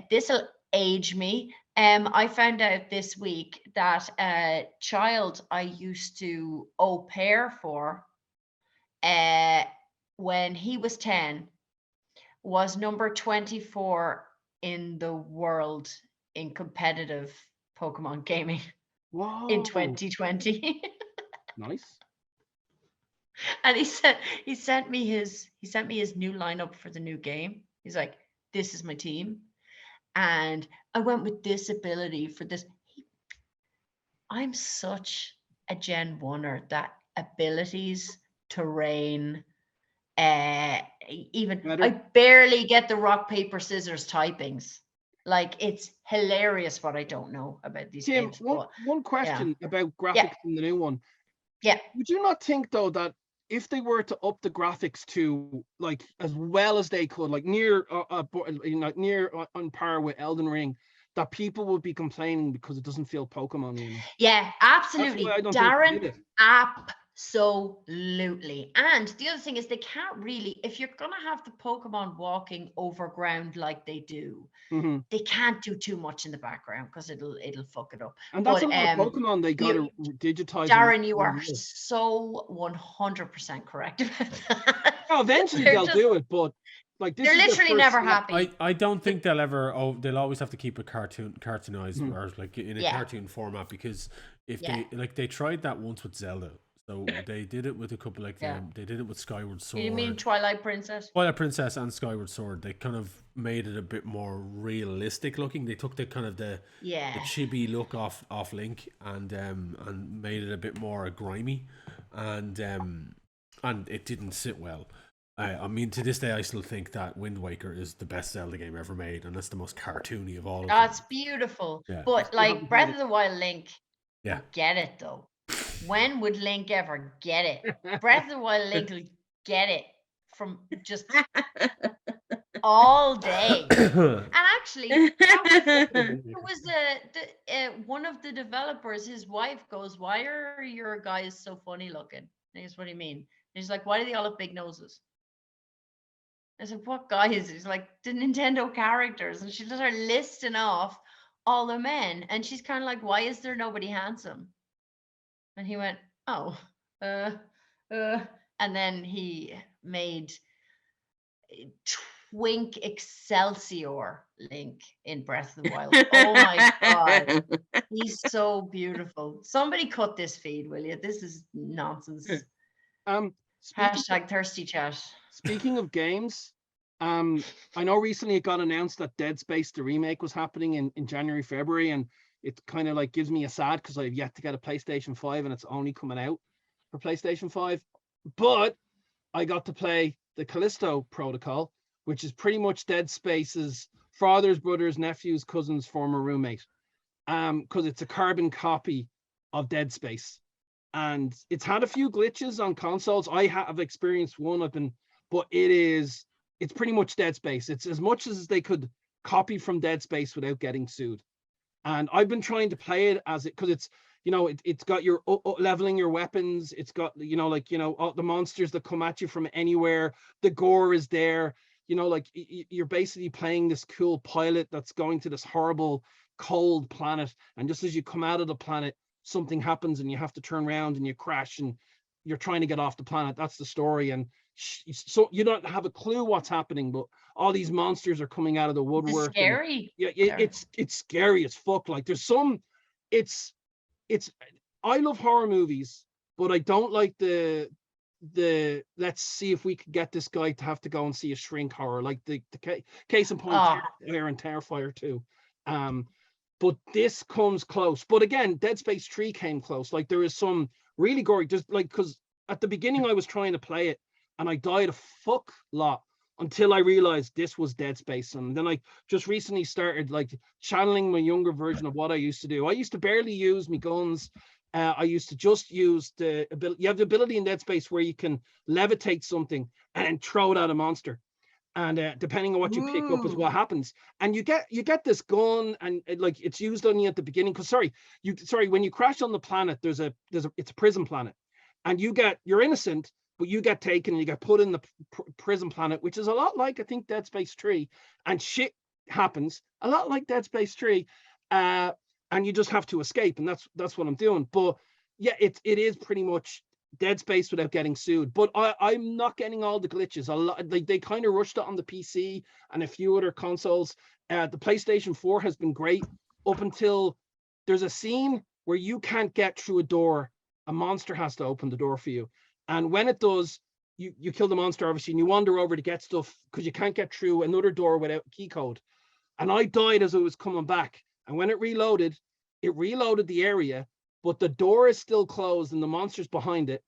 Speaker 2: this'll age me. I found out this week that a child I used to au pair for, when he was 10, was number 24 in the world in competitive Pokemon gaming
Speaker 3: Wow.
Speaker 2: in 2020.
Speaker 3: Nice.
Speaker 2: And he sent me his new lineup for the new game. He's like, this is my team. And I went with this ability for this. I'm such a Gen 1er that abilities, terrain, even
Speaker 3: Better.
Speaker 2: I barely get the rock, paper, scissors typings. Like, it's hilarious what I don't know about these
Speaker 3: Tim,
Speaker 2: games.
Speaker 3: one question about graphics in the new one.
Speaker 2: Yeah.
Speaker 3: Would you not think though that if they were to up the graphics to like as well as they could, like near on par with Elden Ring, that people would be complaining because it doesn't feel Pokemon enough?
Speaker 2: Yeah, absolutely.
Speaker 3: That's why I don't think they did
Speaker 2: Darren,
Speaker 3: it.
Speaker 2: absolutely. And the other thing is, they can't really, if you're going to have the Pokemon walking over ground like they do,
Speaker 3: hmm
Speaker 2: they can't do too much in the background because it'll fuck it up.
Speaker 3: And that's
Speaker 2: But,
Speaker 3: a lot of Pokemon they got to digitize.
Speaker 2: Darren, you are so 100% correct about that.
Speaker 3: Oh, eventually
Speaker 2: They're
Speaker 3: they'll
Speaker 2: just-
Speaker 3: do it, but like this
Speaker 2: They're
Speaker 3: is their
Speaker 2: literally
Speaker 3: first
Speaker 2: never
Speaker 3: step.
Speaker 2: happy.
Speaker 1: I don't think they'll ever. Oh, they'll always have to keep it cartoonized
Speaker 3: Mhm.
Speaker 1: or like in a
Speaker 2: Yeah.
Speaker 1: cartoon format, because if
Speaker 2: Yeah.
Speaker 1: they tried that once with Zelda, so they did it with a couple like
Speaker 2: Yeah.
Speaker 1: they did it with Skyward Sword.
Speaker 2: You mean Twilight Princess?
Speaker 1: Twilight Princess and Skyward Sword, they kind of made it a bit more realistic looking. They took the kind of the chibi look off Link and made it a bit more grimy, and it didn't sit well. I mean, to this day, I still think that Wind Waker is the best Zelda game ever made, and that's the most cartoony of all of them.
Speaker 2: That's beautiful.
Speaker 1: Yeah.
Speaker 2: But
Speaker 3: still
Speaker 2: like
Speaker 3: haven't
Speaker 2: Breath
Speaker 3: played
Speaker 2: of the Wild, Link,
Speaker 1: Yeah.
Speaker 2: get it though. When would Link ever get it? Breath of the Wild, Link will get it from just all day. And actually, it was the one of the developers. His wife goes, "Why are your guys so funny looking?" And he's, "What do you mean?" And he's like, "Why do they all have big noses?" I said, "What guys?" He's like, "The Nintendo characters." And she started listing off all the men, and she's kind of like, "Why is there nobody handsome?" And he went, "Oh, and then he made twink Excelsior Link in Breath of the Wild. Oh my God. He's so beautiful. Somebody cut this feed, will you? This is nonsense.
Speaker 3: Speaking
Speaker 2: Hashtag thirsty chat.
Speaker 3: Speaking of games, I know recently it got announced that Dead Space the remake was happening in January, February, and it kind of like gives me a sad because I've yet to get a PlayStation 5 and it's only coming out for PlayStation 5. But I got to play the Callisto Protocol, which is pretty much Dead Space's father's, brother's, nephew's, cousin's former roommate. Because it's a carbon copy of Dead Space. And it's had a few glitches on consoles. I have experienced one of them, but it's pretty much Dead Space. It's as much as they could copy from Dead Space without getting sued. And I've been trying to play it as it, because it's, it's got your leveling your weapons. It's got, all the monsters that come at you from anywhere. The gore is there. You're basically playing this cool pilot that's going to this horrible cold planet. And just as you come out of the planet, something happens and you have to turn around and you crash and you're trying to get off the planet. That's the story. And so you don't have a clue what's happening, but all these monsters are coming out of the woodwork.
Speaker 2: It's scary.
Speaker 3: It's scary as fuck. Like there's some, I love horror movies, but I don't like the let's see if we could get this guy to have to go and see a shrink horror, like the case in point, Terrifier and Terrifier 2. But this comes close. But again, Dead Space 3 came close. Like there is some really gory, just like, because at the beginning I was trying to play it and I died a fuck lot until I realized this was Dead Space. And then I just recently started like channeling my younger version of what I used to do. I used to barely use my guns. I used to just use the ability. You have the ability in Dead Space where you can levitate something and throw it at a monster. And depending on what you pick up is what happens. And you get this gun, and like it's used only at the beginning. Because when you crash on the planet, it's a prison planet, and you're innocent, but you get taken and you get put in the prison planet, which is a lot like I think Dead Space 3, and shit happens a lot like Dead Space 3, and you just have to escape, and that's what I'm doing. But yeah, it is pretty much Dead Space without getting sued. But I'm not getting all the glitches. A lot they kind of rushed it on the PC and a few other consoles. The PlayStation 4 has been great up until there's a scene where you can't get through a door. A monster has to open the door for you. And when it does, you kill the monster, obviously, and you wander over to get stuff because you can't get through another door without a key code. And I died as it was coming back. And when it reloaded the area, but the door is still closed and the monster's behind it.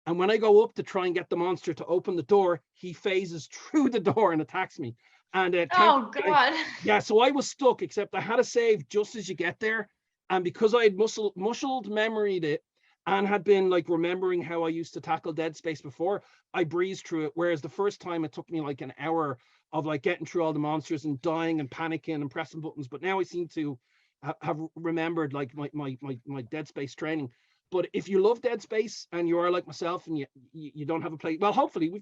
Speaker 3: And when I go up to try and get the monster to open the door, he phases through the door and attacks me. And
Speaker 2: oh God.
Speaker 3: So I was stuck, except I had to save just as you get there. And because I had muscled memoried it and had been like remembering how I used to tackle Dead Space before, I breezed through it. Whereas the first time it took me like an hour of like getting through all the monsters and dying and panicking and pressing buttons. But now I seem to have remembered like my Dead Space training. But if you love Dead Space and you are like myself and you don't have a play, well, hopefully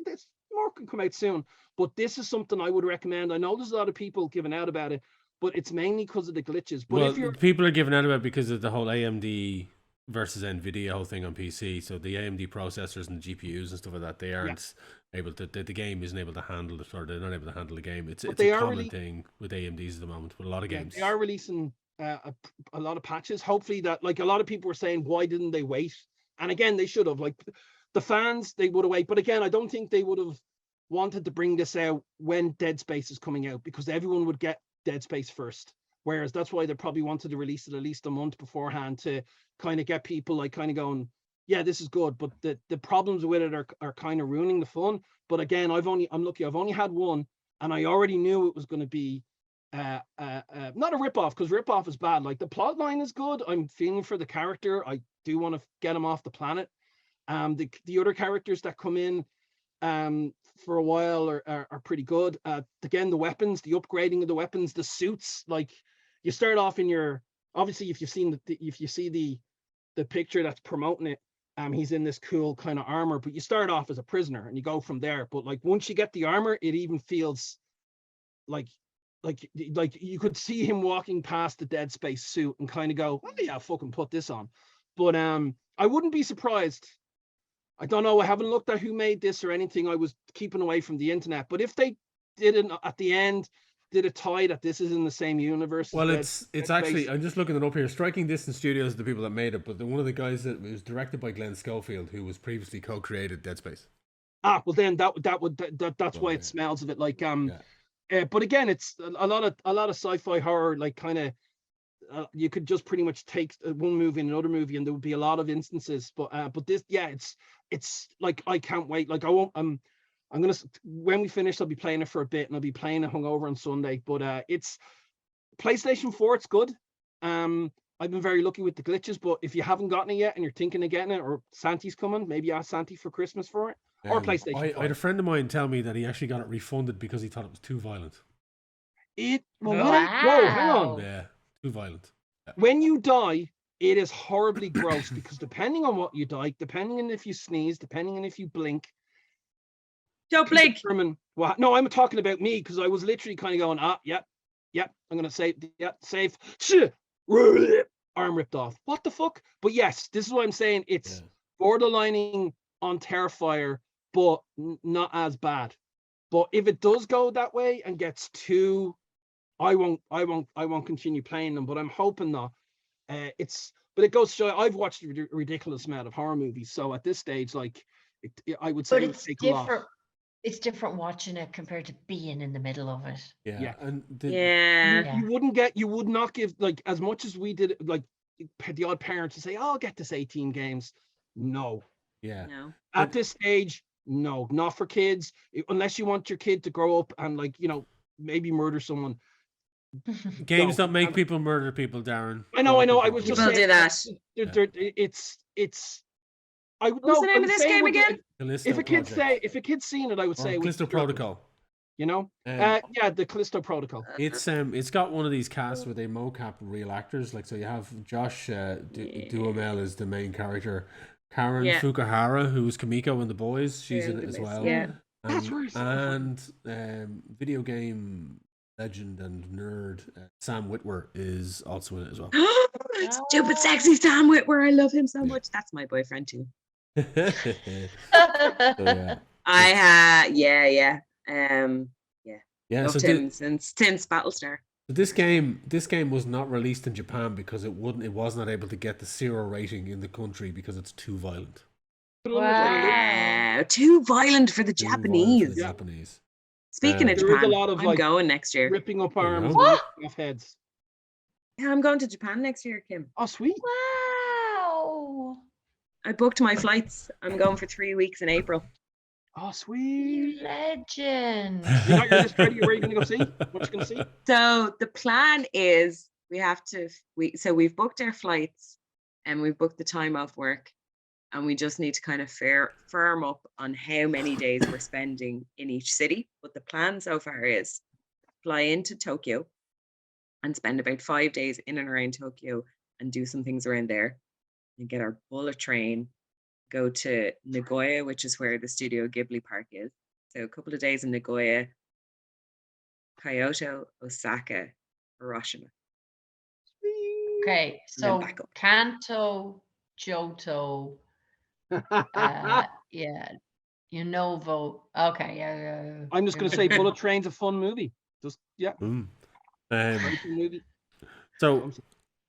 Speaker 3: this more can come out soon. But this is something I would recommend. I know there's a lot of people giving out about it, but it's mainly because of the glitches. But
Speaker 1: well, people are giving out about it because of the whole AMD versus NVIDIA whole thing on PC. So the AMD processors and the GPUs and stuff like that, they aren't able to. The game isn't able to handle it, or they're not able to handle the game. It's a common thing with AMDs at the moment with a lot of games.
Speaker 3: They are releasing a lot of patches. Hopefully that, like, a lot of people were saying, why didn't they wait? And again, they should have. Like the fans, they would have waited. But again, I don't think they would have wanted to bring this out when Dead Space is coming out, because everyone would get Dead Space first. Whereas that's why they probably wanted to release it at least a month beforehand to kind of get people like kind of going, yeah, this is good. But the problems with it are kind of ruining the fun. But again, I'm lucky. I've only had one, and I already knew it was going to be not a rip-off, because rip-off is bad. Like the plot line is good. I'm feeling for the character. I do want to get him off the planet. The other characters that come in for a while are pretty good. Again, the weapons, the upgrading of the weapons, the suits, like you start off in your, obviously if you've seen if you see the picture that's promoting it, he's in this cool kind of armor, but you start off as a prisoner and you go from there. But like once you get the armor, it even feels like you could see him walking past the Dead Space suit and kind of go, oh yeah, fucking put this on. But I wouldn't be surprised. I don't know. I haven't looked at who made this or anything. I was keeping away from the internet. But if they didn't at the end, did it tie that this is in the same universe?
Speaker 1: Well,
Speaker 3: as
Speaker 1: it's
Speaker 3: Dead
Speaker 1: actually,
Speaker 3: Space?
Speaker 1: I'm just looking it up here. Striking Distance Studios are the people that made it, but one of the guys that was directed by Glenn Schofield, who was previously co-created Dead Space.
Speaker 3: Well then that's why
Speaker 1: Well,
Speaker 3: it smells of it like
Speaker 1: Yeah.
Speaker 3: but again, it's a lot of sci-fi horror, like kind of you could just pretty much take one movie and another movie, and there would be a lot of instances. But this, yeah, it's like I can't wait. Like I won't. I'm gonna when we finish, I'll be playing it for a bit, and I'll be playing it hungover on Sunday. But it's PlayStation 4. It's good. I've been very lucky with the glitches. But if you haven't gotten it yet and you're thinking of getting it, or Santi's coming, maybe ask Santi for Christmas for it, or PlayStation 5.
Speaker 1: I had a friend of mine tell me that he actually got it refunded because he thought it was too violent.
Speaker 3: Whoa, hang on.
Speaker 1: Yeah, too violent. Yeah.
Speaker 3: When you die, it is horribly gross because depending on what you die, depending on if you sneeze, depending on if you blink.
Speaker 4: Don't blink.
Speaker 3: Well, no, I'm talking about me because I was literally kind of going, yep, I'm gonna save, save. Arm ripped off. What the fuck? But yes, this is what I'm saying. It's borderlining on Terrifier, but not as bad. But if it does go that way and gets too, I won't continue playing them. But I'm hoping not. But it goes to show I've watched a ridiculous amount of horror movies. So at this stage, like, I would say
Speaker 2: But
Speaker 3: it would
Speaker 2: it's
Speaker 3: take a lot.
Speaker 2: different. It's different watching it compared to being in the middle of it.
Speaker 1: Yeah. And
Speaker 3: You would not give, like, as much as we did, like the odd parent to say, I'll get this 18 games. No.
Speaker 1: Yeah.
Speaker 4: No.
Speaker 3: At this stage, no, not for kids, unless you want your kid to grow up and, like, maybe murder someone.
Speaker 1: Games don't make people murder people, Darren.
Speaker 3: I know. I was just
Speaker 4: People
Speaker 3: saying
Speaker 4: do that.
Speaker 3: It's. I would.
Speaker 4: What's the name of this game again?
Speaker 3: If a kid's seen it, I would say
Speaker 1: Callisto Protocol.
Speaker 3: The Callisto Protocol.
Speaker 1: It's got one of these casts where they mocap real actors. Like, so you have Josh Duhamel is the main character. Karen Fukuhara, who's Kamiko in The Boys, she's in it as well.
Speaker 4: Yeah.
Speaker 1: And video game legend and nerd Sam Witwer is also in it as well.
Speaker 4: Stupid, sexy Sam Witwer. I love him so much. That's my boyfriend too.
Speaker 1: So,
Speaker 4: Loved him since Battlestar.
Speaker 1: This game was not released in Japan because it was not able to get the 0 rating in the country because it's too violent.
Speaker 4: Wow, too violent for the Japanese.
Speaker 1: Japanese.
Speaker 4: Speaking of Japan,
Speaker 3: a lot of,
Speaker 4: I'm going next year.
Speaker 3: Ripping up arms,
Speaker 1: What?
Speaker 3: off heads.
Speaker 4: Yeah, I'm going to Japan next year, Kim.
Speaker 3: Oh, sweet.
Speaker 2: Wow.
Speaker 4: I booked my flights. I'm going for 3 weeks in April.
Speaker 3: Oh, sweet.
Speaker 2: Legend.
Speaker 3: You're not your list ready? Where are you going to go see? What you going to see?
Speaker 4: So the plan is we've booked our flights and we've booked the time off work, and we just need to kind of firm up on how many days we're spending in each city. But the plan so far is fly into Tokyo and spend about 5 days in and around Tokyo and do some things around there, and get our bullet train, go to Nagoya, which is where the Studio Ghibli Park is. So a couple of days in Nagoya, Kyoto, Osaka, Hiroshima.
Speaker 2: Okay, so
Speaker 4: back up.
Speaker 2: Kanto, Johto, Unovo. Okay, yeah.
Speaker 3: I'm just going to say Bullet Train's a fun movie. Just, yeah. Very fun movie.
Speaker 1: So,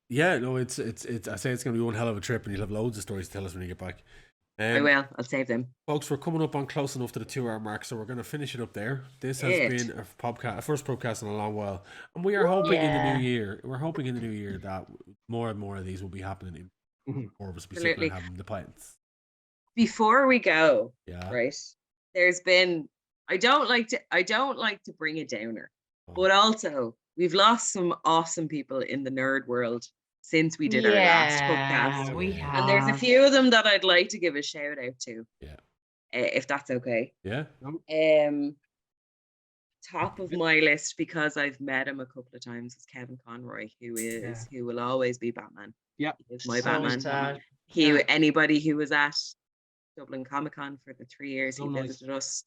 Speaker 1: yeah, no, it's. I say it's going to be one hell of a trip, and you'll have loads of stories to tell us when you get back.
Speaker 4: I will. I'll save them.
Speaker 1: Folks, we're coming up on close enough to the 2 hour mark, so we're going to finish it up there. This has been a first podcast in a long while, and we are hoping in the new year. We're hoping in the new year that more and more of these will be happening. More of us will be sitting and having the pints.
Speaker 4: Before we go,
Speaker 1: yeah,
Speaker 4: right? There's been. I don't like to bring a downer, but also we've lost some awesome people in the nerd world since we did our last podcast.
Speaker 2: We have.
Speaker 4: And there's a few of them that I'd like to give a shout out to.
Speaker 1: Yeah.
Speaker 4: If that's okay.
Speaker 1: Yeah.
Speaker 4: Top of my list, because I've met him a couple of times, is Kevin Conroy, who will always be Batman.
Speaker 3: Yeah.
Speaker 4: He is my
Speaker 2: So
Speaker 4: Batman.
Speaker 2: sad.
Speaker 4: Anybody who was at Dublin Comic Con for the 3 years he visited us,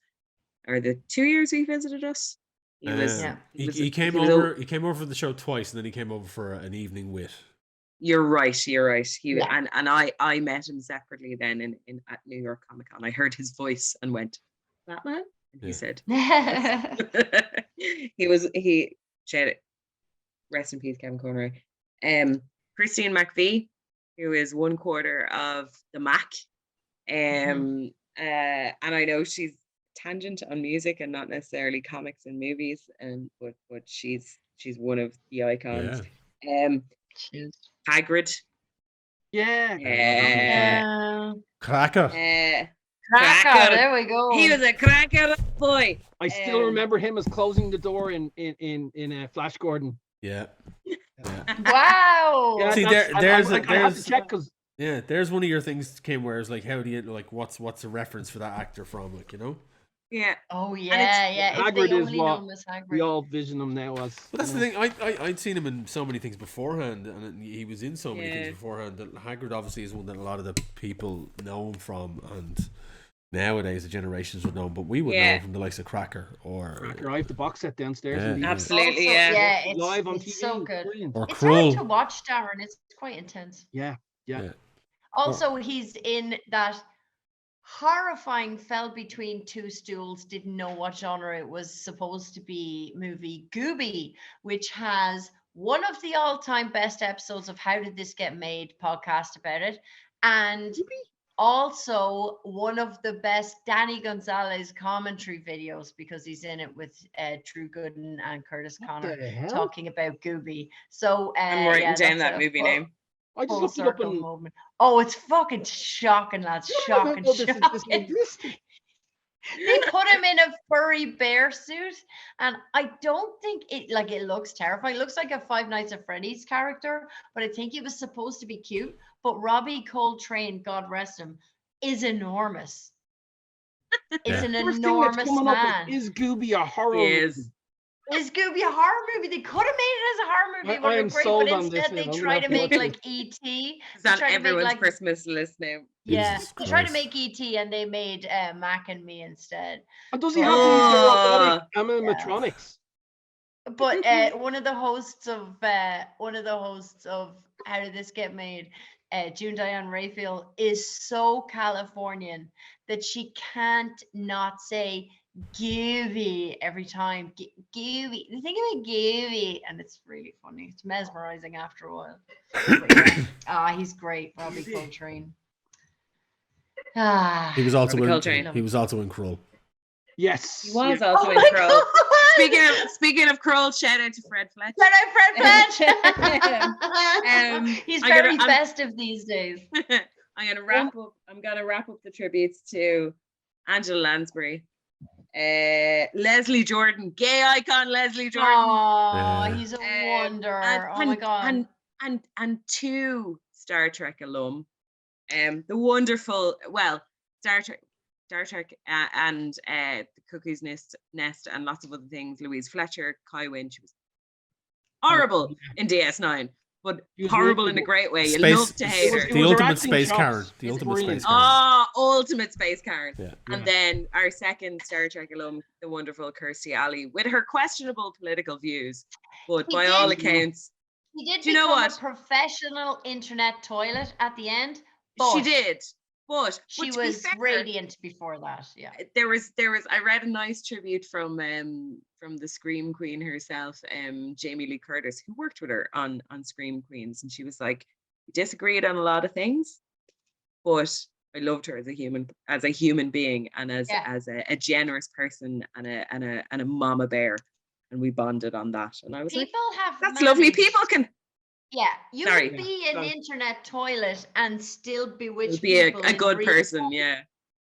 Speaker 4: or the 2 years he visited us.
Speaker 1: He came over for the show twice, and then he came over for an evening with
Speaker 4: You're right. You're right.
Speaker 2: Yeah.
Speaker 4: And I met him separately then in at New York Comic Con. I heard his voice and went, Batman? And he
Speaker 1: Yeah.
Speaker 4: said,
Speaker 2: yeah.
Speaker 4: he said, rest in peace, Kevin Conroy. Christine McVie, who is one quarter of the Mac. And I know she's tangent on music and not necessarily comics and movies, but she's one of the icons. Hagrid.
Speaker 3: Yeah.
Speaker 1: Cracker.
Speaker 2: Cracker, there we go.
Speaker 4: He was a cracker boy.
Speaker 3: I still remember him as closing the door in Flash Gordon.
Speaker 1: Yeah.
Speaker 2: Wow.
Speaker 3: Yeah,
Speaker 1: See,
Speaker 3: I have to check because
Speaker 1: there's one of your things came where it's like, how do you like what's a reference for that actor from, like, you know?
Speaker 4: Yeah.
Speaker 2: Oh yeah. If
Speaker 3: Hagrid
Speaker 2: they
Speaker 3: is
Speaker 2: only
Speaker 3: what
Speaker 2: know him as Hagrid.
Speaker 3: we all vision him now as.
Speaker 1: But that's the thing. I'd seen him in so many things beforehand, and he was in so many things beforehand. That Hagrid obviously is one that a lot of the people know him from, and nowadays the generations would know him. But we would know him from the likes of Cracker or
Speaker 3: Cracker. I have the box set downstairs.
Speaker 1: Yeah.
Speaker 4: Absolutely,
Speaker 2: Also,
Speaker 4: yeah.
Speaker 2: It's,
Speaker 3: live on
Speaker 2: it's
Speaker 3: TV.
Speaker 2: so good.
Speaker 3: Brilliant.
Speaker 1: or
Speaker 2: It's
Speaker 1: Krull.
Speaker 2: hard to watch, Darren. It's quite intense.
Speaker 3: Yeah.
Speaker 2: Also, he's in that horrifying fell between two stools, didn't know what genre it was supposed to be movie Gooby, which has one of the all-time best episodes of How Did This Get Made podcast about it, and also one of the best Danny Gonzalez commentary videos because he's in it with Drew Gooden and Curtis Connor talking about Gooby. So
Speaker 4: I'm writing down that movie name.
Speaker 3: I just
Speaker 2: full
Speaker 3: looked it up
Speaker 2: circle
Speaker 3: and
Speaker 2: moment. Oh, it's fucking shocking, lads. Shocking.
Speaker 3: this existed.
Speaker 2: They put him in a furry bear suit, and I don't think it looks terrifying. It looks like a Five Nights at Freddy's character, but I think it was supposed to be cute. But Robbie Coltrane, God rest him, is enormous. It's an
Speaker 3: First thing that's
Speaker 2: enormous
Speaker 3: coming up
Speaker 2: man.
Speaker 3: Is Gooby a horror?
Speaker 4: He is.
Speaker 3: movie?
Speaker 2: Is Gooby a horror movie? They could have made it as a horror movie. It would
Speaker 3: I
Speaker 2: have
Speaker 3: am
Speaker 2: been great,
Speaker 3: sold
Speaker 2: but
Speaker 3: on this
Speaker 2: instead
Speaker 3: now.
Speaker 2: they
Speaker 3: I'm gonna
Speaker 2: try
Speaker 3: have
Speaker 2: to
Speaker 3: to
Speaker 2: make
Speaker 3: watch
Speaker 2: like E.T.
Speaker 4: It's
Speaker 2: They
Speaker 4: on
Speaker 2: tried to make
Speaker 4: everyone's
Speaker 2: like
Speaker 4: Christmas list now.
Speaker 2: yeah,
Speaker 1: Jesus
Speaker 2: they tried to
Speaker 1: Christ.
Speaker 2: make E.T. and they made Mac and Me instead.
Speaker 3: And does he have
Speaker 4: Oh.
Speaker 3: these animatronics?
Speaker 2: But one of the hosts of How Did This Get Made, June Diane Raphael, is so Californian that she can't not say "Gooey" every time. Gooey. They think about Gooey, and it's really funny. It's mesmerizing after a while. But yeah. He's great, Robbie Coltrane.
Speaker 1: He was also
Speaker 4: Robbie
Speaker 1: in
Speaker 4: Coltrane.
Speaker 1: he was also in Krull.
Speaker 3: Yes.
Speaker 4: He was
Speaker 3: Yeah.
Speaker 4: also
Speaker 2: Oh
Speaker 4: in
Speaker 2: my
Speaker 4: Kroll.
Speaker 2: God!
Speaker 4: Speaking of Kroll, shout out to Fred Fletcher.
Speaker 2: Shout out Fred Fletcher. He's
Speaker 4: I'm
Speaker 2: very
Speaker 4: gonna-
Speaker 2: festive these days.
Speaker 4: I'm gonna wrap up the tributes to Angela Lansbury, Leslie Jordan, gay icon Leslie Jordan,
Speaker 2: Oh, he's a
Speaker 4: Um,
Speaker 2: wonder.
Speaker 4: and-
Speaker 2: Oh my god.
Speaker 4: and two Star Trek alum, the wonderful Star Trek and the Cuckoo's Nest and lots of other things. Louise Fletcher, Kai Wynn, she was horrible in DS9, but
Speaker 3: She was
Speaker 4: horrible
Speaker 3: really
Speaker 4: in a
Speaker 3: good.
Speaker 4: great way. You
Speaker 1: Space-
Speaker 4: love to hate her.
Speaker 3: It
Speaker 1: The
Speaker 3: was her
Speaker 1: ultimate
Speaker 3: acting
Speaker 1: space
Speaker 3: chops.
Speaker 1: Karen. The
Speaker 3: It's
Speaker 1: ultimate
Speaker 3: brilliant.
Speaker 1: space Karen.
Speaker 4: Ultimate space Karen.
Speaker 1: Yeah.
Speaker 4: And then our second Star Trek alum, the wonderful Kirstie Alley, with her questionable political views, but
Speaker 2: He
Speaker 4: by all
Speaker 2: did.
Speaker 4: accounts,
Speaker 2: He did
Speaker 4: Do you know
Speaker 2: become
Speaker 4: what?
Speaker 2: a professional internet toilet at the end.
Speaker 4: she
Speaker 2: but
Speaker 4: did. But
Speaker 2: She
Speaker 4: to be
Speaker 2: was
Speaker 4: fair,
Speaker 2: radiant before that. Yeah.
Speaker 4: There was. I read a nice tribute from the Scream Queen herself, Jamie Lee Curtis, who worked with her on Scream Queens, and she was like, we disagreed on a lot of things, but I loved her as a human being, and as a generous person and a mama bear, and we bonded on that. And I was like,
Speaker 2: People have
Speaker 4: that's lovely.
Speaker 2: managed-
Speaker 4: People can
Speaker 2: Yeah, you
Speaker 4: Sorry.
Speaker 2: can be an
Speaker 3: Sorry.
Speaker 2: internet toilet and still bewitch
Speaker 4: be a
Speaker 2: people in
Speaker 4: good
Speaker 2: real
Speaker 4: person.
Speaker 2: life.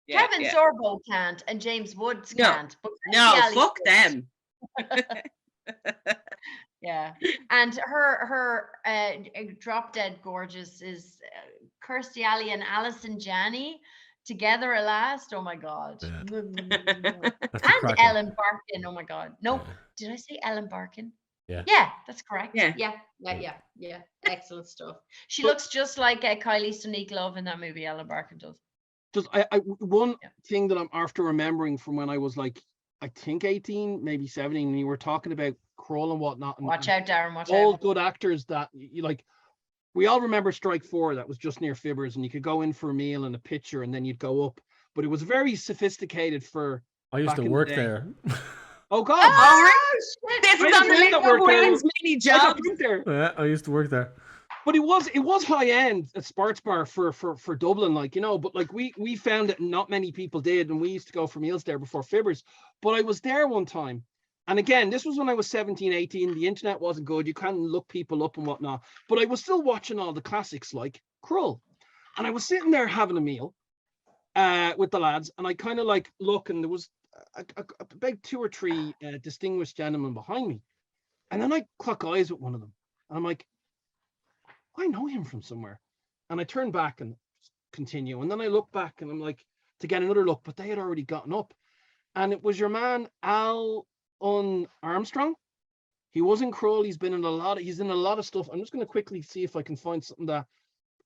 Speaker 4: Yeah.
Speaker 2: Kevin Sorbo can't and James Woods
Speaker 4: No.
Speaker 2: can't. But
Speaker 4: No,
Speaker 2: Kirstie Alley
Speaker 4: fuck
Speaker 2: could.
Speaker 4: them.
Speaker 2: Yeah, and her drop dead gorgeous is Kirstie Alley and Alison Janney together at last. Oh my god.
Speaker 1: Yeah.
Speaker 2: And
Speaker 1: That's a cracker.
Speaker 2: Ellen Barkin. Oh my god. No,
Speaker 1: Yeah.
Speaker 2: did I say Ellen Barkin?
Speaker 1: Yeah.
Speaker 2: Yeah, that's correct.
Speaker 4: Yeah.
Speaker 2: Yeah. Excellent stuff. She looks just like Kylie Sonique Love in that movie. Ellen Barkin does.
Speaker 3: Just one thing that I'm after remembering from when I was like, I think 18, maybe 17, and you were talking about Kroll and whatnot. And
Speaker 2: Watch out, Darren. Watch
Speaker 3: all
Speaker 2: out.
Speaker 3: good actors that you like. we all remember Strike 4 that was just near Fibbers, and you could go in for a meal and a picture, and then you'd go up. But it was very sophisticated for.
Speaker 1: I used
Speaker 3: back
Speaker 1: to
Speaker 3: in the
Speaker 1: work
Speaker 3: day.
Speaker 1: there.
Speaker 3: Oh God!
Speaker 2: Oh, shit.
Speaker 4: This
Speaker 3: I
Speaker 4: is
Speaker 3: had
Speaker 4: on
Speaker 3: a
Speaker 4: the
Speaker 3: friend
Speaker 4: list
Speaker 3: that
Speaker 4: of
Speaker 3: worked there.
Speaker 4: Wayne's many
Speaker 3: I
Speaker 4: jobs.
Speaker 3: worked there.
Speaker 1: Yeah, I used to work there.
Speaker 3: But it was high end a sports bar for Dublin, like, you know, but like we found it not many people did, and we used to go for meals there before Fibbers. But I was there one time, and again, this was when I was 17, 18. The internet wasn't good. You can't look people up and whatnot. But I was still watching all the classics like Krull. And I was sitting there having a meal with the lads, and I kind of like look, and there was about 2 or 3 distinguished gentlemen behind me. And then I clock eyes with one of them, and I'm like, I know him from somewhere. And I turn back and continue. And then I look back, and I'm like, to get another look, but they had already gotten up. And it was your man, Al Armstrong. He was in Krull. He's in a lot of stuff. I'm just going to quickly see if I can find something that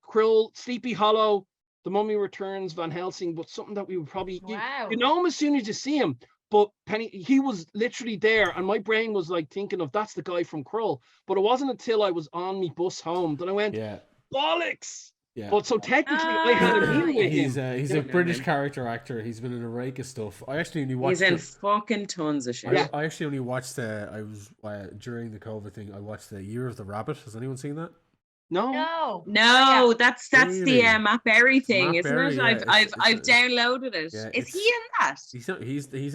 Speaker 3: Krull, Sleepy Hollow, The Mummy Returns, Van Helsing, but something that we would probably,
Speaker 2: Wow.
Speaker 3: you know him as soon as you see him. But Penny, he was literally there, and my brain was like thinking of that's the guy from Krull. But it wasn't until I was on my bus home that I went,
Speaker 1: Yeah.
Speaker 3: bollocks.
Speaker 1: Yeah.
Speaker 3: But so technically, I had a meal with
Speaker 1: He's
Speaker 3: him.
Speaker 1: he's a British character actor. He's been in a rake of stuff. I actually only watched.
Speaker 4: He's in fucking tons of shit.
Speaker 3: Yeah.
Speaker 1: I actually only watched I was during the COVID thing. I watched the Year of the Rabbit. Has anyone seen that?
Speaker 3: No.
Speaker 2: No.
Speaker 4: No, that's
Speaker 1: Really?
Speaker 4: the Matt Berry thing,
Speaker 1: Matt
Speaker 4: isn't
Speaker 1: Berry,
Speaker 4: it?
Speaker 1: yeah,
Speaker 4: I've downloaded it.
Speaker 1: Yeah,
Speaker 4: Is he in that?
Speaker 1: He's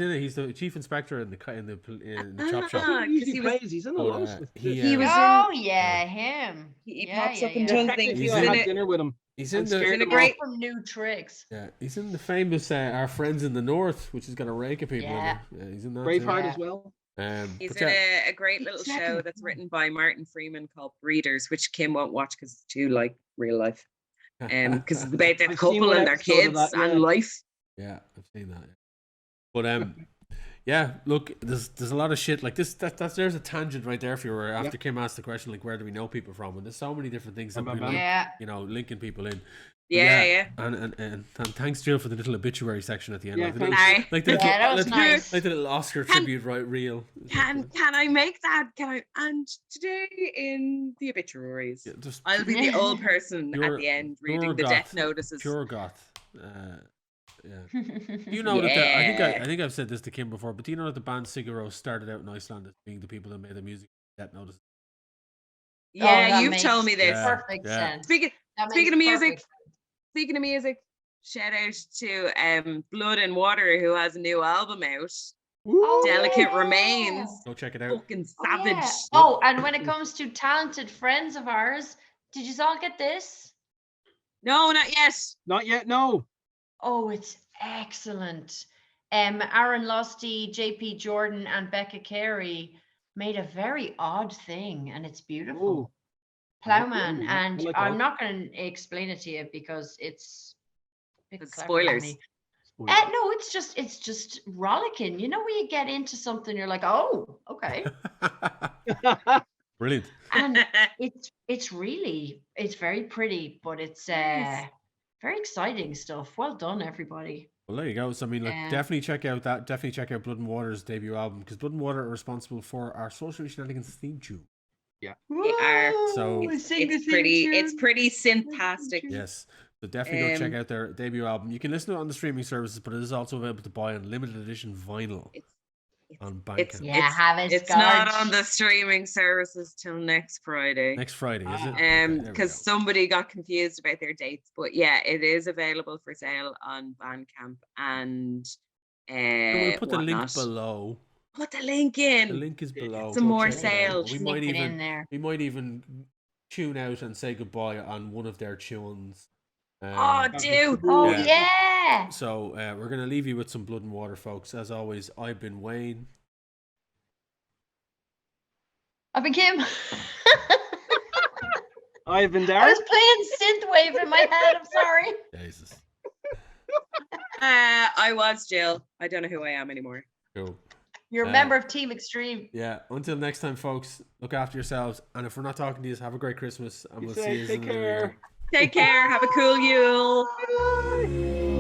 Speaker 1: in it. He's the chief inspector in the chop shop.
Speaker 4: Ah,
Speaker 3: He
Speaker 4: 'cause he
Speaker 3: usually
Speaker 4: was-
Speaker 3: plays. He's in a
Speaker 1: Oh,
Speaker 3: lot of
Speaker 1: yeah.
Speaker 3: stuff.
Speaker 1: He
Speaker 4: was
Speaker 2: Oh
Speaker 4: in-
Speaker 2: yeah, him.
Speaker 4: He
Speaker 2: Yeah,
Speaker 4: pops
Speaker 2: yeah,
Speaker 4: up and
Speaker 2: yeah.
Speaker 4: does
Speaker 3: Technically,
Speaker 4: things. He's
Speaker 3: I
Speaker 4: in
Speaker 3: had
Speaker 4: it.
Speaker 3: dinner with him.
Speaker 1: He's
Speaker 3: I'm
Speaker 1: in
Speaker 3: scared
Speaker 1: the
Speaker 3: of
Speaker 4: in a
Speaker 3: him.
Speaker 4: great-
Speaker 2: From New Tricks.
Speaker 1: yeah. He's in the famous Our Friends in the North, which has got a rake of people
Speaker 2: Yeah.
Speaker 1: in it. Yeah, he's in that.
Speaker 3: Braveheart
Speaker 2: Yeah.
Speaker 3: as well.
Speaker 4: He's
Speaker 1: but
Speaker 4: in
Speaker 1: yeah,
Speaker 4: a great little show
Speaker 3: Exactly.
Speaker 4: that's written by Martin Freeman called Breeders, which Kim won't watch because it's too like real life. Because it's about the
Speaker 3: I've seen
Speaker 4: couple
Speaker 3: one
Speaker 4: and their
Speaker 3: episode of
Speaker 4: kids
Speaker 3: that, yeah.
Speaker 4: and life.
Speaker 1: yeah, I've seen that. Yeah. But yeah. Look, there's a lot of shit like this. There's a tangent right there. If you were after Kim asked the question, like, where do we know people from? And there's so many different things that we
Speaker 2: Yeah.
Speaker 1: linking people in.
Speaker 4: Yeah.
Speaker 1: And thanks, Jill, for the little obituary section at the end.
Speaker 3: Yeah,
Speaker 1: like the
Speaker 3: thanks.
Speaker 1: little,
Speaker 2: Yeah, that was nice.
Speaker 1: like the little Oscar tribute, right? Reel.
Speaker 4: Can I make that? Can I? And today in the obituaries,
Speaker 1: Yeah, just
Speaker 4: I'll be the old person
Speaker 1: Pure-
Speaker 4: at the end
Speaker 1: pure
Speaker 4: reading the
Speaker 1: goth.
Speaker 4: death notices.
Speaker 1: Pure goth. Yeah. You know that I think I've said this to Kim before, but do you know that the band Sigur Rós started out in Iceland as being the people that made the music Death Notice?
Speaker 4: Yeah,
Speaker 2: that
Speaker 4: you've
Speaker 2: makes
Speaker 4: told me this.
Speaker 1: Yeah.
Speaker 2: Perfect
Speaker 1: Yeah.
Speaker 2: sense.
Speaker 4: Speaking
Speaker 2: That
Speaker 4: speaking
Speaker 2: makes
Speaker 4: of music,
Speaker 2: perfect sense.
Speaker 4: speaking of music, shout out to Blood and Water, who has a new album out.
Speaker 2: Oh,
Speaker 4: Delicate
Speaker 2: yeah.
Speaker 4: Remains.
Speaker 1: Go check it out.
Speaker 4: Fucking
Speaker 2: Oh,
Speaker 4: savage.
Speaker 2: yeah. Oh, and when it comes to talented friends of ours, did you all get this?
Speaker 4: No, not yet.
Speaker 3: Not yet. No.
Speaker 2: Oh, it's excellent. Aaron Lusty, JP Jordan, and Becca Carey made a very odd thing, and it's beautiful.
Speaker 3: Ooh.
Speaker 2: Plowman,
Speaker 3: Ooh,
Speaker 2: and
Speaker 3: I like
Speaker 2: I'm
Speaker 3: odd.
Speaker 2: not going to explain it to you because it's a bit
Speaker 4: It's
Speaker 2: clever for
Speaker 4: spoilers.
Speaker 2: me. No, it's just rollicking. You know, when you get into something, you're like, oh, okay.
Speaker 1: Brilliant.
Speaker 2: And it's very pretty, but it's
Speaker 4: Nice.
Speaker 2: very exciting stuff. Well done, everybody.
Speaker 1: Well, there you go. So I mean, like,
Speaker 2: Yeah.
Speaker 1: definitely check out that. Definitely check out Blood and Water's debut album, because Blood and Water are responsible for our Social Shenanigans theme tune.
Speaker 4: They are.
Speaker 1: So-
Speaker 2: Woo, sing the
Speaker 4: It's
Speaker 2: theme
Speaker 4: pretty.
Speaker 2: tune.
Speaker 4: It's pretty synthastic.
Speaker 1: Yes. So definitely go check
Speaker 4: Um,
Speaker 1: out their debut album. You can listen to it on the streaming services, but it is also available to buy on limited edition vinyl
Speaker 4: It's
Speaker 1: on
Speaker 4: it's-
Speaker 1: Bandcamp.
Speaker 2: Yeah, have it.
Speaker 4: It's not
Speaker 2: Scourge.
Speaker 4: on the streaming services till next Friday.
Speaker 1: Next Friday, is it? Okay, there we
Speaker 4: Because
Speaker 1: go.
Speaker 4: somebody got confused about their dates, but yeah, it is available for sale on Bandcamp and
Speaker 1: We'll put the link
Speaker 4: whatnot.
Speaker 1: below.
Speaker 4: Put the link in.
Speaker 1: The link is below.
Speaker 4: Some
Speaker 1: Go
Speaker 4: more
Speaker 1: check it out.
Speaker 4: sales.
Speaker 1: We
Speaker 2: Sneak
Speaker 1: might
Speaker 2: it in
Speaker 1: even
Speaker 2: there.
Speaker 1: tune out and say goodbye on one of their tunes.
Speaker 4: Oh, do.
Speaker 2: Oh
Speaker 1: Yeah.
Speaker 2: yeah.
Speaker 1: So we're gonna leave you with some Blood and Water, folks. As always, I've been Wayne.
Speaker 2: I've been Kim.
Speaker 3: I've been
Speaker 2: I
Speaker 3: there.
Speaker 2: was playing synthwave in my head. I'm sorry.
Speaker 1: Jesus.
Speaker 4: I was Jill. I don't know who I am anymore.
Speaker 1: Cool.
Speaker 2: You're a member of Team Extreme.
Speaker 1: Yeah. Until next time, folks. Look after yourselves, and if we're not talking to you, have a great Christmas, and
Speaker 3: Be
Speaker 1: we'll
Speaker 3: safe,
Speaker 1: see you
Speaker 3: take
Speaker 1: in the new
Speaker 3: care.
Speaker 1: year.
Speaker 4: Take care. Have a cool Yule.
Speaker 3: Bye.